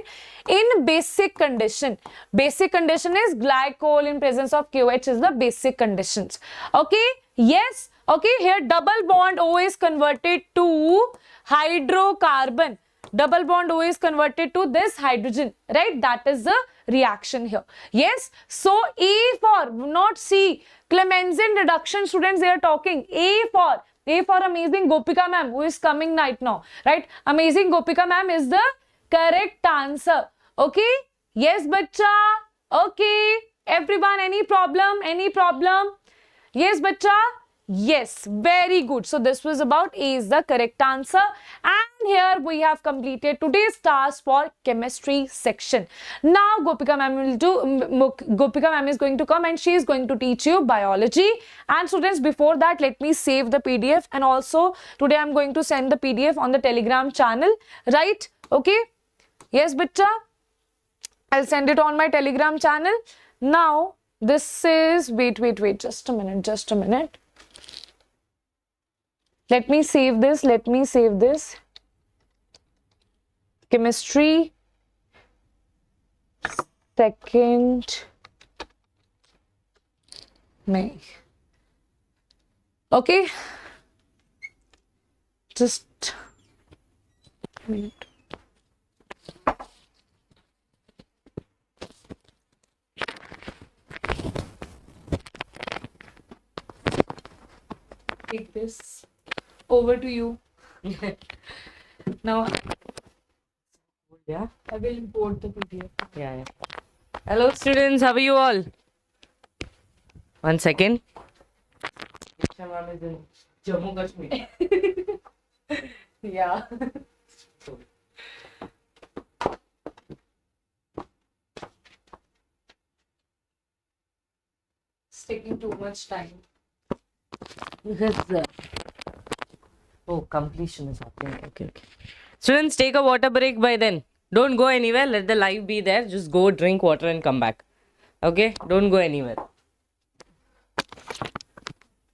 in basic condition. Basic condition is glycol in presence of KOH is the basic conditions. Okay, yes, okay, here double bond O is converted to hydrocarbon. Double bond O is converted to this hydrogen, right? That is the reaction here. Yes, so E for, not C, Clemmensen reduction, students, they are talking. A for amazing Gopika ma'am, who is coming right now, right? Amazing Gopika ma'am is the correct answer. Okay? Yes, bacha. Okay. Everyone, any problem? Any problem? Yes, bacha. Yes, very good. So this was about A is the correct answer. And here we have completed today's task for chemistry section. Now Gopika ma'am is going to come and she is going to teach you biology. And students, before that, let me save the PDF, and also today I'm going to send the PDF on the Telegram channel, right? Okay. Yes, bacha. I'll send it on my Telegram channel. Now this is, wait, just a minute. Let me save this. Chemistry second May. Okay. Just a minute. Take this. Over to you. Now, Yeah, I will import the PDF. yeah. Hello students, how are you all? One second. Ma'am is in Jammu Kashmir. Yeah. It's taking too much time. Because oh, completion is happening. Okay. Students, take a water break by then. Don't go anywhere. Let the live be there. Just go drink water and come back. Okay? Don't go anywhere.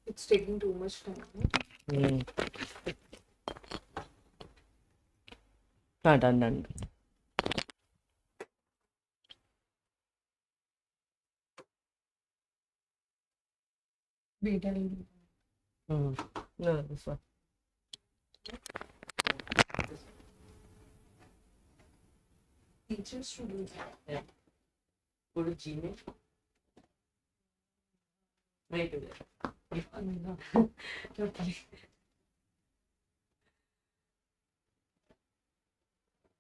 It's taking too much time. Done. No, this one. Teachers should do that. Yeah. Go to Gmail. Wait a minute. Totally.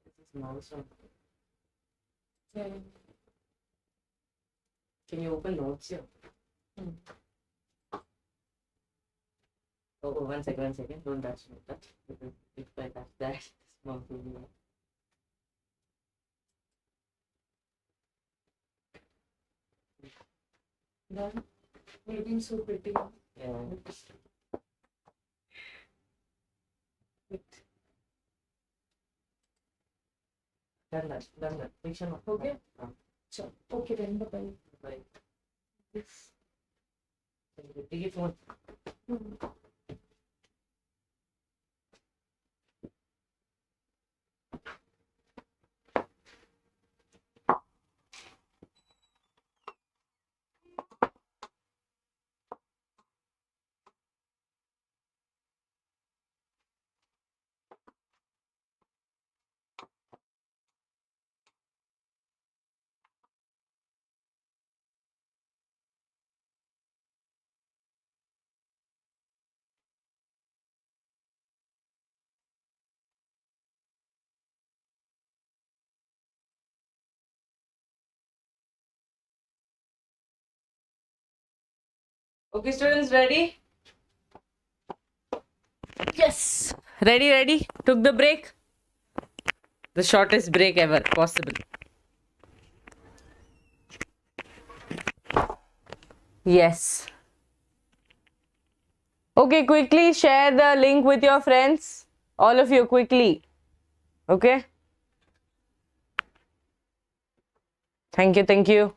This is mouse on. Yeah. Can you open notes here? Oh, one second. Don't touch that. Because if I touch that, this mouse will be on. Done. Looking so pretty. Yeah. Wait. Done that. Picture not. Okay. Sure. Okay then. Bye bye. Bye. Yes. Take your phone. Okay, students, ready? Yes. Ready? Took the break. The shortest break ever possible. Yes. Okay, quickly share the link with your friends. All of you, quickly. Okay? Thank you.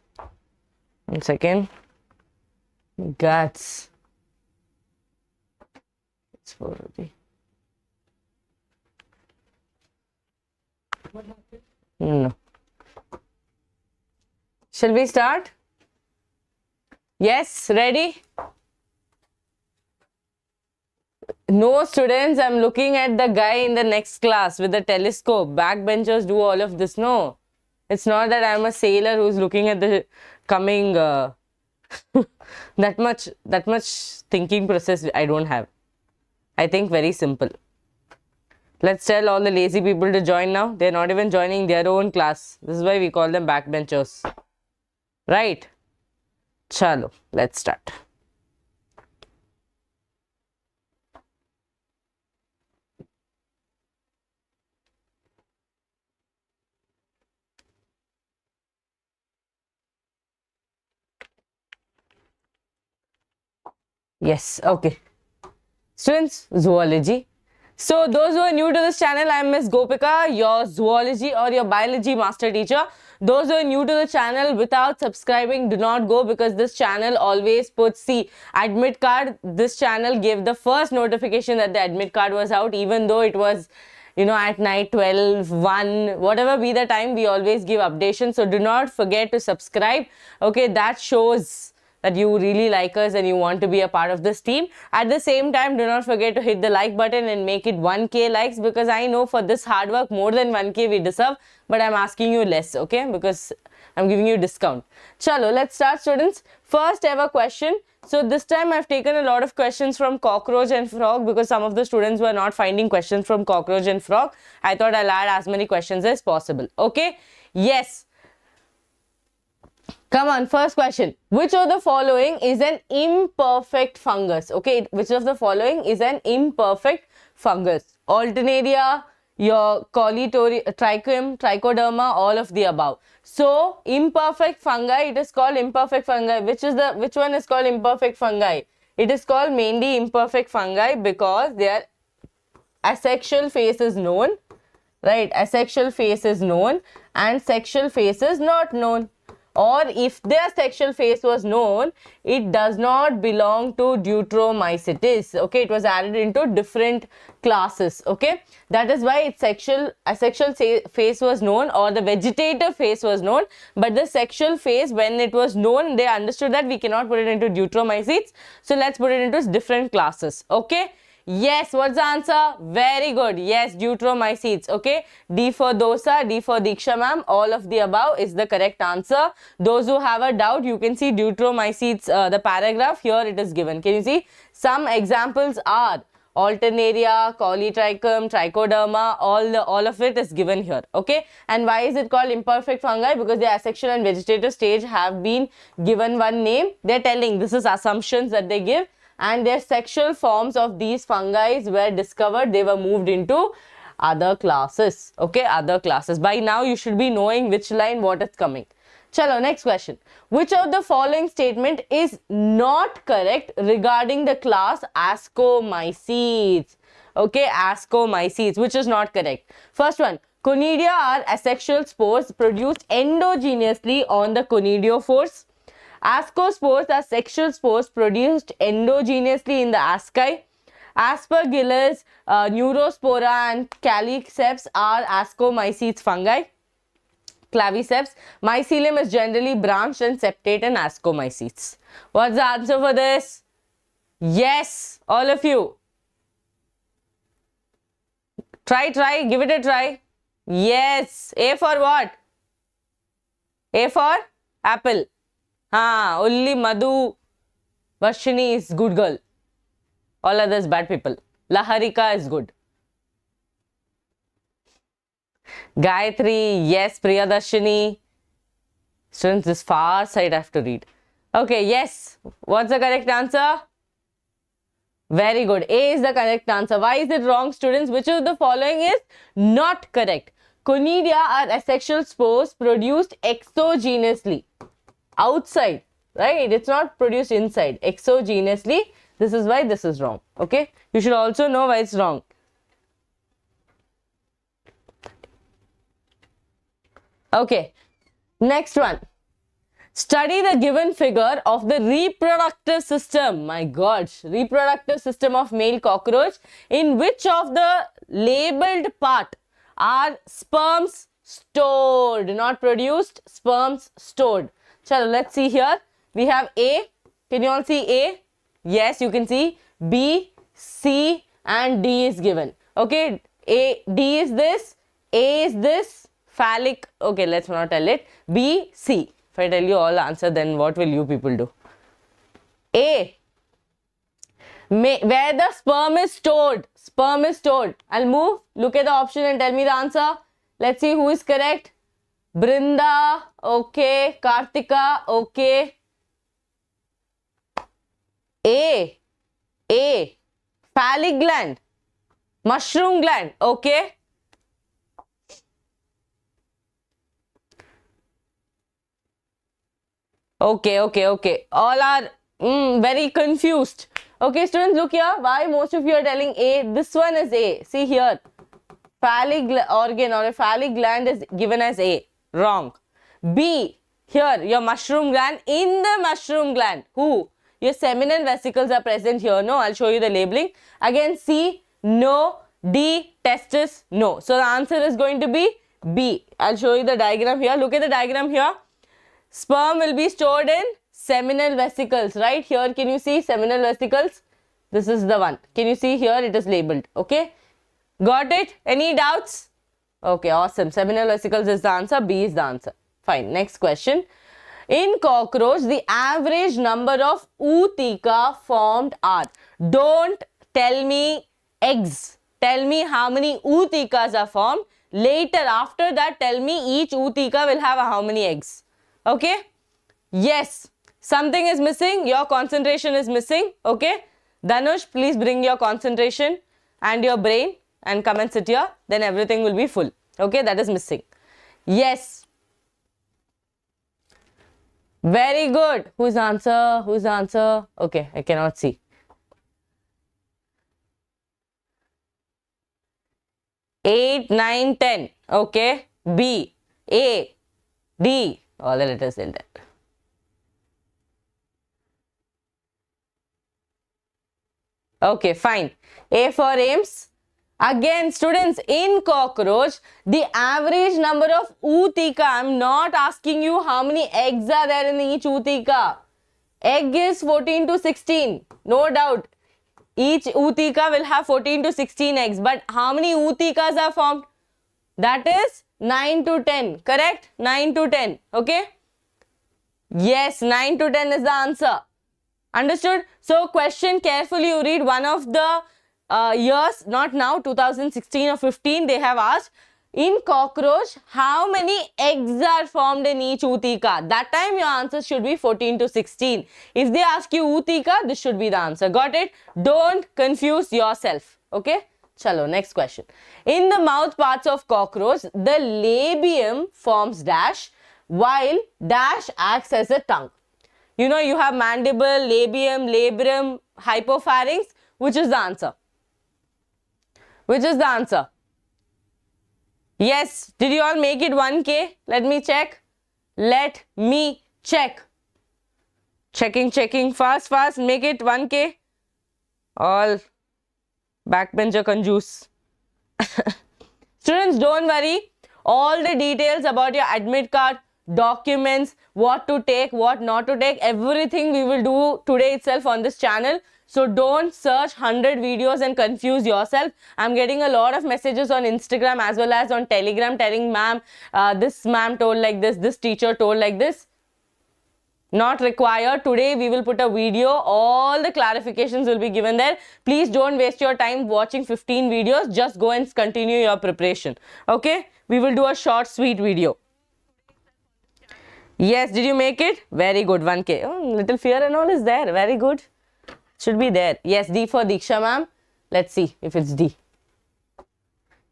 1 second. Guts. It's 4:30. What happened? No. Shall we start? Yes, ready? No, students, I'm looking at the guy in the next class with the telescope. Backbenchers do all of this. No, it's not that I'm a sailor who's looking at the coming that much thinking process I don't have. I think very simple. Let's tell all the lazy people to join now. They're not even joining their own class. This is why we call them backbenchers. Right? Chalo, let's start. Yes, okay. Students, zoology. So those who are new to this channel, I am Miss Gopika, your zoology or your biology master teacher. Those who are new to the channel without subscribing, do not go, because this channel always puts the admit card. This channel gave the first notification that the admit card was out, even though it was, you know, at night 12, 1, whatever be the time, we always give updations. So do not forget to subscribe. Okay, that shows that you really like us and you want to be a part of this team. At the same time, do not forget to hit the like button and make it 1k likes, because I know for this hard work more than 1k we deserve, but I'm asking you less, okay, because I'm giving you discount. Chalo, let's start, students. First ever question. So this time I've taken a lot of questions from cockroach and frog, because some of the students were not finding questions from cockroach and frog. I thought I'll add as many questions as possible. Okay, yes. Come on, first question. Which of the following is an imperfect fungus? Okay, which of the following is an imperfect fungus? Alternaria, your trichum, trichoderma, all of the above. So, imperfect fungi, it is called imperfect fungi. Which one is called imperfect fungi? It is called mainly imperfect fungi because their asexual phase is known, right? Asexual phase is known and sexual phase is not known. Or if their sexual phase was known, it does not belong to Deuteromycetes. Okay, it was added into different classes. Okay, that is why its asexual phase was known, or the vegetative phase was known. But the sexual phase, when it was known, they understood that we cannot put it into Deuteromycetes. So let's put it into different classes. Okay. Yes, what's the answer? Very good. Yes, Deuteromycetes. Okay. D for dosa, D for Diksha ma'am. All of the above is the correct answer. Those who have a doubt, you can see Deuteromycetes, the paragraph here it is given. Can you see? Some examples are Alternaria, Collitrichum, Trichoderma, all of it is given here. Okay. And why is it called imperfect fungi? Because the asexual and vegetative stage have been given one name. They're telling, this is assumptions that they give. And their sexual forms of these fungi were discovered. They were moved into other classes. Okay, other classes. By now, you should be knowing which line what is coming. Chalo, next question. Which of the following statement is not correct regarding the class Ascomycetes? Okay, Ascomycetes, which is not correct. First one, conidia are asexual spores produced endogenously on the conidiophores. Ascospores are sexual spores produced endogenously in the asci. Aspergillus, Neurospora and Caliceps are Ascomycetes fungi. Claviceps. Mycelium is generally branched and septate in Ascomycetes. What's the answer for this? Yes, all of you. Try, give it a try. Yes. A for what? A for apple. Only Madhu Varshini is good girl. All others bad people. Laharika is good. Gayatri, yes. Priyadarshini. Students, this far side I have to read. Okay, yes. What's the correct answer? Very good. A is the correct answer. Why is it wrong, students? Which of the following is not correct? Conidia are asexual spores produced exogenously. Outside, right? It's not produced inside. Exogenously. This is why this is wrong. Okay. You should also know why it's wrong. Okay. Next one. Study the given figure of the reproductive system. My gosh. Reproductive system of male cockroach. In which of the labeled part are sperms stored? Not produced. Sperms stored. Chalo, let's see here. We have A. Can you all see A? Yes, you can see. B, C and D is given. Okay. A, D is this. A is this. Phallic. Okay, let's not tell it. B, C. If I tell you all answer, then what will you people do? A. Where the sperm is stored. Sperm is stored. I'll move. Look at the option and tell me the answer. Let's see who is correct. Brinda, okay. Kartika, okay. A. Phallic gland. Mushroom gland, okay. Okay. All are very confused. Okay, students, look here. Why most of you are telling A? This one is A. See here. Phallic organ or a phallic gland is given as A. Wrong. B. Here, your mushroom gland. In the mushroom gland, who? Your seminal vesicles are present here. No, I'll show you the labeling. Again, C. No. D. Testis. No. So, the answer is going to be B. I'll show you the diagram here. Look at the diagram here. Sperm will be stored in seminal vesicles. Right here, can you see seminal vesicles? This is the one. Can you see here? It is labeled. Okay. Got it? Any doubts? Okay, awesome. Seminal vesicles is the answer. B is the answer. Fine. Next question. In cockroach, the average number of ootheca formed are. Don't tell me eggs. Tell me how many oothecas are formed. Later, after that, tell me each ootheca will have how many eggs. Okay. Yes, something is missing. Your concentration is missing. Okay. Dhanush, please bring your concentration and your brain and come and sit here. Then everything will be full. Okay, that is missing. Yes. Very good. Whose answer? Whose answer? Okay, I cannot see. 8, 9, 10. Okay. B, A, D. All the letters in there. Okay, fine. A for Ames. Again, students, in cockroach, the average number of ootica. I'm not asking you how many eggs are there in each ootica. Egg is 14 to 16. No doubt. Each ootica will have 14 to 16 eggs. But how many ooticas are formed? That is 9 to 10. Correct? 9 to 10. Okay? Yes, 9 to 10 is the answer. Understood? So, question carefully you read one of the years, not now, 2016 or 15, they have asked, in cockroach, how many eggs are formed in each ootica? That time your answer should be 14 to 16. If they ask you ootica, this should be the answer. Got it? Don't confuse yourself. Okay? Chalo, next question. In the mouth parts of cockroach, the labium forms dash, while dash acts as a tongue. You know, you have mandible, labium, labrum, hypopharynx. Which is the answer? Which is the answer? Yes. Did you all make it 1K? Let me check. Let me check. Checking, checking. Fast, fast. Make it 1K. All backbencher conjuice. Students, don't worry. All the details about your admit card, documents, what to take, what not to take, everything we will do today itself on this channel. So don't search 100 videos and confuse yourself. I'm getting a lot of messages on Instagram as well as on Telegram telling ma'am, this ma'am told like this teacher told like this. Not required. Today we will put a video. All the clarifications will be given there. Please don't waste your time watching 15 videos. Just go and continue your preparation. Okay? We will do a short, sweet video. Yes, did you make it? Very good, 1K. Oh, little fear and all is there. Very good. Should be there. Yes, D for Diksha ma'am. Let's see if it's D.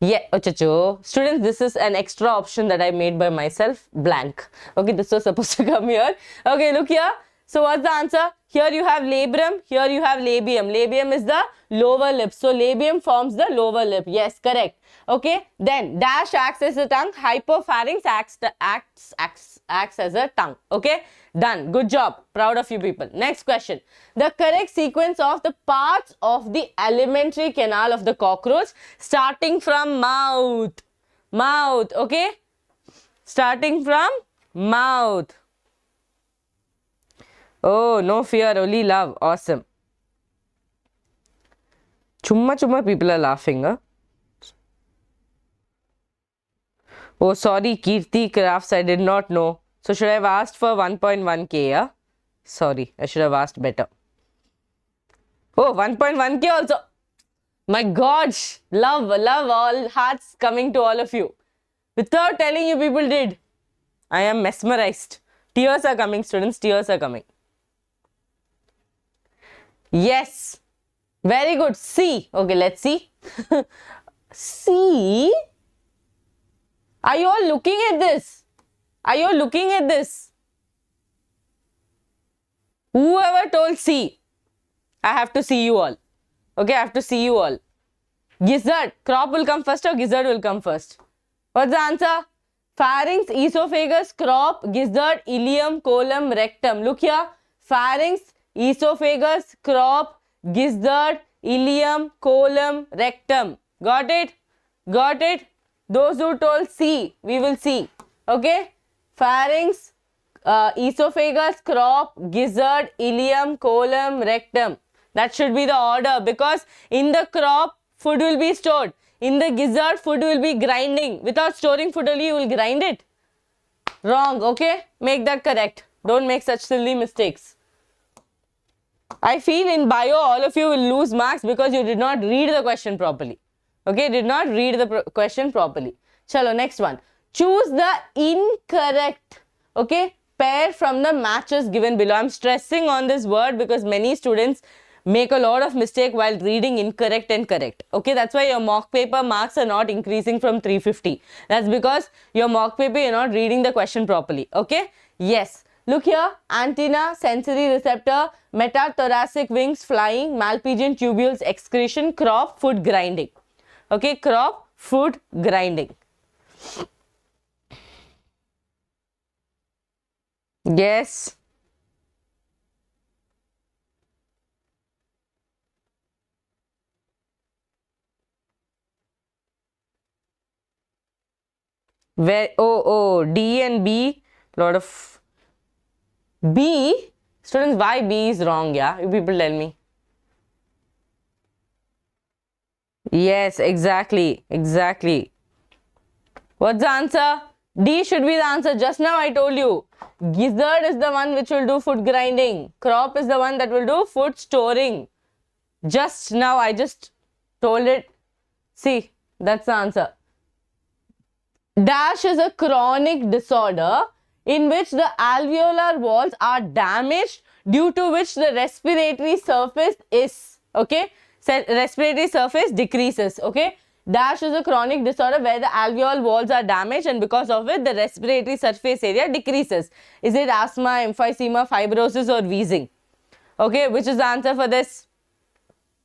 Yeah, oh, students, this is an extra option that I made by myself. Blank. Okay, this was supposed to come here. Okay, look here. So what's the answer? Here you have labrum, here you have labium. Labium is the lower lip. So labium forms the lower lip. Yes, correct. Okay, then dash acts as a tongue, hypopharynx acts as a tongue. Okay, done. Good job. Proud of you people. Next question. The correct sequence of the parts of the alimentary canal of the cockroach starting from mouth. Mouth, okay? Starting from mouth. Oh, no fear, only love. Awesome. Chumma people are laughing, huh? Oh, sorry, Kirti Crafts, I did not know. So, should I have asked for 1.1K, yeah? Sorry, I should have asked better. Oh, 1.1K also. My gosh, love, all hearts coming to all of you. Without telling you, people did. I am mesmerized. Tears are coming, students, tears are coming. Yes. Very good. C. Okay, let's see. C. Are you all looking at this? Are you all looking at this? Whoever told C, I have to see you all. Okay, I have to see you all. Gizzard. Crop will come first or gizzard will come first? What's the answer? Pharynx, esophagus, crop, gizzard, ileum, colon, rectum. Look here. Pharynx, esophagus, crop, gizzard, ileum, colon, rectum. Got it? Got it? Those who told C, we will see. Okay? Pharynx, esophagus, crop, gizzard, ileum, colon, rectum. That should be the order because in the crop, food will be stored. In the gizzard, food will be grinding. Without storing food only, you will grind it. Wrong, okay? Make that correct. Don't make such silly mistakes. I feel in bio, all of you will lose marks because you did not read the question properly. Okay, did not read the question properly. Chalo, next one. Choose the incorrect, okay, pair from the matches given below. I'm stressing on this word because many students make a lot of mistake while reading incorrect and correct. Okay, that's why your mock paper marks are not increasing from 350. That's because your mock paper, you're not reading the question properly. Okay, yes. Look here, antenna, sensory receptor, metathoracic wings, flying, malpighian tubules, excretion, crop, food grinding. Okay, crop, food grinding. Yes. Where, D and B, lot of B. Students, why B is wrong? Yeah, you people tell me. Yes, exactly, exactly. What's the answer? D should be the answer. Just now I told you. Gizzard is the one which will do food grinding. Crop is the one that will do food storing. Just now I just told it. See, that's the answer. Dash is a chronic disorder in which the alveolar walls are damaged, due to which the respiratory surface is, okay, respiratory surface decreases. Okay, dash is a chronic disorder where the alveolar walls are damaged, and because of it the respiratory surface area decreases. Is it asthma, emphysema, fibrosis, or wheezing? Okay, which is the answer for this?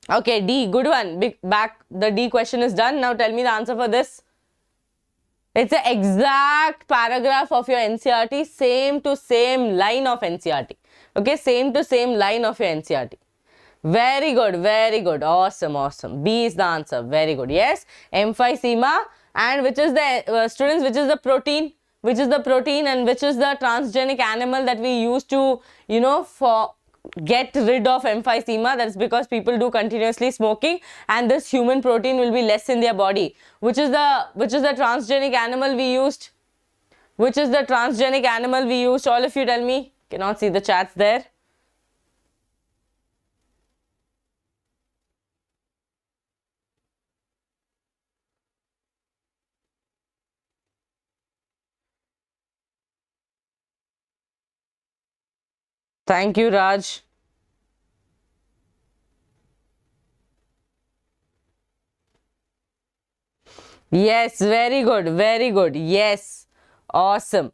Okay, D, good one. The D question is done. Now tell me the answer for this. It's an exact paragraph of your NCERT, same to same line of NCERT. Okay, same to same line of your NCERT. Very good, very good. Awesome, awesome. B is the answer. Very good. Yes, emphysema, and which is the students, which is the protein? Which is the protein and which is the transgenic animal that we use to, you know, for get rid of emphysema? That's because people do continuously smoking, and this human protein will be less in their body. Which is the transgenic animal we used? Which is the transgenic animal we used? All of you tell me. Cannot see the chats there. Thank you, Raj. Yes, very good, very good. Yes, awesome.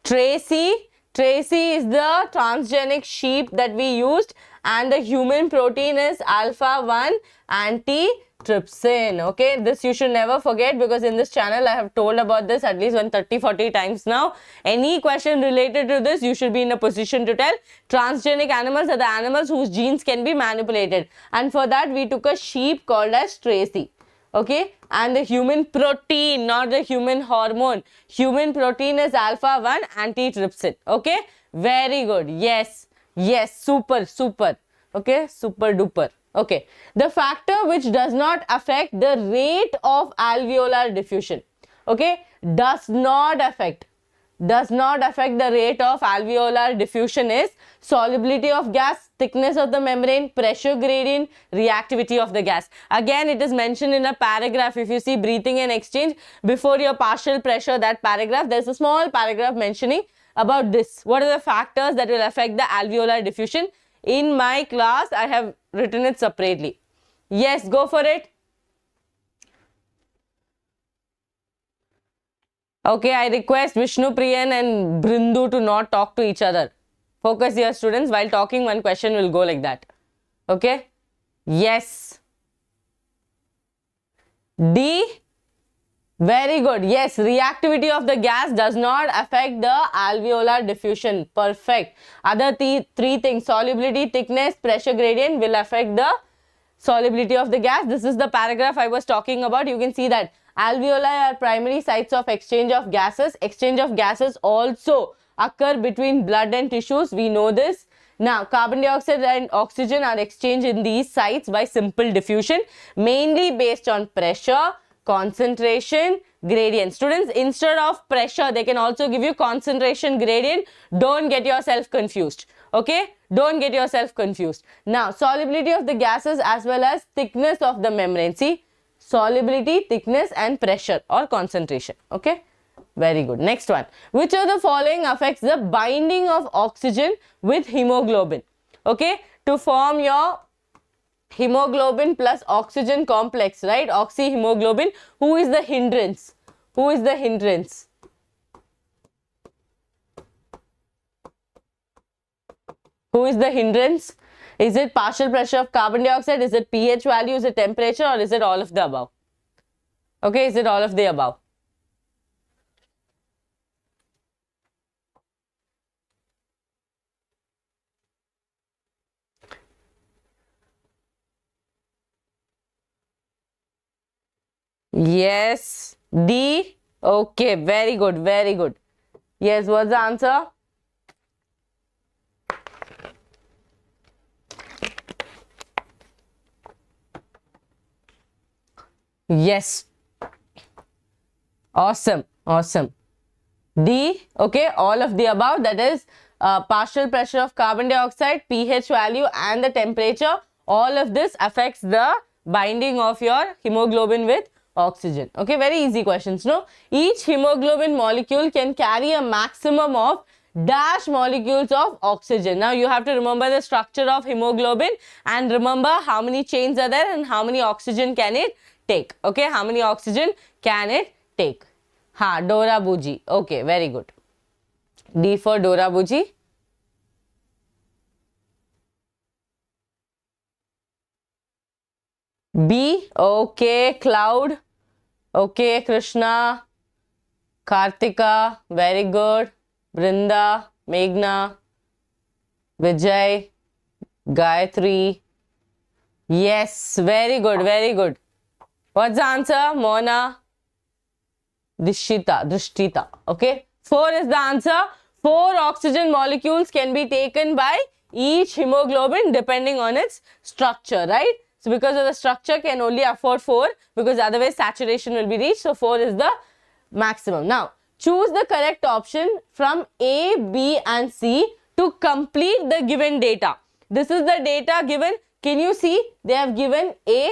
Tracy is the transgenic sheep that we used, and the human protein is alpha-1 antitrypsin. Okay, this you should never forget, because in this channel I have told about this at least 130-40 times now. Any question related to this, you should be in a position to tell. Transgenic animals are the animals whose genes can be manipulated, and for that we took a sheep called as Tracy. Okay, and the human protein, not the human hormone. Human protein is alpha-1 antitrypsin. Okay, very good. Yes, yes, super, super. Okay, super duper. Okay, the factor which does not affect the rate of alveolar diffusion. Okay, does not affect the rate of alveolar diffusion is solubility of gas, thickness of the membrane, pressure gradient, reactivity of the gas. Again, it is mentioned in a paragraph. If you see breathing and exchange, before your partial pressure, that paragraph, there is a small paragraph mentioning about this. What are the factors that will affect the alveolar diffusion? In my class, I have written it separately. Yes, go for it. Okay, I request Vishnu Priyan and Brindu to not talk to each other. Focus here, students. While talking, one question will go like that. Okay? Yes. D. Very good. Yes, reactivity of the gas does not affect the alveolar diffusion. Perfect. Other three things, solubility, thickness, pressure gradient, will affect the solubility of the gas. This is the paragraph I was talking about. You can see that alveoli are primary sites of exchange of gases. Exchange of gases also occur between blood and tissues. We know this. Now, carbon dioxide and oxygen are exchanged in these sites by simple diffusion, mainly based on pressure, concentration, gradient. Students, instead of pressure, they can also give you concentration gradient. Don't get yourself confused. Okay? Don't get yourself confused. Now, solubility of the gases as well as thickness of the membrane. See, solubility, thickness and pressure or concentration. Okay? Very good. Next one. Which of the following affects the binding of oxygen with hemoglobin? Okay, to form your hemoglobin plus oxygen complex, right? Oxyhemoglobin. Who is the hindrance? Who is the hindrance? Who is the hindrance? Is it partial pressure of carbon dioxide? Is it pH value? Is it temperature? Or is it all of the above? Okay, is it all of the above? Yes. D. Okay, very good, very good. Yes, what's the answer? Yes. Awesome, awesome. D. Okay, all of the above, that is partial pressure of carbon dioxide, pH value and the temperature. All of this affects the binding of your hemoglobin with oxygen. Okay, very easy questions, no? Each hemoglobin molecule can carry a maximum of dash molecules of oxygen. Now you have to remember the structure of hemoglobin and remember how many chains are there and how many oxygen can it take. Okay, how many oxygen can it take? Ha, Dora Buji. Okay, very good. D for Dora Buji. B. Okay, Cloud. Okay, Krishna. Kartika. Very good. Brinda. Meghna. Vijay. Gayatri. Yes, very good, very good. What's the answer? Mona. Drishtita. Okay. 4 is the answer. 4 oxygen molecules can be taken by each hemoglobin depending on its structure, right? So because of the structure can only afford 4 because otherwise saturation will be reached. So 4 is the maximum. Now choose the correct option from A, B and C to complete the given data. This is the data given. Can you see? They have given A.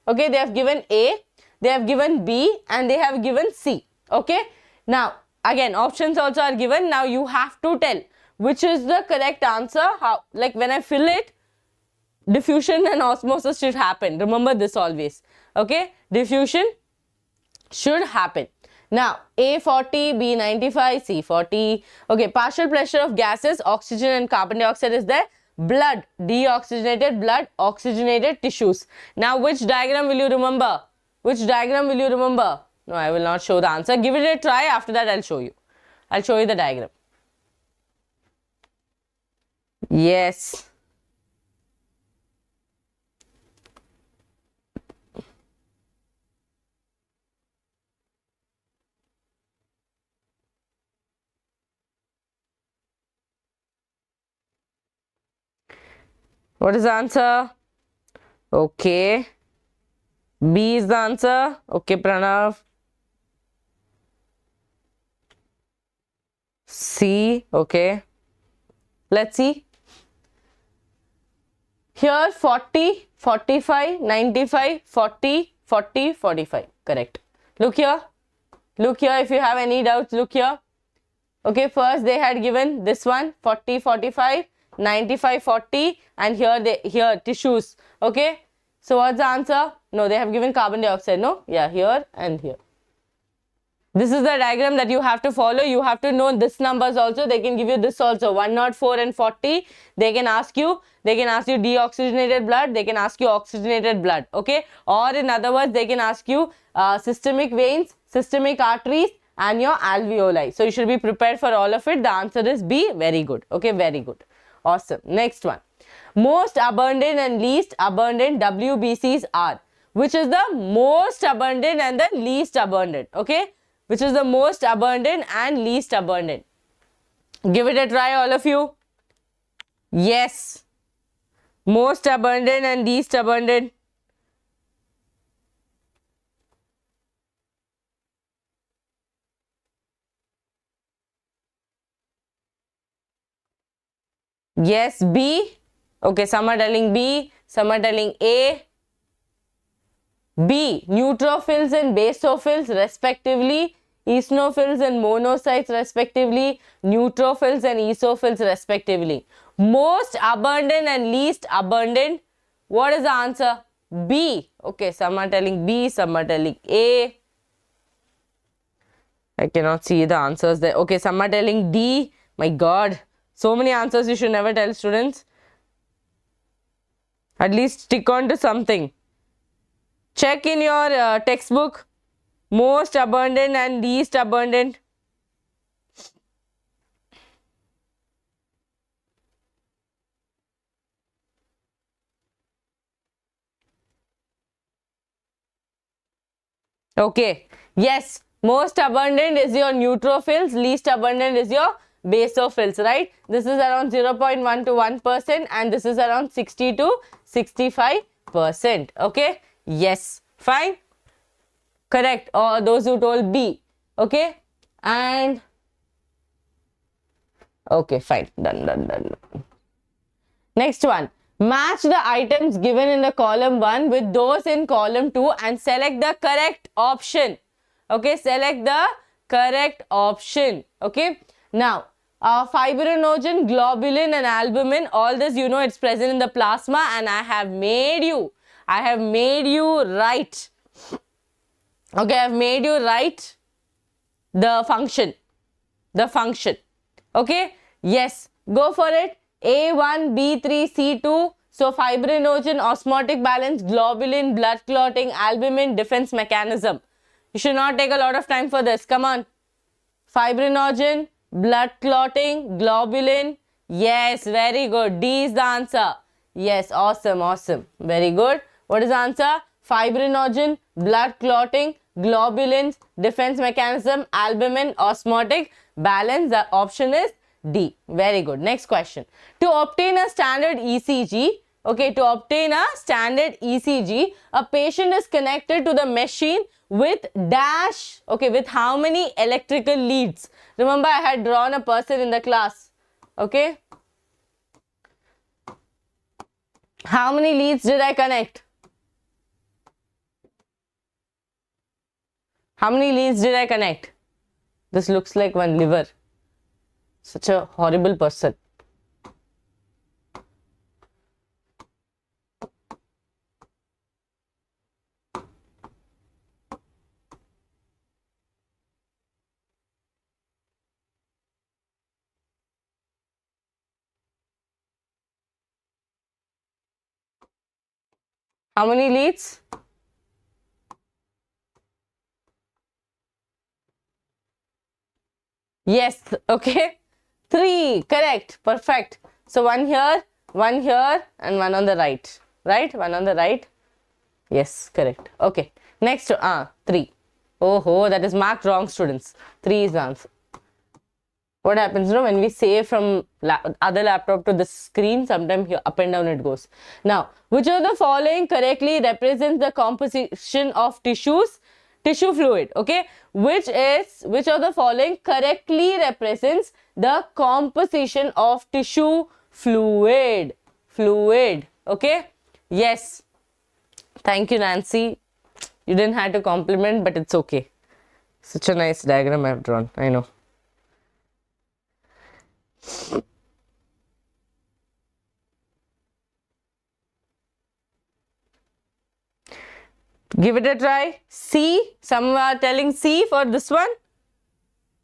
Okay, they have given A. They have given B and they have given C. Okay. Now again options also are given. Now you have to tell which is the correct answer. How, like when I fill it, diffusion and osmosis should happen. Remember this always. Okay, diffusion should happen. Now A 40, B 95, C 40. Okay, partial pressure of gases, oxygen and carbon dioxide is there. Blood, deoxygenated blood, oxygenated tissues. Now which diagram will you remember? Which diagram will you remember? No, I will not show the answer. Give it a try. After that I'll show you. I'll show you the diagram. Yes. What is the answer? Okay. B is the answer. Okay, Pranav. C. Okay. Let's see. Here 40, 45, 95, 40, 40, 45. Correct. Look here. Look here. If you have any doubts, look here. Okay, first they had given this one 40, 45, 95, 40 and here tissues. Okay. So what's the answer? No, they have given carbon dioxide. No? Yeah, here and here. This is the diagram that you have to follow. You have to know this numbers also. They can give you this also. 104 and 40. They can ask you deoxygenated blood. They can ask you oxygenated blood. Okay. Or in other words, they can ask you systemic veins, systemic arteries and your alveoli. So you should be prepared for all of it. The answer is B. Very good. Okay. Very good. Awesome. Next one. Most abundant and least abundant WBCs are. Which is the most abundant and the least abundant. Okay. Which is the most abundant and least abundant. Give it a try, all of you. Yes. Most abundant and least abundant. Yes, B. Okay, some are telling B, some are telling A. B. Neutrophils and basophils respectively. eosinophils and monocytes respectively, neutrophils and eosinophils respectively. Most abundant and least abundant. What is the answer? B. Okay, some are telling B, some are telling A. I cannot see the answers there. Okay, some are telling D. My God, so many answers you should never tell, students. At least stick on to something. Check in your textbook. Most abundant and least abundant. Okay, yes, most abundant is your neutrophils, least abundant is your basophils, right? This is around 0.1 to 1% and this is around 60 to 65%. Okay, yes, fine, correct. Or those who told B, okay, and okay, fine, done. Next one. Match the items given in the column 1 with those in column 2 and select the correct option. Okay, select the correct option. Okay, now fibrinogen, globulin and albumin, all this you know it's present in the plasma and I have made you write. Okay, I have made you write the function. Okay, yes, go for it. A1, B3, C2. So fibrinogen, osmotic balance, globulin, blood clotting, albumin, defense mechanism. You should not take a lot of time for this. Come on. Fibrinogen, blood clotting, globulin. Yes, very good. D is the answer. Yes, awesome. Very good. What is the answer? Fibrinogen, blood clotting, globulins, defense mechanism, albumin, osmotic balance. The option is D. Very good. Next question. To obtain a standard ECG, okay, to obtain a standard ECG, a patient is connected to the machine with dash, okay, with how many electrical leads? Remember, I had drawn a person in the class, okay? How many leads did I connect? How many leads did I connect? This looks like one liver. Such a horrible person. How many leads? Yes, okay. 3, correct, perfect. So one here, and one on the right, right? One on the right. Yes, correct. Okay, next, 3. Oh, that is marked wrong, students. 3 is the answer. What happens, you know, when we save from other laptop to the screen, sometimes here up and down it goes. Now, which of the following correctly represents the composition of tissues? Tissue fluid, okay? Which of the following correctly represents the composition of tissue fluid? Okay? Yes. Thank you, Nancy. You didn't have to compliment, but it's okay. Such a nice diagram I've drawn, I know. Give it a try. C. Some are telling C for this one.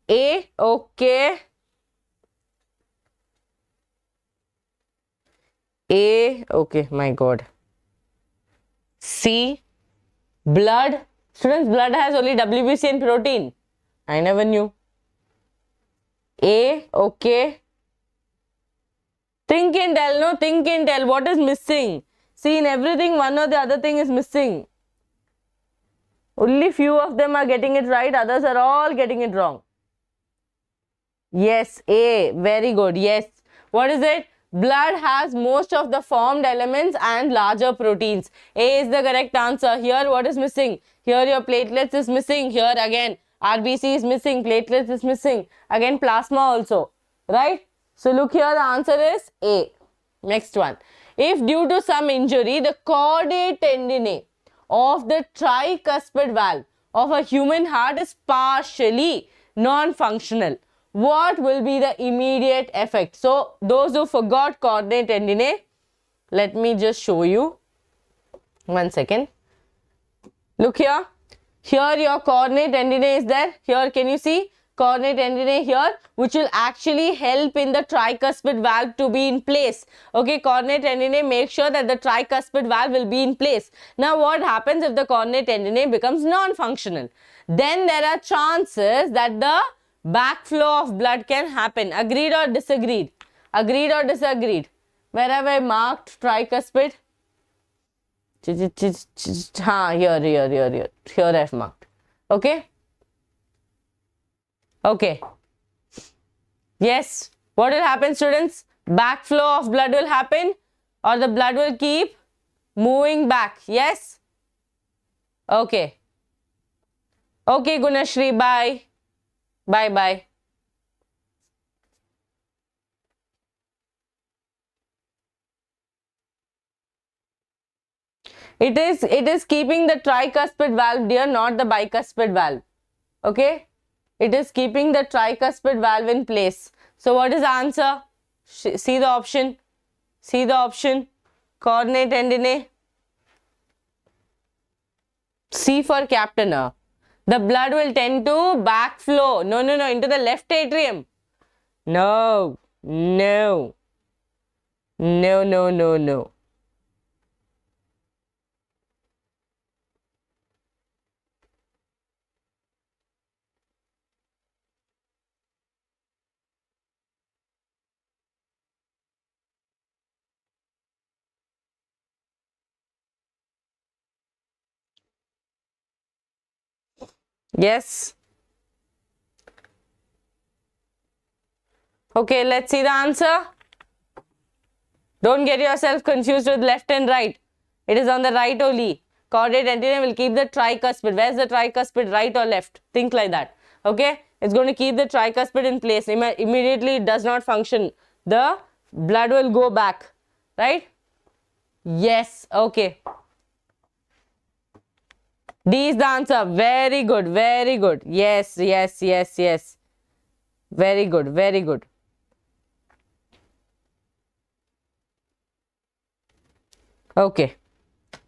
A. Okay. A. Okay. My God. C. Blood. Students, blood has only WBC and protein. I never knew. A. Okay. Think and tell. No, think and tell. What is missing? See, in everything, one or the other thing is missing. Only few of them are getting it right, others are all getting it wrong. Yes, A, very good, yes. What is it? Blood has most of the formed elements and larger proteins. A is the correct answer. Here, what is missing? Here, your platelets is missing. Here, again, RBC is missing, platelets is missing. Again, plasma also, right? So, look here, the answer is A. Next one. If due to some injury, the chordae tendineae of the tricuspid valve of a human heart is partially non-functional, what will be the immediate effect? So those who forgot coordinate tendinae, let me just show you. 1 second. Look here. Here your coordinate tendinae is there. Here can you see coordinate tendinae here, which will actually help in the tricuspid valve to be in place. Okay, coordinate tendinae make sure that the tricuspid valve will be in place. Now what happens if the coordinate tendinae becomes non-functional? Then there are chances that the backflow of blood can happen. Agreed or disagreed? Agreed or disagreed? Where have I marked tricuspid? Here I've marked. Okay. Okay. Yes. What will happen, students? Backflow of blood will happen, or the blood will keep moving back. Yes. Okay. Okay, Gunashri. Bye. Bye bye. It is keeping the tricuspid valve, dear, not the bicuspid valve. Okay. It is keeping the tricuspid valve in place. So what is the answer? See the option. See the option. Coordinate tendinae. C for captain. The blood will tend to backflow. No, into the left atrium. No. Yes. Okay, let's see the answer. Don't get yourself confused with left and right. It is on the right only. Coordinate tendinae will keep the tricuspid. Where's the tricuspid, right or left? Think like that. Okay, it's going to keep the tricuspid in place. Immediately it does not function. The blood will go back. Right? Yes. Okay. D is the answer. Very good. Very good. Yes. Very good. Okay.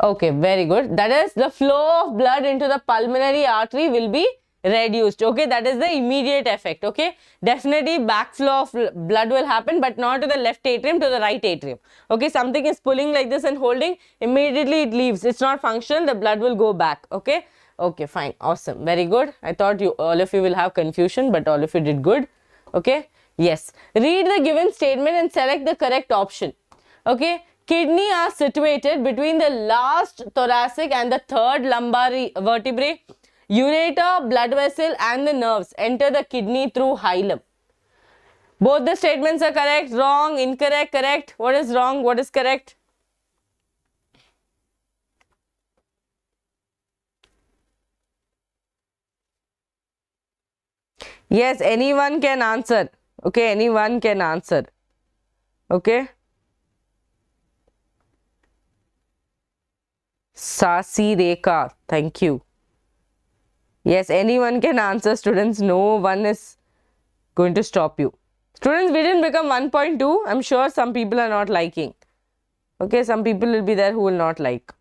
Okay, very good. That is, the flow of blood into the pulmonary artery will be reduced. Okay, that is the immediate effect. Okay, definitely backflow of blood will happen, but not to the left atrium, to the right atrium. Okay, something is pulling like this and holding, immediately it leaves. It's not functional, the blood will go back. Okay, okay, fine, awesome, very good. I thought all of you will have confusion, but all of you did good. Okay, yes. Read the given statement and select the correct option. Okay. Kidney are situated between the last thoracic and the third lumbar vertebrae. Ureter, blood vessel and the nerves enter the kidney through hilum. Both the statements are correct, wrong, incorrect, correct. What is wrong? What is correct? Yes, anyone can answer. Okay, anyone can answer. Okay. Sasi Rekha, thank you. Yes, anyone can answer, students. No one is going to stop you. Students, we didn't become 1.2. I'm sure some people are not liking. Okay, some people will be there who will not like.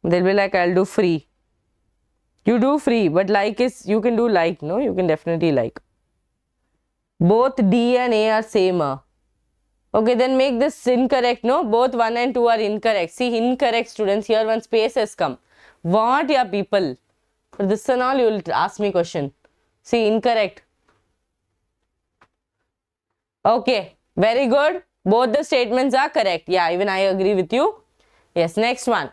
They'll be like, I'll do free. You do free, but like is, you can do like, no? You can definitely like. Both D and A are same. Okay, then make this incorrect, no? Both 1 and 2 are incorrect. See, incorrect, students. Here one space has come. What, yeah, people? For this and all, you will ask me question. See, incorrect. Okay, very good. Both the statements are correct. Yeah, even I agree with you. Yes, next one.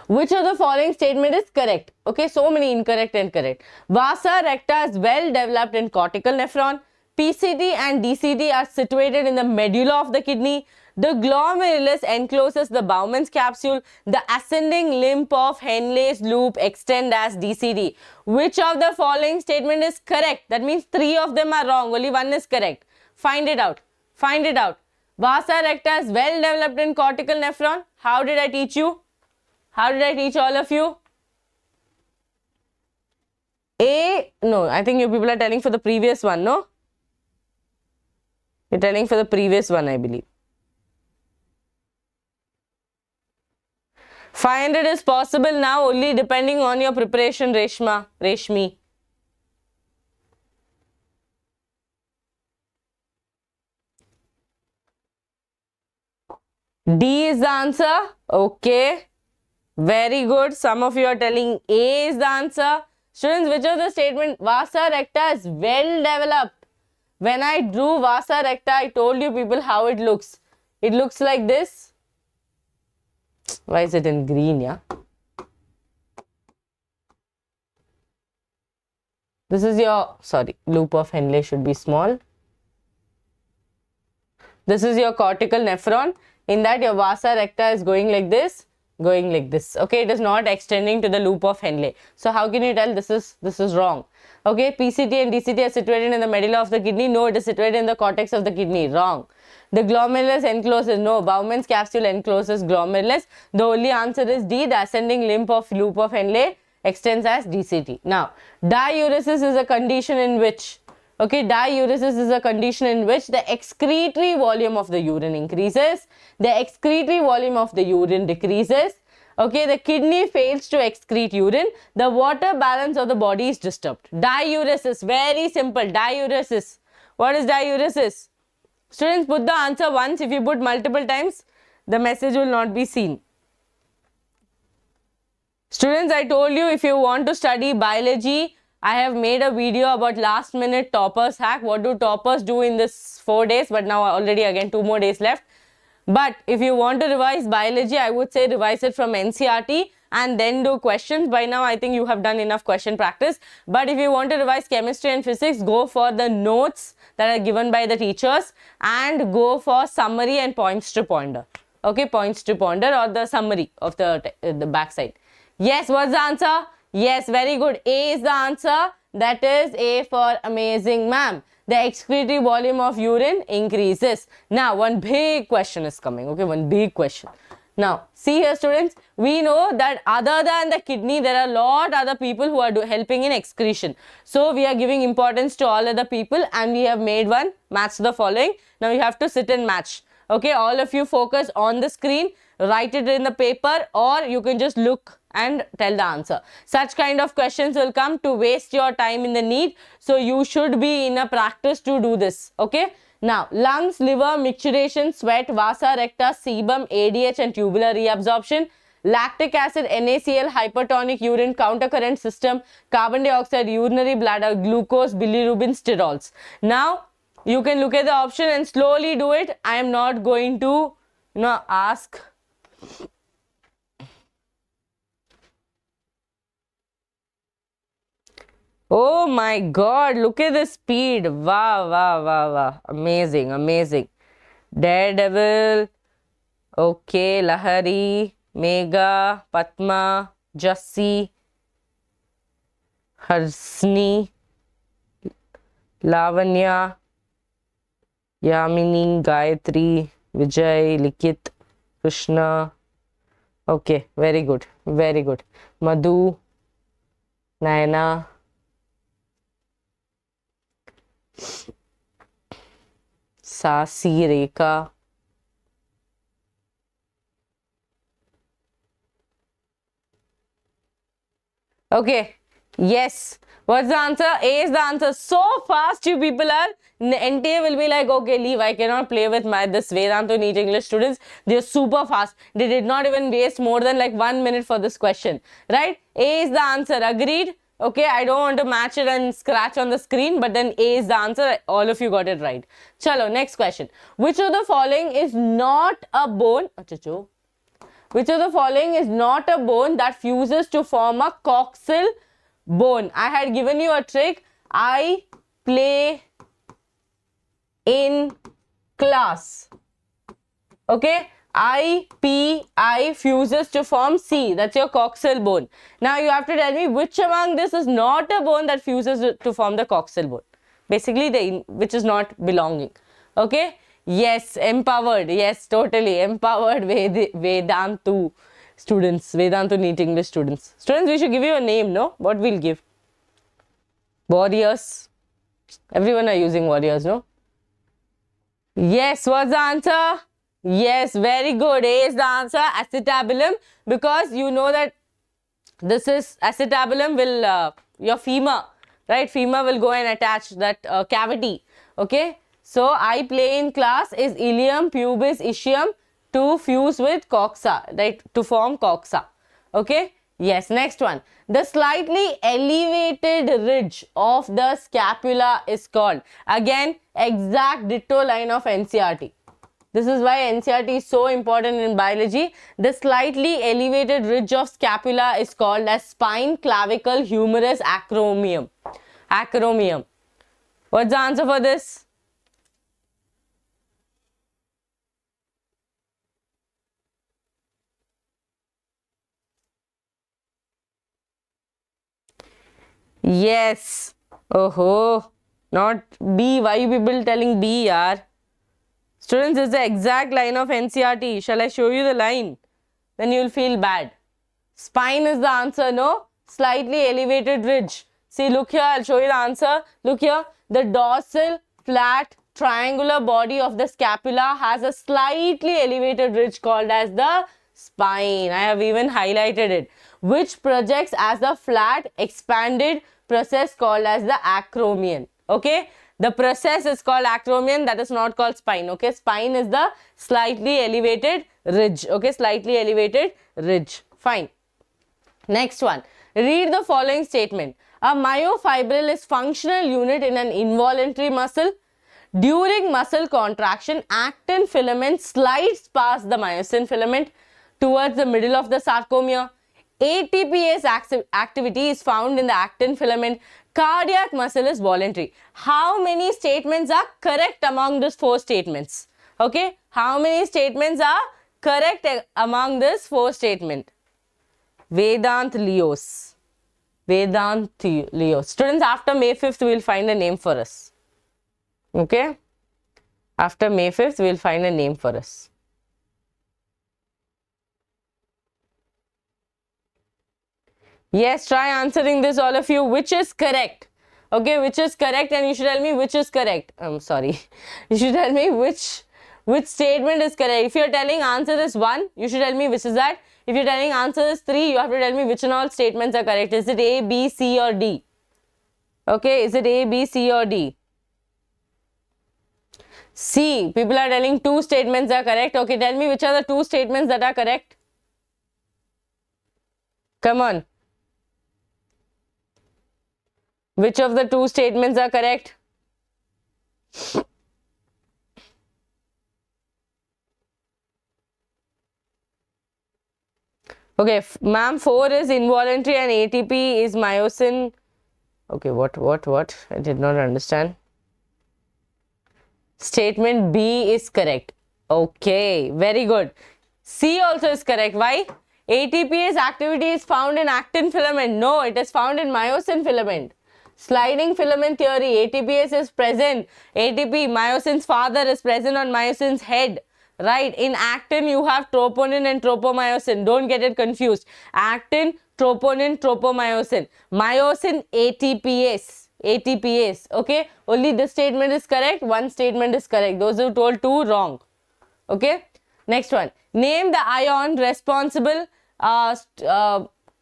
Which of the following statement is correct? Okay, so many incorrect and correct. Vasa recta is well developed in cortical nephron. PCT and DCT are situated in the medulla of the kidney. The glomerulus encloses the Bowman's capsule. The ascending limb of Henle's loop extend as DCT. Which of the following statement is correct? That means 3 of them are wrong. Only 1 is correct. Find it out. Find it out. Vasa recta is well developed in cortical nephron. How did I teach you? How did I teach all of you? No, I think you people are telling for the previous one, no? You're telling for the previous one, I believe. 500 is possible now only depending on your preparation, Reshmi. D is the answer. Okay. Very good. Some of you are telling A is the answer. Students, which of the statement? Vasa recta is well developed. When I drew Vasa recta, I told you people how it looks. It looks like this. Why is it in green, yeah? This is your, sorry, loop of Henle should be small. This is your cortical nephron. In that, your Vasa recta is going like this, okay? It is not extending to the loop of Henle. So how can you tell this is wrong? Okay, PCT and DCT are situated in the medulla of the kidney. No, it is situated in the cortex of the kidney. Wrong. The glomerulus encloses. No, Bowman's capsule encloses glomerulus. The only answer is D. The ascending limb of loop of Henle extends as DCT. Now, diuresis is a condition in which, okay, diuresis is a condition in which the excretory volume of the urine increases, the excretory volume of the urine decreases. Okay, the kidney fails to excrete urine, the water balance of the body is disturbed. Diuresis, very simple, diuresis. What is diuresis? Students, put the answer once. If you put multiple times, the message will not be seen. Students, I told you if you want to study biology, I have made a video about last minute toppers hack. What do toppers do in this 4 days? But now already again 2 more days left. But if you want to revise biology, I would say revise it from NCERT and then do questions. By now, I think you have done enough question practice. But if you want to revise chemistry and physics, go for the notes that are given by the teachers and go for summary and points to ponder. Okay, points to ponder or the summary of the backside. Yes, what's the answer? Yes, very good. A is the answer. That is A for amazing, ma'am. The excretory volume of urine increases. Now, one big question is coming. Okay, one big question. Now, see here, students. We know that other than the kidney, there are a lot other people who are helping in excretion. So, we are giving importance to all other people and we have made one. Match the following. Now, you have to sit and match. Okay, all of you focus on the screen. Write it in the paper or you can just look and tell the answer. Such kind of questions will come to waste your time in the NEET. So, you should be in a practice to do this. Okay. Now, lungs, liver, micturition, sweat, vasa recta, sebum, ADH and tubular reabsorption, lactic acid, NaCl, hypertonic urine, countercurrent system, carbon dioxide, urinary bladder, glucose, bilirubin, sterols. Now, you can look at the option and slowly do it. I am not going to, ask. Oh my God, look at the speed. Wow, wow, wow, wow. Amazing, amazing. Daredevil. Okay, Lahari, Mega, Padma, Jassi, Harsni, Lavanya, Yamini, Gayatri, Vijay, Likit, Krishna. Okay, very good, very good. Madhu, Nayana. Sasi, Rekha. Okay, yes. What's the answer? A is the answer. So fast you people are. NTA will be like, okay, leave. I cannot play with this Vedantu NEET English students. They are super fast. They did not even waste more than like 1 minute for this question. Right? A is the answer. Agreed? Okay, I don't want to match it and scratch on the screen, but then A is the answer. All of you got it right. Chalo, next question. Which of the following is not a bone? Which of the following is not a bone that fuses to form a coxal bone? I had given you a trick. I play in class. Okay. I fuses to form C. That's your coxal bone. Now you have to tell me which among this is not a bone that fuses to form the coxal bone. Basically, which is not belonging. Okay. Yes, empowered. Yes, totally empowered Vedantu students. Vedantu NEET English students. Students, we should give you a name, no? What we'll give? Warriors. Everyone are using warriors, no? Yes, what's the answer? Yes, very good. A is the answer, acetabulum, because you know that this is acetabulum will, your femur, right? Femur will go and attach that cavity, okay? So, I play in class is ilium, pubis, ischium to fuse with coxa, right? To form coxa, okay? Yes, next one. The slightly elevated ridge of the scapula is called. Again, exact ditto line of NCERT. This is why NCERT is so important in biology. The slightly elevated ridge of scapula is called as spine, clavicle, humerus, acromion. Acromion. What's the answer for this? Yes. Oh, not B. Why you people telling B, yaar? Students, this is the exact line of NCERT. Shall I show you the line? Then you will feel bad. Spine is the answer, no? Slightly elevated ridge. See, look here. I'll show you the answer. Look here. The dorsal, flat, triangular body of the scapula has a slightly elevated ridge called as the spine. I have even highlighted it, which projects as the flat expanded process called as the acromion. Okay, the process is called acromion, that is not called spine. Okay, spine is the slightly elevated ridge. Okay, slightly elevated ridge. Fine. Next one, read the following statement. A myofibril is functional unit in an involuntary muscle. During muscle contraction, actin filament slides past the myosin filament towards the middle of the sarcomere. ATPase activity is found in the actin filament. Cardiac muscle is voluntary. How many statements are correct among these 4 statements? Okay, how many statements are correct among these 4 statements? Vedant Leos. Vedant Leos. Students, after May 5th, we will find a name for us. Okay, after May 5th, we will find a name for us. Yes, try answering this, all of you. Which is correct? Okay, which is correct, and you should tell me which is correct. I'm sorry. You should tell me which statement is correct. If you're telling answer is 1, you should tell me which is that. If you're telling answer is 3, you have to tell me which and all statements are correct. Is it A, B, C or D? Okay, is it A, B, C or D? C. People are telling 2 statements are correct. Okay, tell me which are the 2 statements that are correct. Come on. Which of the 2 statements are correct? Okay, ma'am, 4 is involuntary and ATP is myosin. Okay, what? I did not understand. Statement B is correct. Okay, very good. C also is correct. Why? ATPase activity is found in actin filament. No, it is found in myosin filament. Sliding filament theory, ATPase is present. ATP, myosin's father, is present on myosin's head. Right, in actin you have troponin and tropomyosin. Don't get it confused. Actin, troponin, tropomyosin. Myosin, ATPase. Okay, only this statement is correct. 1 statement is correct. Those who told 2 wrong. Okay, next one. Name the ion responsible.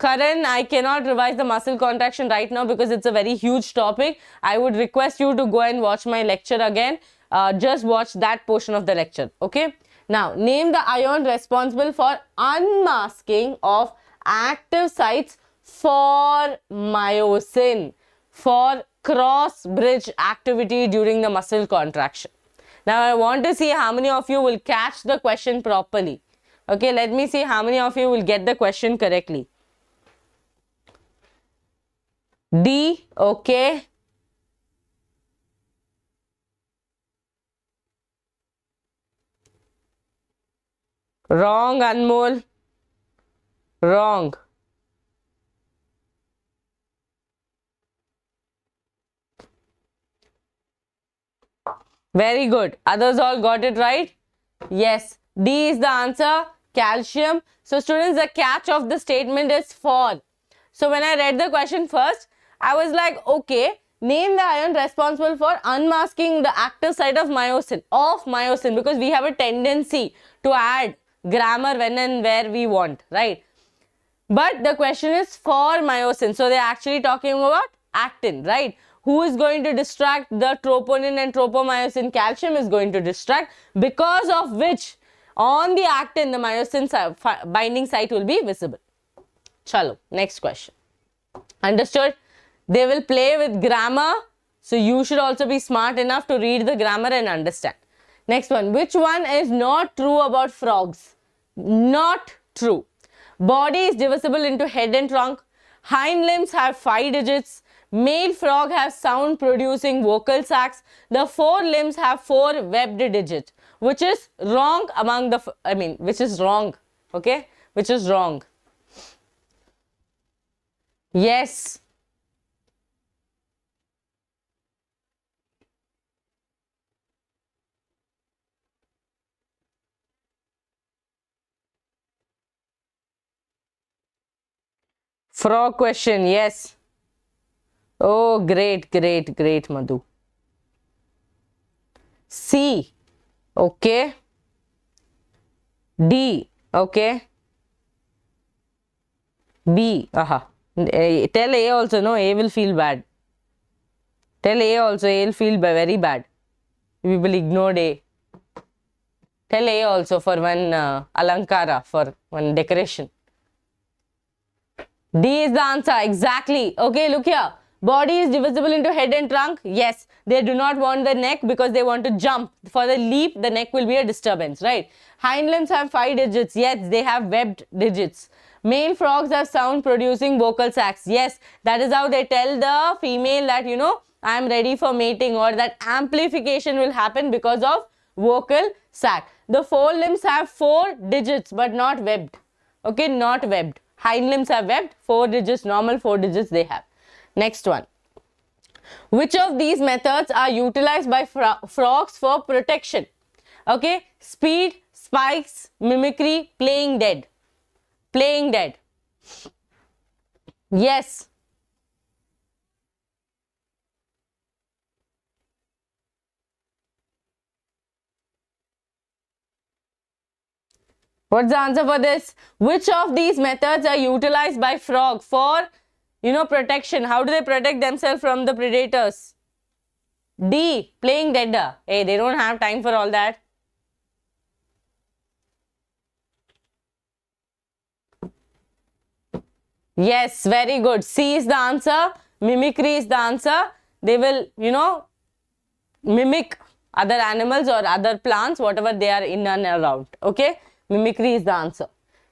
Karan, I cannot revise the muscle contraction right now because it's a very huge topic. I would request you to go and watch my lecture again. Just watch that portion of the lecture. Okay. Now, name the ion responsible for unmasking of active sites for myosin, for cross-bridge activity during the muscle contraction. Now, I want to see how many of you will catch the question properly. Okay, let me see how many of you will get the question correctly. D, okay. Wrong, Anmol. Wrong. Very good. Others all got it right? Yes. D is the answer. Calcium. So students, the catch of the statement is for. So when I read the question first, I was like, okay, Name the ion responsible for unmasking the active site of myosin, because we have a tendency to add grammar when and where we want, right? But the question is for myosin. So they're actually talking about actin, right? Who is going to distract the troponin and tropomyosin? Calcium is going to distract, because of which on the actin the myosin binding site will be visible. Chalo, next question. Understood? They will play with grammar, so you should also be smart enough to read the grammar and understand. Next one. Which one is not true about frogs? Not true. Body is divisible into head and trunk. Hind limbs have 5 digits. Male frog has sound producing vocal sacs. The 4 limbs have 4 webbed digits. Which is wrong among the, which is wrong. Okay? Which is wrong. Yes. Frog question, yes. Oh, great, great, great, Madhu. C, okay. D, okay. B, aha. Tell A also, no, A will feel bad. Tell A also, A will feel very bad. We will ignore A. Tell A also for one alankara, for one decoration. D is the answer, exactly. Okay, look here. Body is divisible into head and trunk. Yes, they do not want the neck because they want to jump. For the leap, the neck will be a disturbance, right? Hind limbs have 5 digits. Yes, they have webbed digits. Male frogs have sound producing vocal sacs. Yes, that is how they tell the female that, you know, I am ready for mating, or that amplification will happen because of vocal sac. The 4 limbs have 4 digits but not webbed. Okay, not webbed. Hind limbs are webbed, 4 digits, normal 4 digits they have. Next one. Which of these methods are utilized by frogs for protection? Okay, speed, spikes, mimicry, playing dead. Playing dead. Yes. What's the answer for this? Which of these methods are utilized by frog for, you know, protection? How do they protect themselves from the predators? D, playing dead. Hey, they don't have time for all that. Yes, very good. C is the answer. Mimicry is the answer. They will, you know, mimic other animals or other plants, whatever they are in and around. Okay. Mimicry is the answer.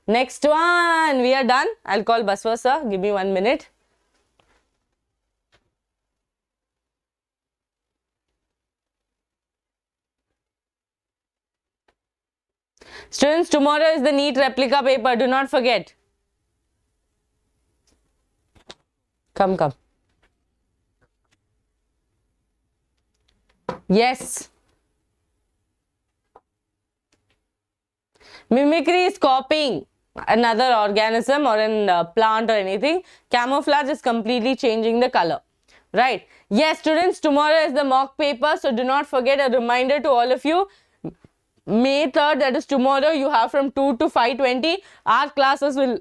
Next one. We are done. I'll call Baswa sir. Give me 1 minute. Students, tomorrow is the NEET replica paper. Do not forget. Come, come. Yes. Mimicry is copying another organism or a plant or anything. Camouflage is completely changing the color. Right. Yes, students, tomorrow is the mock paper. So do not forget, a reminder to all of you. May 3rd, that is tomorrow, you have from 2 to 5:20. Our classes will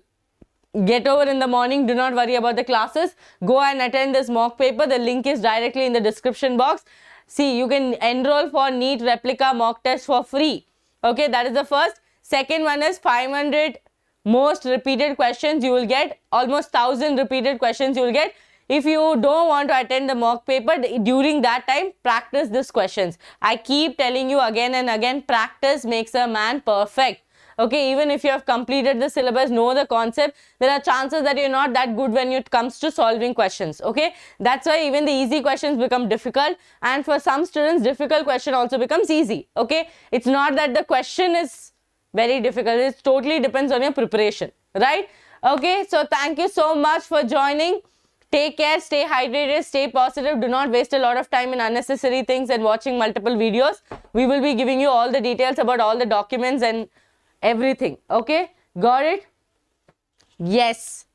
get over in the morning. Do not worry about the classes. Go and attend this mock paper. The link is directly in the description box. See, you can enroll for NEET replica mock test for free. Okay, that is the first. Second one is 500 most repeated questions you will get. Almost 1000 repeated questions you will get. If you don't want to attend the mock paper, during that time, practice these questions. I keep telling you again and again, practice makes a man perfect. Okay, even if you have completed the syllabus, know the concept, there are chances that you're not that good when it comes to solving questions. Okay, that's why even the easy questions become difficult, and for some students, difficult question also becomes easy. Okay, it's not that the question is very difficult, it totally depends on your preparation, right? Okay, so thank you so much for joining. Take care, stay hydrated, stay positive. Do not waste a lot of time in unnecessary things and watching multiple videos. We will be giving you all the details about all the documents and everything. Okay, got it? Yes.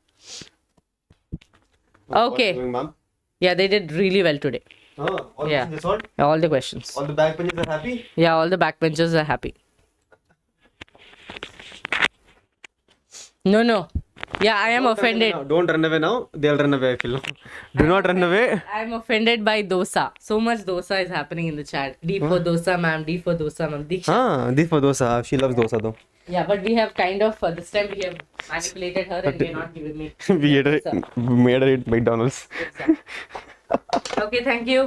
Okay. What are you doing, ma'am? Yeah, they did really well today. All Yeah. this one? All the questions. All the backbenchers are happy? Yeah, all the backbenchers are happy. No. Yeah, I am offended. Don't run away now. They'll run away, Phil. Do not run away. I'm offended by dosa. So much dosa is happening in the chat. D for dosa, ma'am. D for dosa, ma'am. Diksha. This for dosa. She loves dosa though. Yeah, but we have kind of, this time we have manipulated her and we are not giving me. We dosa. made her eat McDonald's. Exactly. Okay, thank you.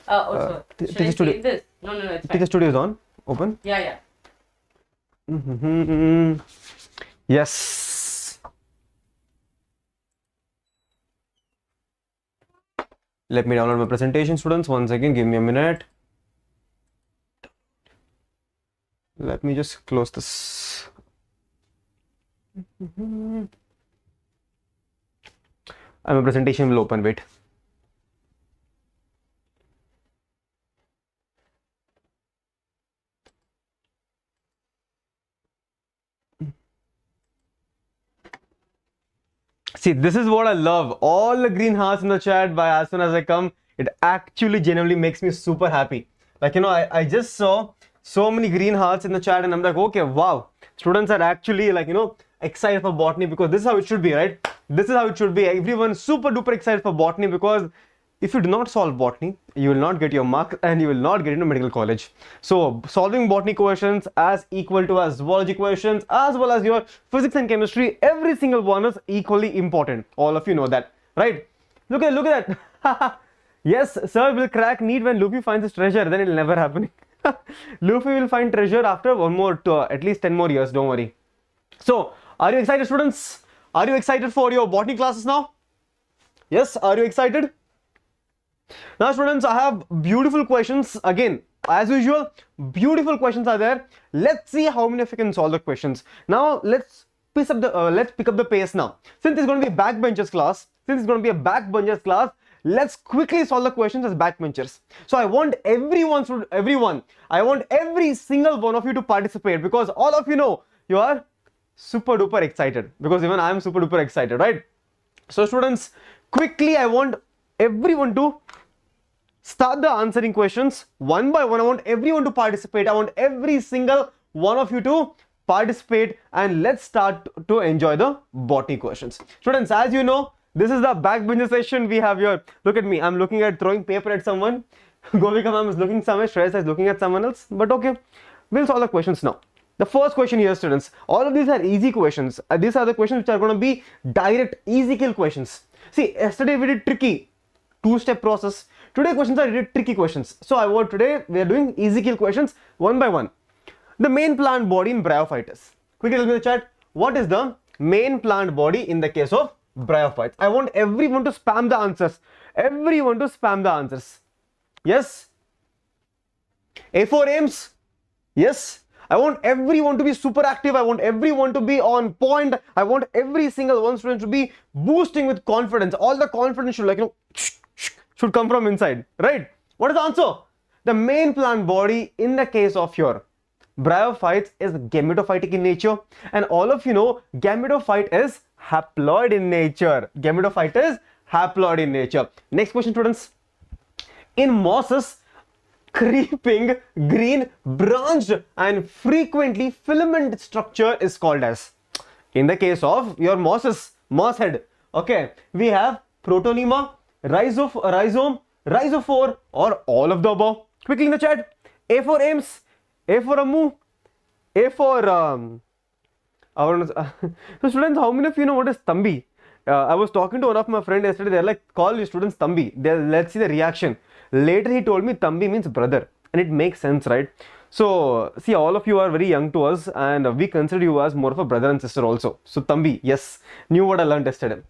Should I Teacher studio. save this? No, it's fine. Teacher studio is on. Open. Yeah. Yes. Let me download my presentation, students. Once again, give me a minute. Let me just close this. And my presentation will open. Wait. See, this is what I love. All the green hearts in the chat by as soon as I come, it actually genuinely makes me super happy. Like, I just saw so many green hearts in the chat and I'm like, okay, wow. Students are actually like, excited for botany because this is how it should be, right? This is how it should be. Everyone super duper excited for botany because if you do not solve botany, you will not get your marks and you will not get into medical college. So solving botany questions as equal to as zoology questions as well as your physics and chemistry, every single one is equally important. All of you know that, right? Look at that. Yes, sir will crack NEET when Luffy finds his treasure. Then it will never happen. Luffy will find treasure after at least 10 more years. Don't worry. So, are you excited, students? Are you excited for your botany classes now? Yes, are you excited? Now, students, I have beautiful questions. Again, as usual, beautiful questions are there. Let's see how many of you can solve the questions. Now, let's pick up the pace now. Since it's going to be a backbenchers class, let's quickly solve the questions as backbenchers. So I want I want every single one of you to participate because all of you know you are super duper excited because even I am super duper excited, right? So students, quickly I want everyone to start the answering questions one by one. I want everyone to participate. I want every single one of you to participate and let's start to enjoy the botany questions. Students, as you know, this is the backbencher session we have here. Look at me. I'm looking at throwing paper at someone. Gopika ma'am is looking somewhere. Shreyas is looking at someone else. But okay, we'll solve the questions now. The first question here, students. All of these are easy questions. These are the questions which are going to be direct, easy kill questions. See, yesterday we did tricky two-step process. Today questions are really tricky questions. So today we are doing easy kill questions one by one. The main plant body in bryophytes. Quickly tell me in the chat, what is the main plant body in the case of bryophytes? I want everyone to spam the answers. Everyone to spam the answers. Yes? A4 aims? Yes? I want everyone to be super active. I want everyone to be on point. I want every single one student to be boosting with confidence. All the confidence should should come from inside, right? What is the answer? The main plant body in the case of your bryophytes is gametophytic in nature, and all of you know gametophyte is haploid in nature. Gametophyte is haploid in nature. Next question, students. In mosses, creeping, green, branched and frequently filament structure is called as. In the case of your mosses, moss head, okay, we have protonema, rhizome, rhizophore, or all of the above. Quickly in the chat. A for aims, A for amu, A for so students, how many of you know what is Thambi? I was talking to one of my friends yesterday. They're like, call your students Thambi. Let's see the reaction. Later he told me Thambi means brother, and it makes sense, right? So see, all of you are very young to us and we consider you as more of a brother and sister also. So Thambi, yes, knew what I learned yesterday.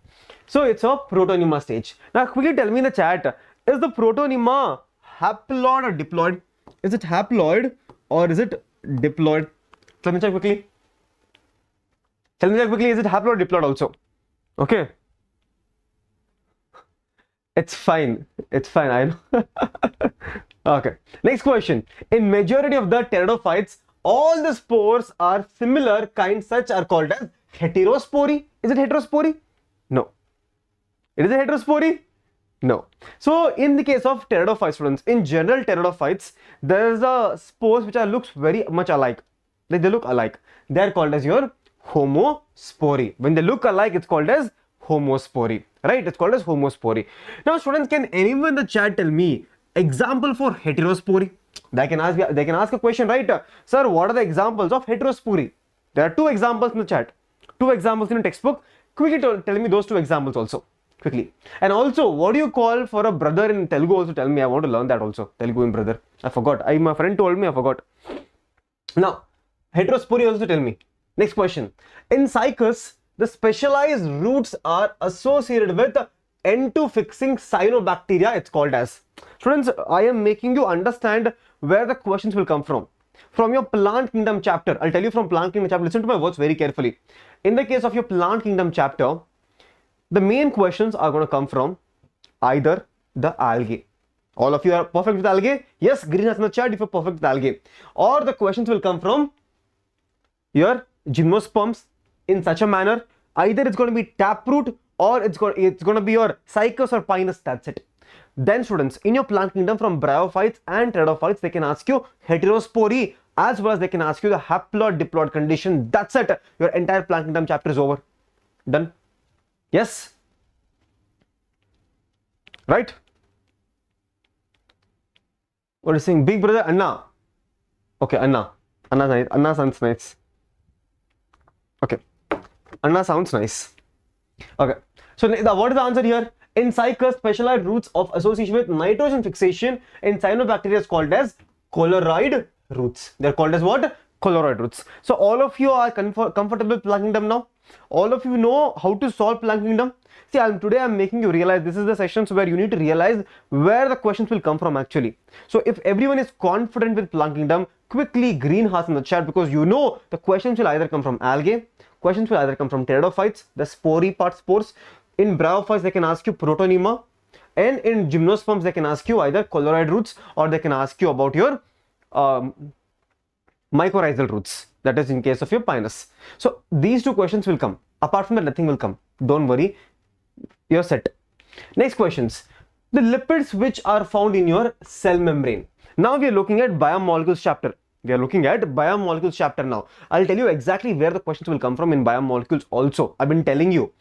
So it's a protonema stage. Now quickly tell me in the chat, is the protonema haploid or diploid? Is it haploid or is it diploid? Tell me quickly. Tell me quickly, is it haploid or diploid also? Okay. It's fine, I know. Okay, next question. In majority of the pteridophytes, all the spores are similar kinds, such are called as heterospory. Is it heterospory? No. It is a heterospory? No. So in the case of pteridophytes, students, in general pteridophytes, there is a spores which are looks very much alike. They look alike. They are called as your homospory. When they look alike, it's called as homospory. Right? It's called as homospory. Now, students, can anyone in the chat tell me example for heterospory? They can ask a question, right? Sir, what are the examples of heterospory? There are two examples in the chat. Two examples in the textbook. Quickly tell me those two examples also. Quickly. And also, what do you call for a brother in Telugu? Also tell me. I want to learn that also. Telugu in brother. I forgot. My friend told me. I forgot. Now, heterospory also tell me. Next question. In cycles, the specialized roots are associated with N2 fixing cyanobacteria. It's called as. Students, I am making you understand where the questions will come from. From your plant kingdom chapter. I'll tell you from plant kingdom chapter. Listen to my words very carefully. In the case of your plant kingdom chapter, the main questions are going to come from either the algae. All of you are perfect with algae? Yes, green has in the chat if you're perfect with algae. Or the questions will come from your gymnosperms in such a manner. Either it's going to be taproot or it's going to be your cycas or pinus. That's it. Then students, in your plant kingdom from bryophytes and pteridophytes, they can ask you heterospory as well as they can ask you the haploid diploid condition. That's it. Your entire plant kingdom chapter is over. Done. Yes? Right? What are you saying? Big brother Anna. Okay, Anna. Anna sounds nice. Okay. Anna sounds nice. Okay. So what is the answer here? In cycles, specialized roots of association with nitrogen fixation in cyanobacteria is called as colloid roots. They are called as what? Colloid roots. So all of you are comfortable with plant kingdom now? All of you know how to solve plant kingdom? See, today I'm making you realize this is the sessions where you need to realize where the questions will come from actually. So if everyone is confident with plant kingdom, quickly green hearts in the chat, because you know the questions will either come from algae, questions will either come from pteridophytes, the spory part spores. In bryophytes, they can ask you protonema, and in gymnosperms, they can ask you either colloid roots or they can ask you about your mycorrhizal roots. That is in case of your pinus. So these two questions will come. Apart from that, nothing will come. Don't worry, you're set. Next questions. The lipids which are found in your cell membrane. Now we are looking at biomolecules chapter. We are looking at biomolecules chapter now. I'll tell you exactly where the questions will come from in biomolecules also. I've been telling you.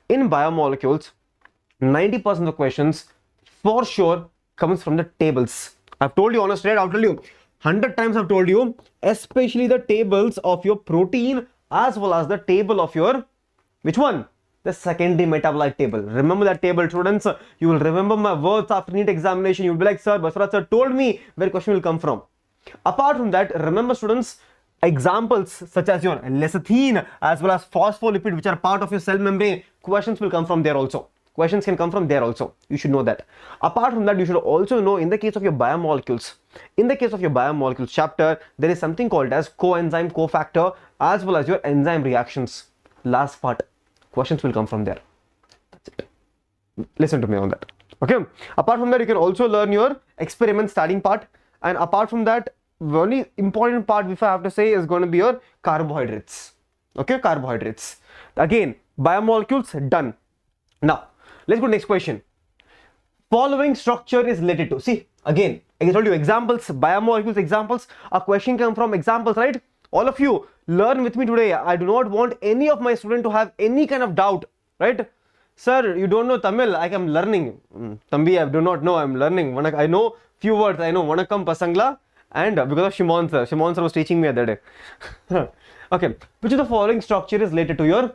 In biomolecules, 90% of the questions for sure comes from the tables. I've told you honestly, I'll tell you 100 times I've told you, especially the tables of your protein as well as the table of your, which one? The secondary metabolite table. Remember that table, students. You will remember my words after NEET examination. You'll be like, sir, Baswaraj sir told me where question will come from. Apart from that, remember students, examples such as your lecithin as well as phospholipid which are part of your cell membrane, questions will come from there also. Questions can come from there also. You should know that. Apart from that, you should also know in the case of your biomolecules, in the case of your biomolecules chapter, there is something called as coenzyme cofactor as well as your enzyme reactions. Last part, questions will come from there. That's it. Listen to me on that. Okay. Apart from that, you can also learn your experiment starting part, and apart from that, the only important part, if I have to say, is going to be your carbohydrates. Okay, carbohydrates. Again, biomolecules done. Now, let's go to next question. Following structure is related to. See, again, I told you examples, biomolecules examples. A question come from examples, right? All of you learn with me today. I do not want any of my students to have any kind of doubt, right? Sir, you don't know Tamil. I am learning. Tambi, I do not know. I'm learning. I know few words. I know Vanakkam Pasangla. And because of Shimon sir was teaching me the other day. Okay, which of the following structure is related to your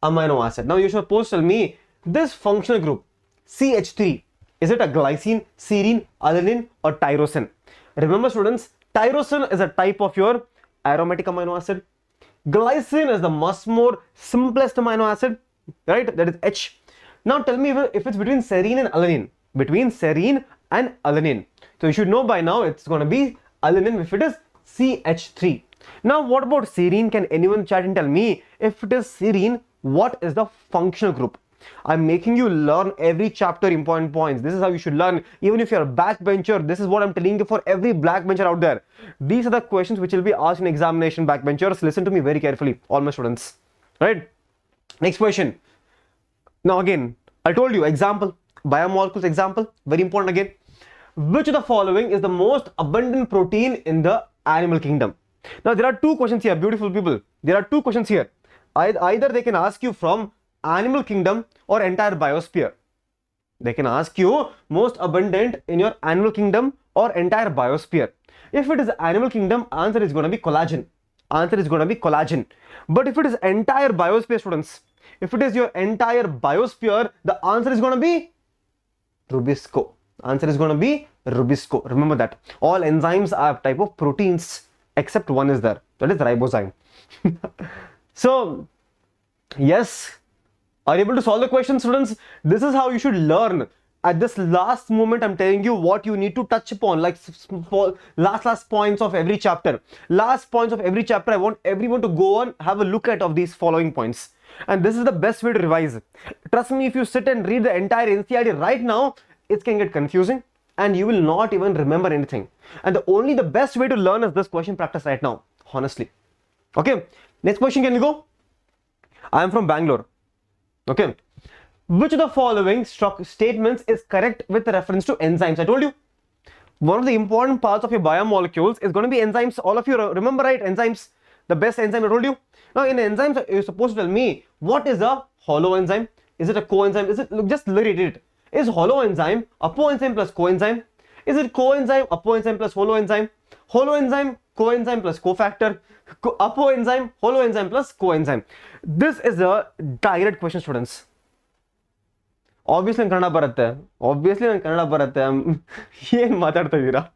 amino acid? Now you should suppose tell me this functional group CH3, is it a glycine, serine, alanine or tyrosine? Remember students, tyrosine is a type of your aromatic amino acid. Glycine is the much more simplest amino acid, right? That is H. Now tell me if it's between serine and alanine. Between serine and alanine. So you should know by now it's going to be alanine if it is CH3. Now what about serine? Can anyone chat and tell me if it is serine, what is the functional group? I'm making you learn every chapter important points. This is how you should learn. Even if you're a backbencher, this is what I'm telling you for every backbencher out there. These are the questions which will be asked in examination. Backbenchers, listen to me very carefully, all my students. Right? Next question. Now again, I told you example. biomolecules example, very important again. Which of the following is the most abundant protein in the animal kingdom? Now there are two questions here, beautiful people. There are two questions here. Either they can ask you from animal kingdom or entire biosphere. They can ask you most abundant in your animal kingdom or entire biosphere. If it is animal kingdom, answer is going to be collagen. Answer is going to be collagen. But if it is entire biosphere, students, if it is your entire biosphere, the answer is going to be Rubisco. Answer is going to be Rubisco. Remember that. All enzymes are type of proteins except one is there. That is ribozyme. So, yes. Are you able to solve the question, students? This is how you should learn. At this last moment, I'm telling you what you need to touch upon, like last points of every chapter. Last points of every chapter, I want everyone to go on, have a look at of these following points. And this is the best way to revise. Trust me, if you sit and read the entire NCERT right now, it can get confusing and you will not even remember anything. And the best way to learn is this question practice right now, honestly. Okay, next question, can we go? I am from Bangalore. Okay, which of the following statements is correct with reference to enzymes? I told you, one of the important parts of your biomolecules is going to be enzymes. All of you remember, right? Enzymes, the best enzyme, I told you. Now in enzymes, you're supposed to tell me what is a hollow enzyme? Is it a coenzyme? Is it, look, just read it. Is hollow enzyme apoenzyme plus coenzyme? Is it coenzyme, apoenzyme plus hollow enzyme? Hollow enzyme, coenzyme plus cofactor? Apoenzyme, hollow enzyme plus coenzyme? This is a direct question, students. Obviously in Kannada baratte. Obviously in Kannada baratte. Yen matarta idira.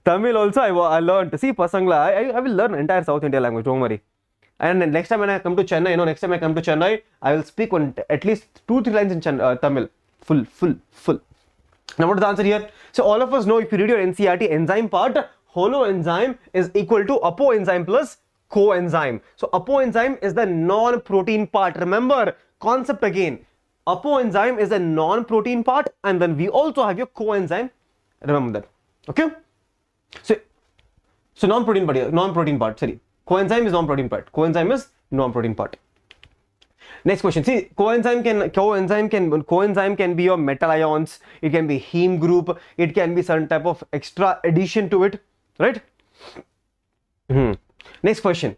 Tamil also I learned. See, pasangla, I will learn entire South India language, don't worry. And next time when I come to Chennai, next time I come to Chennai, I will speak at least 2-3 lines in Tamil. Full. Now what is the answer here? So all of us know, if you read your NCERT enzyme part, hollow enzyme is equal to apoenzyme plus coenzyme. So apoenzyme is the non-protein part. Remember, concept again. Apoenzyme is a non-protein part, and then we also have your coenzyme. Remember that. Okay? So non-protein part, sorry. Coenzyme is non-protein part. Coenzyme is non-protein part. Next question. See, coenzyme can be your metal ions. It can be heme group. It can be some type of extra addition to it, right? Next question.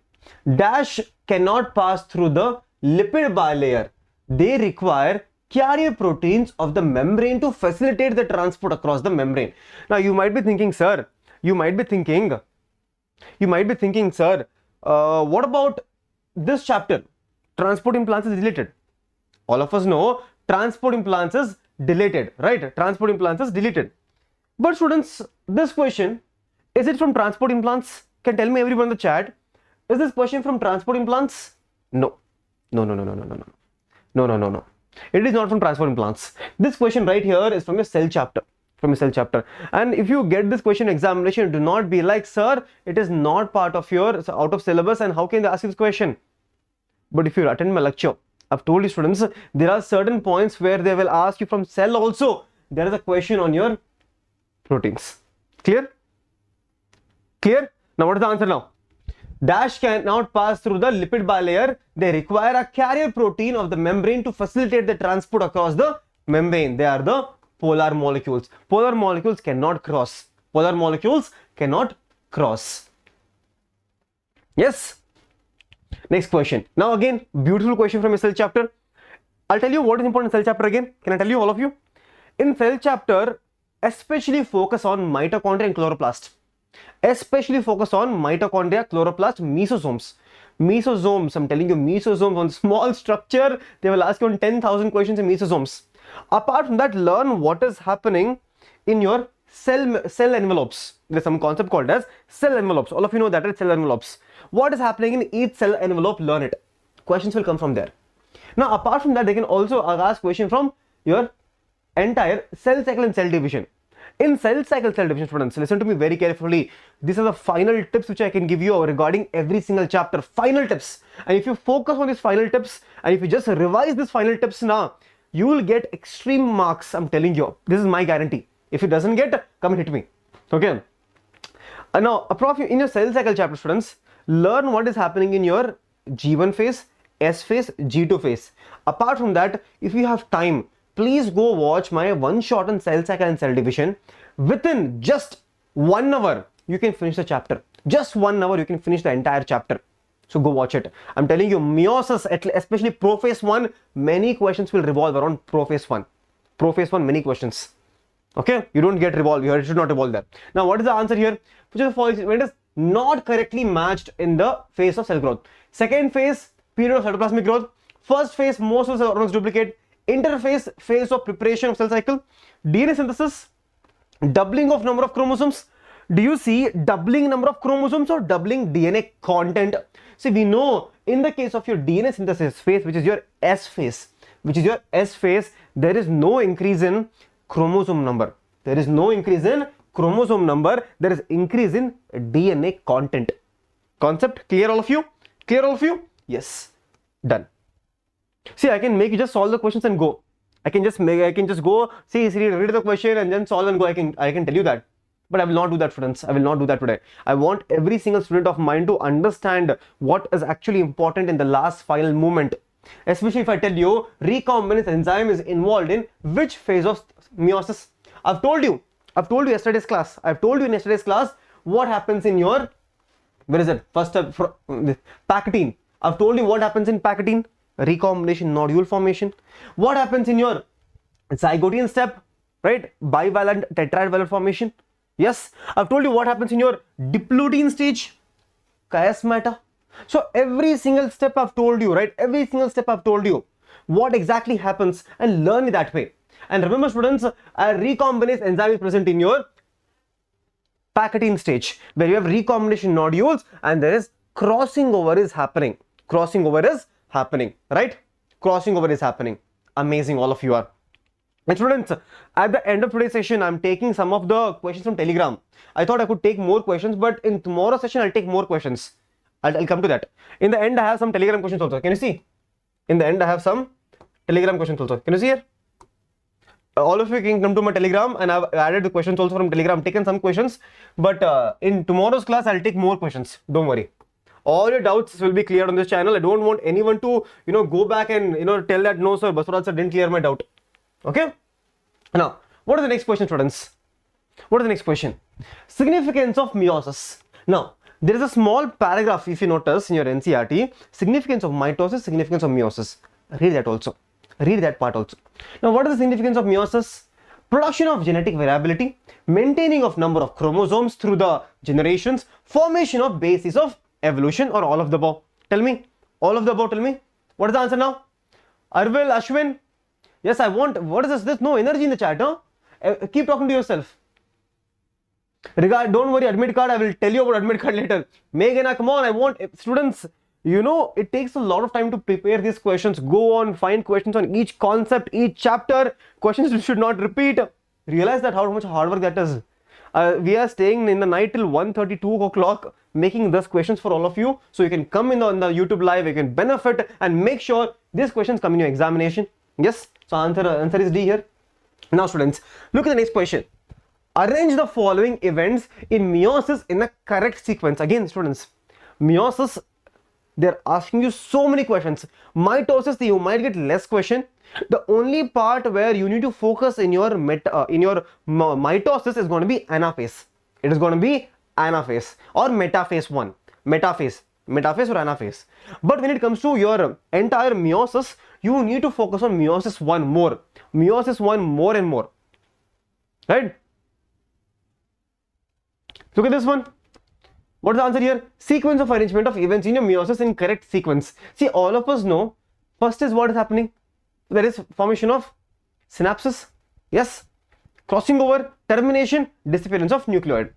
Dash cannot pass through the lipid bilayer. They require carrier proteins of the membrane to facilitate the transport across the membrane. Now you might be thinking, sir. Sir, what about this chapter? Transport implants is deleted. All of us know transport implants is deleted, right? Transport implants is deleted. But students, this question, is it from transport implants? Can tell me everyone in the chat. Is this question from transport implants? No. It is not from transport implants. This question right here is from your cell chapter. And if you get this question examination, do not be like, sir, it is not part of your out of syllabus, and how can they ask you this question? But if you attend my lecture, I've told you, students, there are certain points where they will ask you from cell also. There is a question on your proteins. Clear? Now what is the answer now? Dash cannot pass through the lipid bilayer. They require a carrier protein of the membrane to facilitate the transport across the membrane. They are the polar molecules. Polar molecules cannot cross. Yes. Next question. Now again, beautiful question from a cell chapter. I'll tell you what is important in cell chapter again. Can I tell you, all of you? In cell chapter, especially focus on mitochondria and chloroplast. Mesosomes. Mesosomes, I'm telling you, mesosomes on small structure, they will ask you on 10,000 questions in mesosomes. Apart from that, learn what is happening in your cell envelopes. There's some concept called as cell envelopes. All of you know that is cell envelopes. What is happening in each cell envelope, learn it. Questions will come from there. Now, apart from that, they can also ask question from your entire cell cycle and cell division. In cell cycle, cell division, students, listen to me very carefully. These are the final tips which I can give you regarding every single chapter. Final tips. And if you focus on these final tips, and if you just revise these final tips now, you will get extreme marks. I'm telling you. This is my guarantee. If it doesn't get, come and hit me. Okay. Now, in your cell cycle chapter, students, learn what is happening in your G1 phase, S phase, G2 phase. Apart from that, if you have time, please go watch my one shot on cell cycle and cell division. Within just 1 hour, you can finish the chapter. Just 1 hour, you can finish the entire chapter. So go watch it. I'm telling you, meiosis, especially prophase 1, many questions will revolve around prophase 1. Prophase 1, many questions. Okay, you don't get revolve here, it should not revolve there. Now, what is the answer here? Which of the following when it is not correctly matched in the phase of cell growth? Second phase, period of cytoplasmic growth. First phase, most of the organs duplicate. Interphase, phase of preparation of cell cycle. DNA synthesis, doubling of number of chromosomes. Do you see doubling number of chromosomes or doubling DNA content? See, we know in the case of your DNA synthesis phase, which is your S phase, there is no increase in chromosome number. There is no increase in chromosome number. There is increase in DNA content. Concept clear, all of you? Clear, all of you? Yes. Done. See, I can make you just solve the questions and go. I can just go, see, read the question and then solve and go. I can tell you that. But I will not do that, students. I will not do that today. I want every single student of mine to understand what is actually important in the last final movement. Especially if I tell you recombinase enzyme is involved in which phase of meiosis. I've told you yesterday's class. I've told you in yesterday's class what happens in your, where is it? First step, Pachytene. I've told you what happens in Pachytene. Recombination nodule formation. What happens in your zygotean step, right? Bivalent tetrad valent formation. Yes, I've told you what happens in your diplotein stage, chiasmata. So every single step I've told you, right? Every single step I've told you what exactly happens and learn it that way. And remember, students, a recombinase enzyme is present in your Pachytene stage where you have recombination nodules and there is crossing over is happening. Crossing over is happening, right? Crossing over is happening. Amazing, all of you are. And students, at the end of today's session, I'm taking some of the questions from Telegram. I thought I could take more questions, but in tomorrow's session, I'll take more questions. I'll come to that. In the end, I have some Telegram questions also. Can you see? In the end, I have some Telegram questions also. Can you see here? All of you can come to my Telegram and I've added the questions also from Telegram. I've taken some questions, but in tomorrow's class, I'll take more questions. Don't worry. All your doubts will be cleared on this channel. I don't want anyone to, go back and, tell that, no, sir, Baswaraj sir didn't clear my doubt. Okay. Now, what is the next question, students? What is the next question? Significance of meiosis. Now, there is a small paragraph, if you notice in your NCERT, significance of mitosis, significance of meiosis. Read that also. Read that part also. Now, what is the significance of meiosis? Production of genetic variability, maintaining of number of chromosomes through the generations, formation of basis of evolution, or all of the above. Tell me. All of the above, tell me. What is the answer now? Arvil, Ashwin. Yes, I want. What is this? There's no energy in the chat, huh? Keep talking to yourself. Don't worry, admit card. I will tell you about admit card later. Meghana, come on. I want students. It takes a lot of time to prepare these questions. Go on, find questions on each concept, each chapter. Questions you should not repeat. Realize that how much hard work that is. We are staying in the night till 1:30, 2 o'clock, making these questions for all of you. So you can come in on the YouTube live, you can benefit and make sure these questions come in your examination. Yes. So answer is D here. Now students, look at the next question. Arrange the following events in meiosis in a correct sequence. Again, students, meiosis, they're asking you so many questions. Mitosis, you might get less question. The only part where you need to focus in your mitosis is going to be anaphase. It is going to be anaphase or metaphase 1. Metaphase or anaphase. But when it comes to your entire meiosis, you need to focus on meiosis 1 more. Meiosis 1 more and more. Right? Look at this one. What is the answer here? Sequence of arrangement of events in your meiosis in correct sequence. See, all of us know first is what is happening. There is formation of synapses. Yes. Crossing over, termination, disappearance of nucleoid.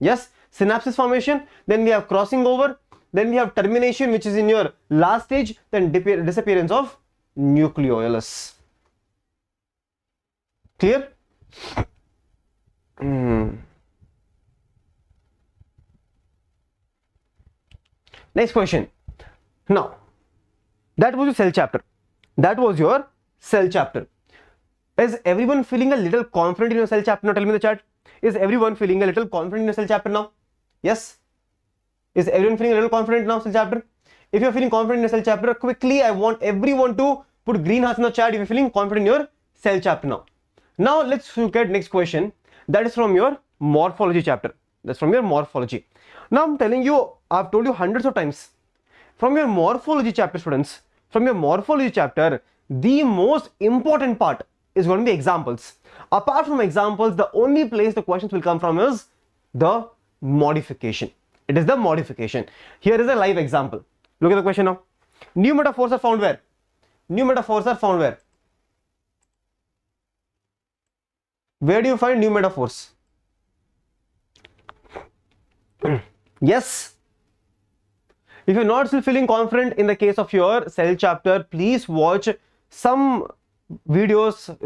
Yes. Synapses formation. Then we have crossing over. Then we have termination, which is in your last stage. Then disappearance of nucleolus. Clear? Next question. Now, that was your cell chapter. That was your cell chapter. Is everyone feeling a little confident in your cell chapter now? Tell me in the chat. Is everyone feeling a little confident in your cell chapter now? Yes? Is everyone feeling a little confident now, cell chapter? If you're feeling confident in your cell chapter, quickly I want everyone to put green hearts in the chat if you're feeling confident in your cell chapter now. Now let's look at next question. That is from your morphology chapter. That's from your morphology. Now I'm telling you, I've told you hundreds of times. From your morphology chapter, students, from your morphology chapter, the most important part is going to be examples. Apart from examples, the only place the questions will come from is the modification. It is the modification. Here is a live example. Look at the question now. New metaphors are found where? New metaphors are found where? Where do you find new metaphors? Yes. If you're not still feeling confident in the case of your cell chapter, please watch some videos.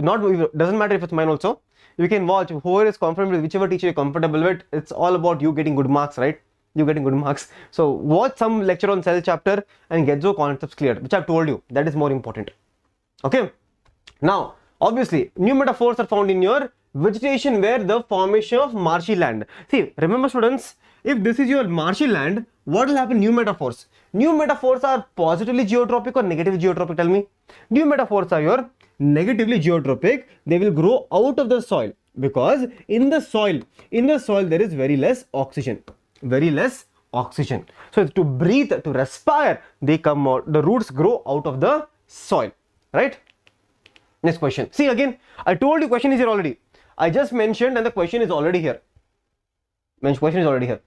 Doesn't matter if it's mine also. You can watch whoever is confident with whichever teacher you're comfortable with. It's all about you getting good marks, right? You getting good marks. So watch some lecture on cell chapter and get those concepts cleared, which I've told you. That is more important. Okay. Now, obviously, new metaphors are found in your vegetation where the formation of marshy land. See, remember students, if this is your marshy land, what will happen? New metaphors. New metaphors are positively geotropic or negatively geotropic? Tell me. New metaphors are your negatively geotropic. They will grow out of the soil because in the soil there is very less oxygen. Very less oxygen. So to breathe, to respire, they come out. The roots grow out of the soil. Right? Next question. See again, I told you question is here already. I just mentioned and the question is already here. Question is already here.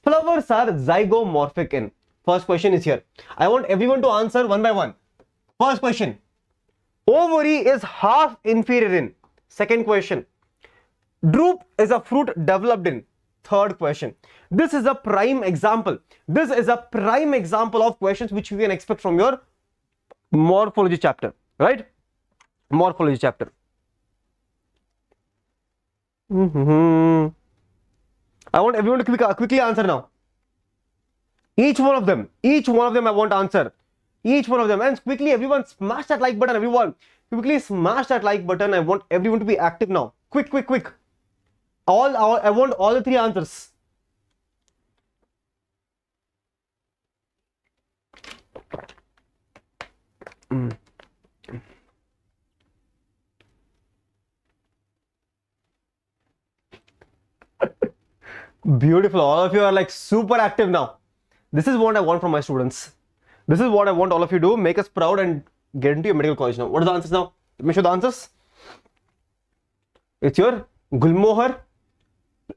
Flowers are zygomorphic in. First question is here. I want everyone to answer one by one. First question. Ovary is half inferior in. Second question. Drupe is a fruit developed in. Third question. This is a prime example. This is a prime example of questions which you can expect from your morphology chapter. Right? Morphology chapter. I want everyone to quickly answer now. Each one of them I want to answer. Each one of them. And quickly everyone smash that like button. Everyone quickly smash that like button. I want everyone to be active now. Quick. I want all the three answers. Beautiful. All of you are like super active now. This is what I want from my students. This is what I want all of you to do. Make us proud and get into your medical college now. What are the answers now? Let me show the answers. It's your Gulmohar,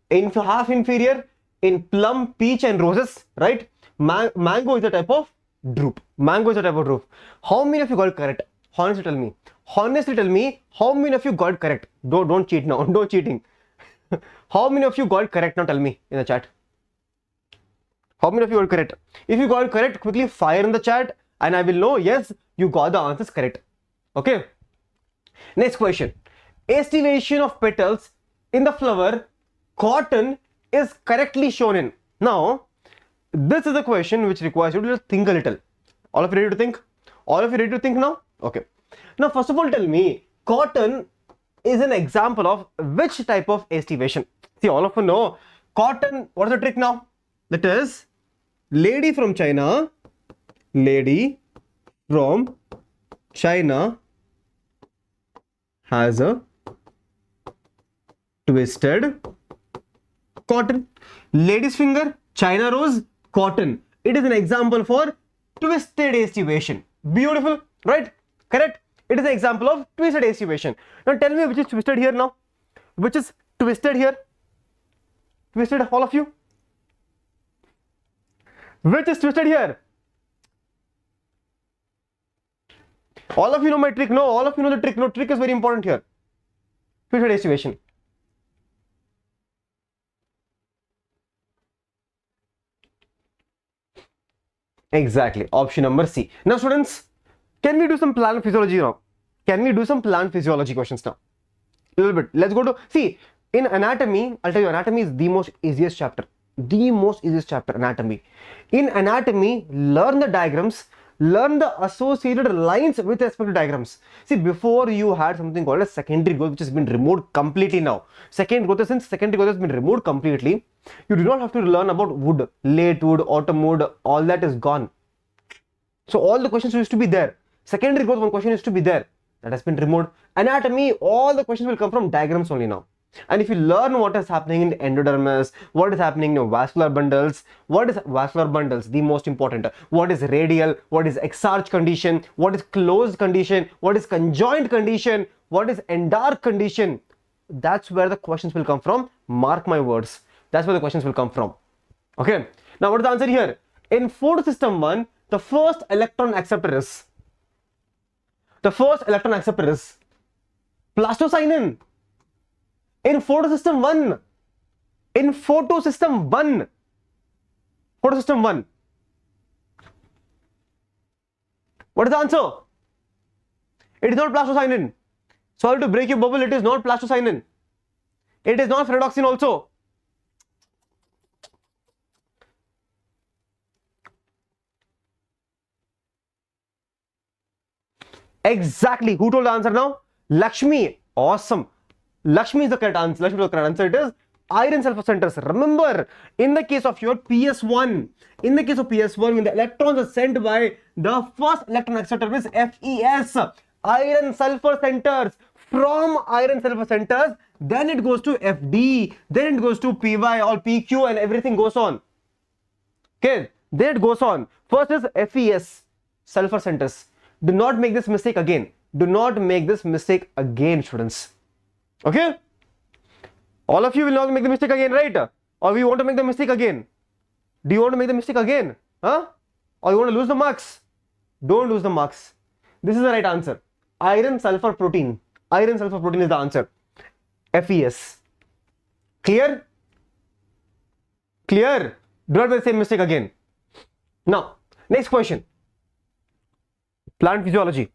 in half inferior, in plum, peach and roses, right? Mango is a type of drupe. Mango is a type of drupe. How many of you got it correct? Honestly tell me. Honestly tell me how many of you got it correct. Don't cheat now. No cheating. How many of you got it correct now? Tell me in the chat. How many of you got it correct? If you got it correct, quickly fire in the chat and I will know, yes, you got the answers correct. Okay. Next question. Estivation of petals in the flower cotton is correctly shown in. Now, this is a question which requires you to think a little. All of you ready to think? All of you ready to think now? Okay. Now, first of all, tell me, cotton is an example of which type of estivation? See, all of you know, cotton, what is the trick now? That is, lady from China has a twisted cotton. Lady's finger, China rose, cotton. It is an example for twisted estivation. Beautiful, right? Correct? It is an example of twisted estivation. Now tell me which is twisted here now. Which is twisted here? Twisted, all of you? Which is twisted here? All of you know my trick? No, all of you know the trick. No, trick is very important here. Twisted estivation. Exactly. Option number C. Now, students, can we do some plant physiology now? Can we do some plant physiology questions now? A little bit. Let's go to, see, in anatomy, I'll tell you, anatomy is the most easiest chapter. The most easiest chapter, anatomy. In anatomy, learn the diagrams, learn the associated lines with respect to diagrams. See, before you had something called as secondary growth, which has been removed completely now. Secondary growth, since secondary growth has been removed completely, you do not have to learn about wood, late wood, autumn wood, all that is gone. So all the questions used to be there. Secondary growth, one question used to be there. that has been removed. Anatomy, all the questions will come from diagrams only now. And if you learn what is happening in the endodermis, what is happening in your vascular bundles, what is vascular bundles, the most important, what is radial, what is exarch condition, what is closed condition, what is conjoined condition, what is endark condition, that's where the questions will come from. Mark my words, that's where the questions will come from. Okay, now what is the answer here? In photosystem 1, the first electron acceptor is plastocyanin. In photosystem 1, what is the answer? It is not plastocyanin. Sorry to break your bubble, it is not plastocyanin. It is not ferredoxin also. Exactly. Who told the answer now? Lakshmi. Awesome. Lakshmi is the correct answer. It is iron sulfur centers. Remember, in the case of your PS1, when the electrons are sent by the first electron acceptor is FES, iron sulfur centers. From iron sulfur centers, then it goes to FD, then it goes to PY or PQ, and everything goes on. Okay, then it goes on. First is FES, sulfur centers. Do not make this mistake again. Students. Okay? All of you will not make the mistake again, right? Or we want to make the mistake again? Do you want to make the mistake again? Huh? Or you want to lose the marks? Don't lose the marks. This is the right answer. Iron sulfur protein. Iron sulfur protein is the answer. FES. Clear? Clear? Do not make the same mistake again. Now, next question. Plant physiology.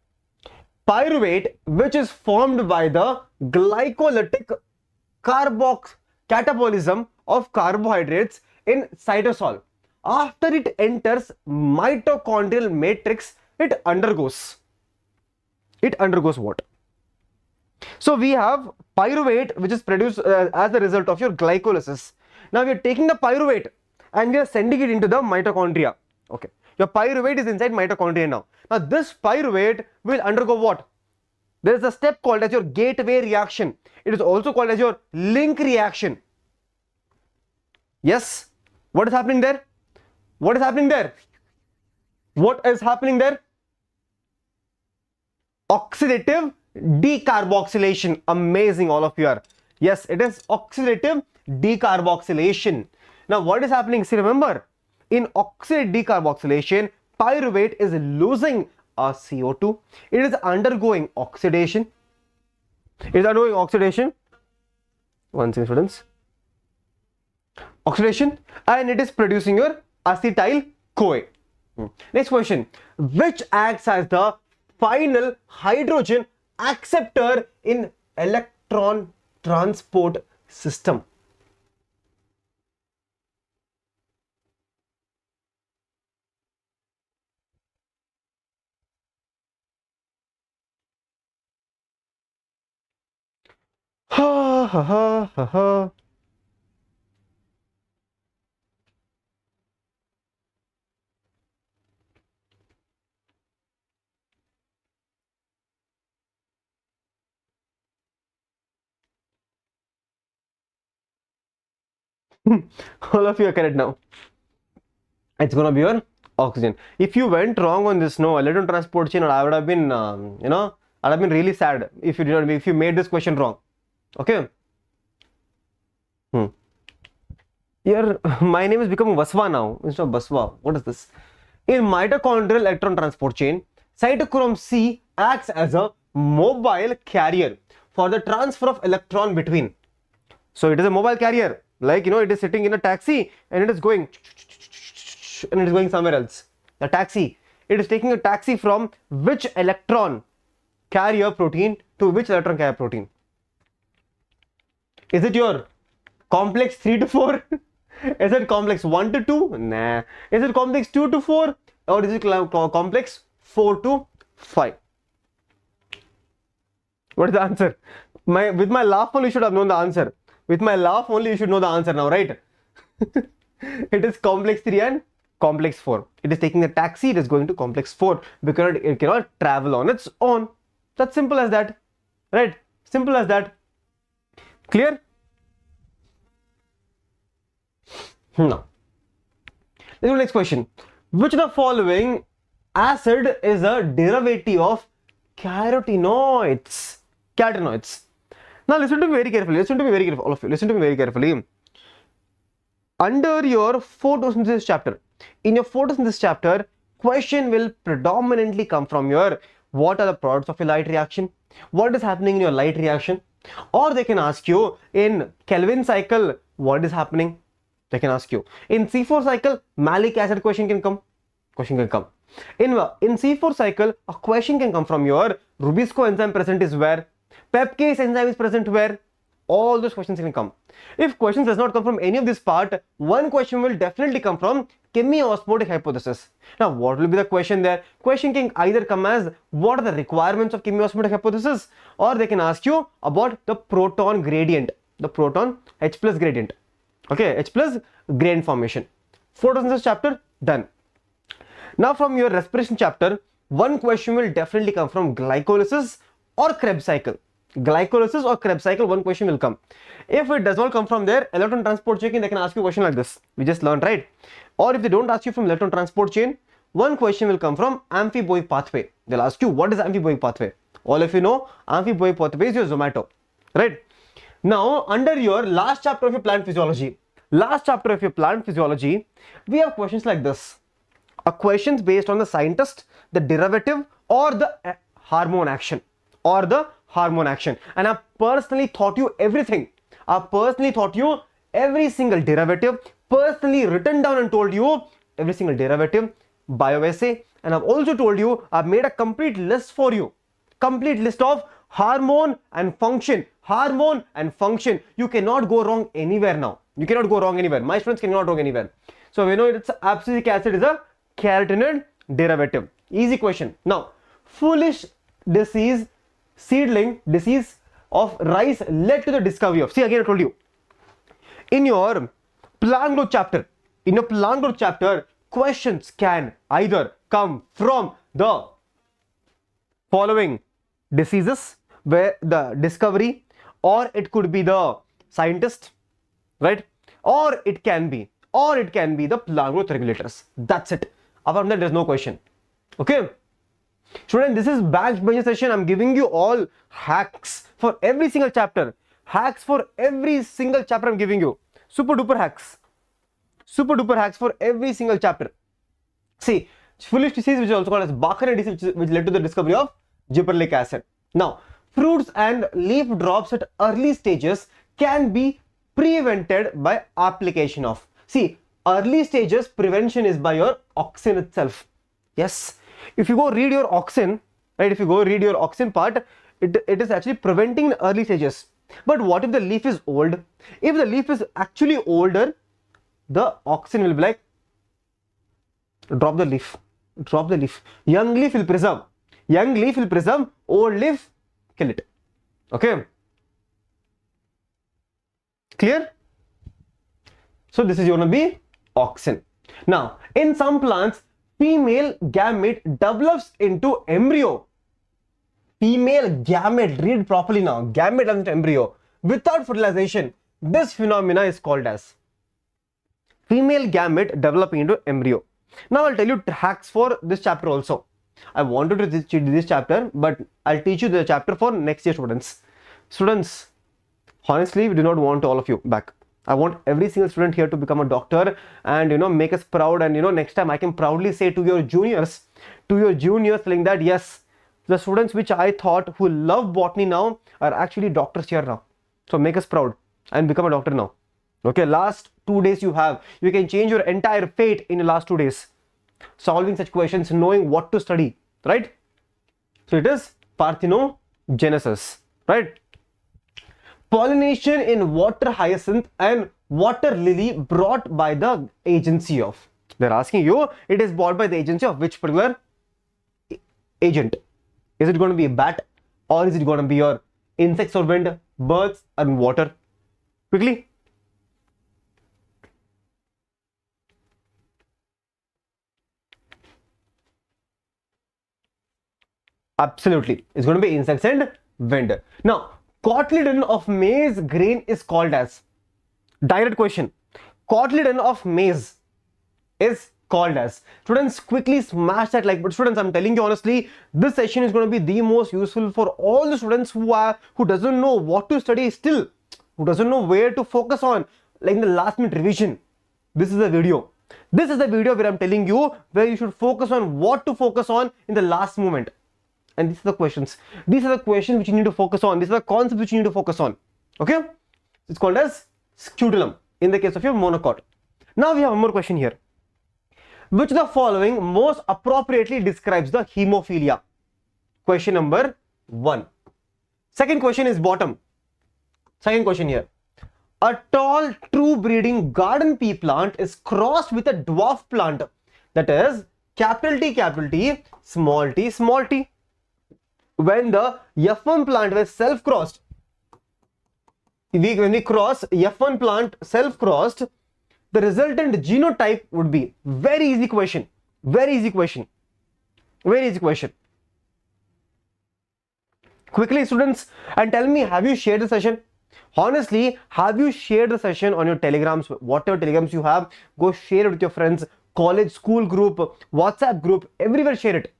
Pyruvate, which is formed by the glycolytic catabolism of carbohydrates in cytosol. After it enters mitochondrial matrix, it undergoes what? So we have pyruvate, which is produced as a result of your glycolysis. Now we are taking the pyruvate and we are sending it into the mitochondria. Okay, your pyruvate is inside mitochondria now. Now this pyruvate will undergo what? There is a step called as your gateway reaction. It is also called as your link reaction. Yes. What is happening there? Oxidative decarboxylation. Amazing, all of you are. Yes, it is oxidative decarboxylation. Now what is happening? See, remember, in oxidative decarboxylation, pyruvate is losing a CO2. It is undergoing oxidation. One second, students. Oxidation, and it is producing your acetyl CoA. Next question. Which acts as the final hydrogen acceptor in electron transport system? Ha ha ha ha ha. All of you are correct now. It's gonna be your oxygen. If you went wrong on this electron transport chain, I would have been, I'd have been really sad if you made this question wrong. Okay. My name is becoming Vaswa now instead of Baswa. What is this? In mitochondrial electron transport chain, cytochrome C acts as a mobile carrier for the transfer of electron between. So it is a mobile carrier. Like, it is sitting in a taxi and it is going somewhere else. The taxi, it is taking a taxi from which electron carrier protein to which electron carrier protein? Is it your complex 3 to 4? Is it complex 1 to 2? Nah. Is it complex 2 to 4? Or is it complex 4 to 5? What is the answer? With my laugh only you should have known the answer. With my laugh only you should know the answer now, right? It is complex 3 and complex 4. It is taking a taxi, it is going to complex 4 because it cannot travel on its own. That's simple as that, right? Simple as that. Clear? Now, let's go to the next question. Which of the following acid is a derivative of carotenoids? Carotenoids. Now listen to me very carefully. Listen to me very carefully. All of you, listen to me very carefully. Under your photosynthesis chapter, in your photosynthesis chapter, question will predominantly come from your what are the products of a light reaction, what is happening in your light reaction, or they can ask you in Kelvin cycle what is happening. They can ask you in C4 cycle malic acid question can come. In C4 cycle a question can come from your Rubisco enzyme present is where, pepcase enzyme is present where. All those questions can come. If questions does not come from any of this part, one question will definitely come from chemiosmotic hypothesis. Now what will be the question there? Question can either come as what are the requirements of chemiosmotic hypothesis, or they can ask you about the proton gradient, the proton H plus gradient. Okay, H plus gradient formation. Photosynthesis chapter done. Now from your respiration chapter, one question will definitely come from glycolysis or Krebs cycle. Glycolysis or Krebs cycle, one question will come. If it does not come from there, electron transport chain, they can ask you a question like this. We just learned, right? Or if they don't ask you from electron transport chain, one question will come from amphiboic pathway. They'll ask you what is amphiboic pathway. All of you know amphiboic pathway is your zomato, right? Now under your last chapter of your plant physiology, we have questions like this. Questions based on the scientist, the derivative, or the hormone action, and I personally taught you everything. Every single derivative, personally written down and told you every single derivative, bioessay, and I've also told you I've made a complete list for you, complete list of hormone and function. You cannot go wrong anywhere now. My students cannot go wrong anywhere. So we know it's abscisic acid is a carotenoid derivative. Easy question. Now, foolish disease, seedling disease of rice led to the discovery of. See, again I told you. In your plant growth chapter, questions can either come from the following diseases where the discovery, or it could be the scientist, right? Or it can be the plant growth regulators. That's it. Apart from that, there's no question. Okay. Student, this is Backbenchers session. I'm giving you all hacks for every single chapter. I'm giving you. Super duper hacks for every single chapter. See, foolish disease, which is also called as Bakar disease, which led to the discovery of gibberellic acid. Now, fruits and leaf drops at early stages can be prevented by application of. See, early stages prevention is by your auxin itself. Yes. If you go read your auxin, right? If you go read your auxin part, it is actually preventing in early stages. But what if the leaf is old? If the leaf is actually older, the auxin will be like, drop the leaf. Young leaf will preserve. Old leaf, kill it. Okay. Clear? So this is going to be auxin. Now, in some plants, female gamete develops into embryo. Female gamete, read properly now. Gamete develops into embryo without fertilization. This phenomena is called as female gamete developing into embryo. Now I'll tell you hacks for this chapter also. I wanted to teach this chapter, but I'll teach you the chapter for next year students. Students, honestly, we do not want all of you back. I want every single student here to become a doctor and make us proud, and next time I can proudly say to your juniors telling that yes, the students which I thought who love botany now are actually doctors here now. So make us proud and become a doctor now. Okay, last 2 days you can change your entire fate in the last 2 days. Solving such questions, knowing what to study, right? So it is parthenogenesis, right? Pollination in water hyacinth and water lily brought by the agency of. They're asking you, it is brought by the agency of which particular agent? Is it going to be a bat, or is it going to be your insects or wind, birds and water? Quickly. Absolutely. It's going to be insects and wind. Now, cotyledon of maize grain is called as, direct question, cotyledon of maize is called as. Students, quickly smash that like. But students, I'm telling you honestly, this session is going to be the most useful for all the students who doesn't know what to study still, who doesn't know where to focus on, like in the last minute revision. This is the video. This is the video where I'm telling you where you should focus on what to focus on in the last moment. And these are the questions. These are the questions which you need to focus on. These are the concepts which you need to focus on. Okay? It's called as scutellum in the case of your monocot. Now we have one more question here. Which of the following most appropriately describes the hemophilia? Question number 1. Second question is bottom. Second question here. A tall, true breeding garden pea plant is crossed with a dwarf plant. That is capital T, small t, small t. When the F1 plant was self-crossed, when we cross F1 plant self-crossed, the resultant genotype would be, very easy question, very easy question, very easy question. Quickly students, and tell me, have you shared the session? Honestly, have you shared the session on your telegrams? Whatever telegrams you have, go share it with your friends, college, school group, WhatsApp group, everywhere share it.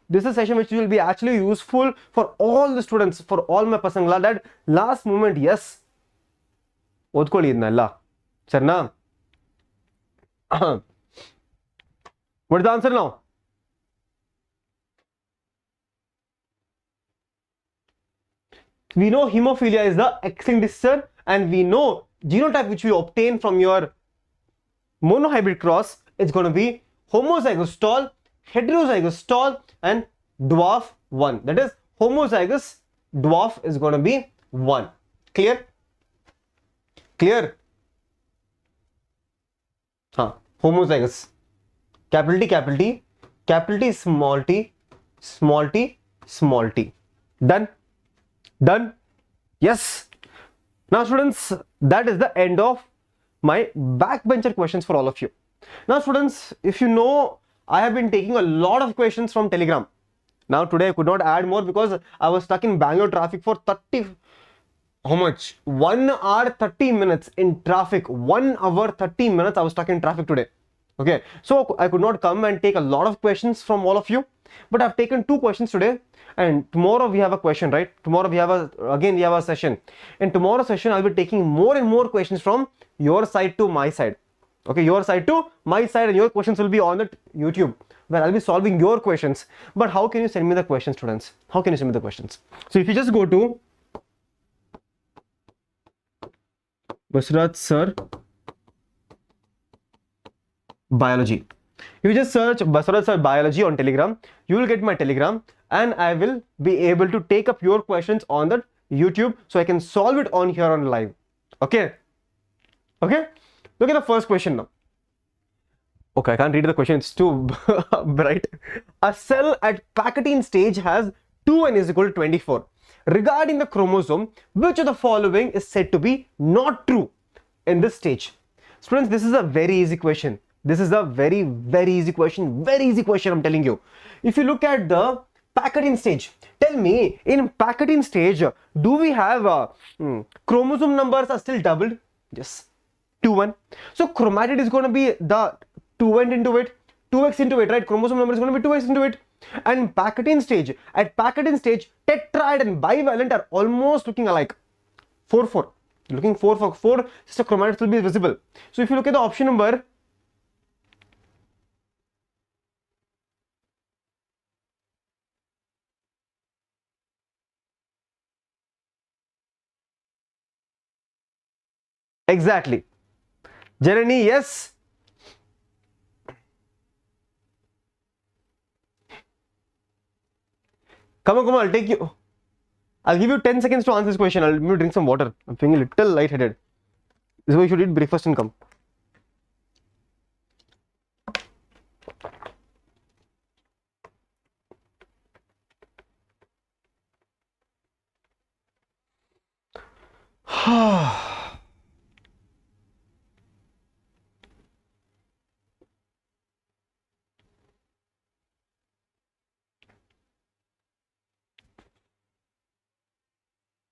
This is a session which will be actually useful for all the students, for all my pasangla, that last moment, yes. Odkoli idnalla. Sarna? What is the answer now? We know hemophilia is the X-linked disorder, and we know genotype which we obtain from your monohybrid cross is going to be homozygous tall, heterozygous tall, and dwarf 1. That is homozygous dwarf is going to be 1. Clear? Clear? Homozygous. Capital T, capital T, small t, small t, small t. Done? Done? Yes. Now students, that is the end of my backbencher questions for all of you. Now students, if you know, I have been taking a lot of questions from Telegram. Now today I could not add more because I was stuck in Bangalore traffic for 30, how much? 1 hour 30 minutes in traffic. 1 hour 30 minutes I was stuck in traffic today. Okay, so I could not come and take a lot of questions from all of you, but I've taken 2 questions today, and tomorrow we have a question, right? Tomorrow we have a session. In tomorrow's session, I'll be taking more and more questions from your side to my side. Okay, your side to my side, and your questions will be on the YouTube, where I'll be solving your questions. But how can you send me the questions, students? How can you send me the questions? So if you just go to Basrat Sir Biology. You just search Basrat Sir Biology on Telegram. You will get my Telegram, and I will be able to take up your questions on the YouTube, so I can solve it on here on live. Okay? Okay? Look at the first question now. Okay, I can't read the question, it's too bright. A cell at Pachytene stage has 2n is equal to 24. Regarding the chromosome, which of the following is said to be not true in this stage? Students, this is a very easy question. This is a very, very easy question. Very easy question, I'm telling you. If you look at the Pachytene stage, tell me, in Pachytene stage, do we have chromosome numbers are still doubled? Yes. 2-1. So chromatid is going to be the 2n into it, 2x into it, right? Chromosome number is going to be 2x into it. And Pachytene stage, at Pachytene stage, tetrad and bivalent are almost looking alike. 4-4. Looking 4-4, sister chromatids will be visible. So if you look at the option number, exactly. Janani, yes. Come on, I'll take you. I'll give you 10 seconds to answer this question. I'll let me drink some water. I'm feeling a little lightheaded. This is why you should eat breakfast and come.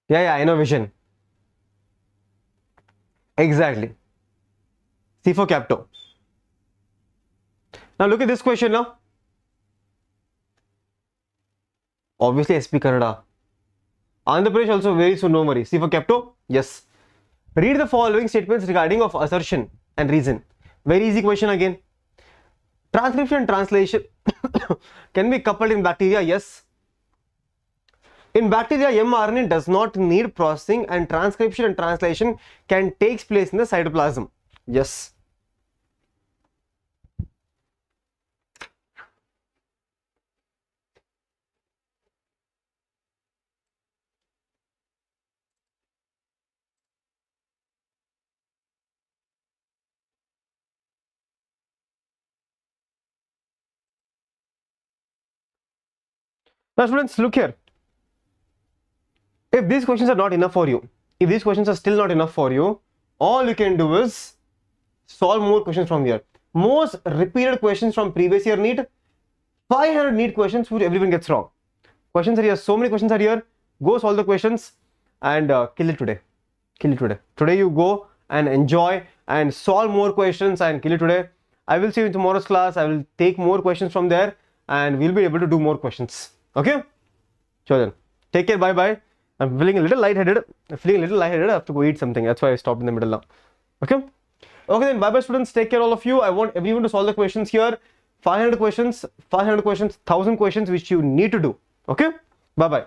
Yeah, I know vision. Exactly. C for Capto. Now look at this question now. Obviously SP Kannada. Andhra Pradesh also very soon, no worry. C for Capto? Yes. Read the following statements regarding of assertion and reason. Very easy question again. Transcription and translation can be coupled in bacteria? Yes. In bacteria, mRNA does not need processing and transcription and translation can take place in the cytoplasm. Yes. Now students, look here. If these questions are not enough for you, if these questions are still not enough for you, all you can do is solve more questions from here. Most repeated questions from previous year NEET, 500 NEET questions which everyone gets wrong. Questions are here, so many questions are here. Go solve the questions and kill it today. Kill it today. Today you go and enjoy and solve more questions and kill it today. I will see you in tomorrow's class. I will take more questions from there and we'll be able to do more questions. Okay? Sure then. Take care. Bye-bye. I'm feeling a little lightheaded. I have to go eat something. That's why I stopped in the middle now. Okay? Okay then. Bye-bye students. Take care all of you. I want everyone to solve the questions here. 500 questions, 1000 questions which you need to do. Okay? Bye-bye.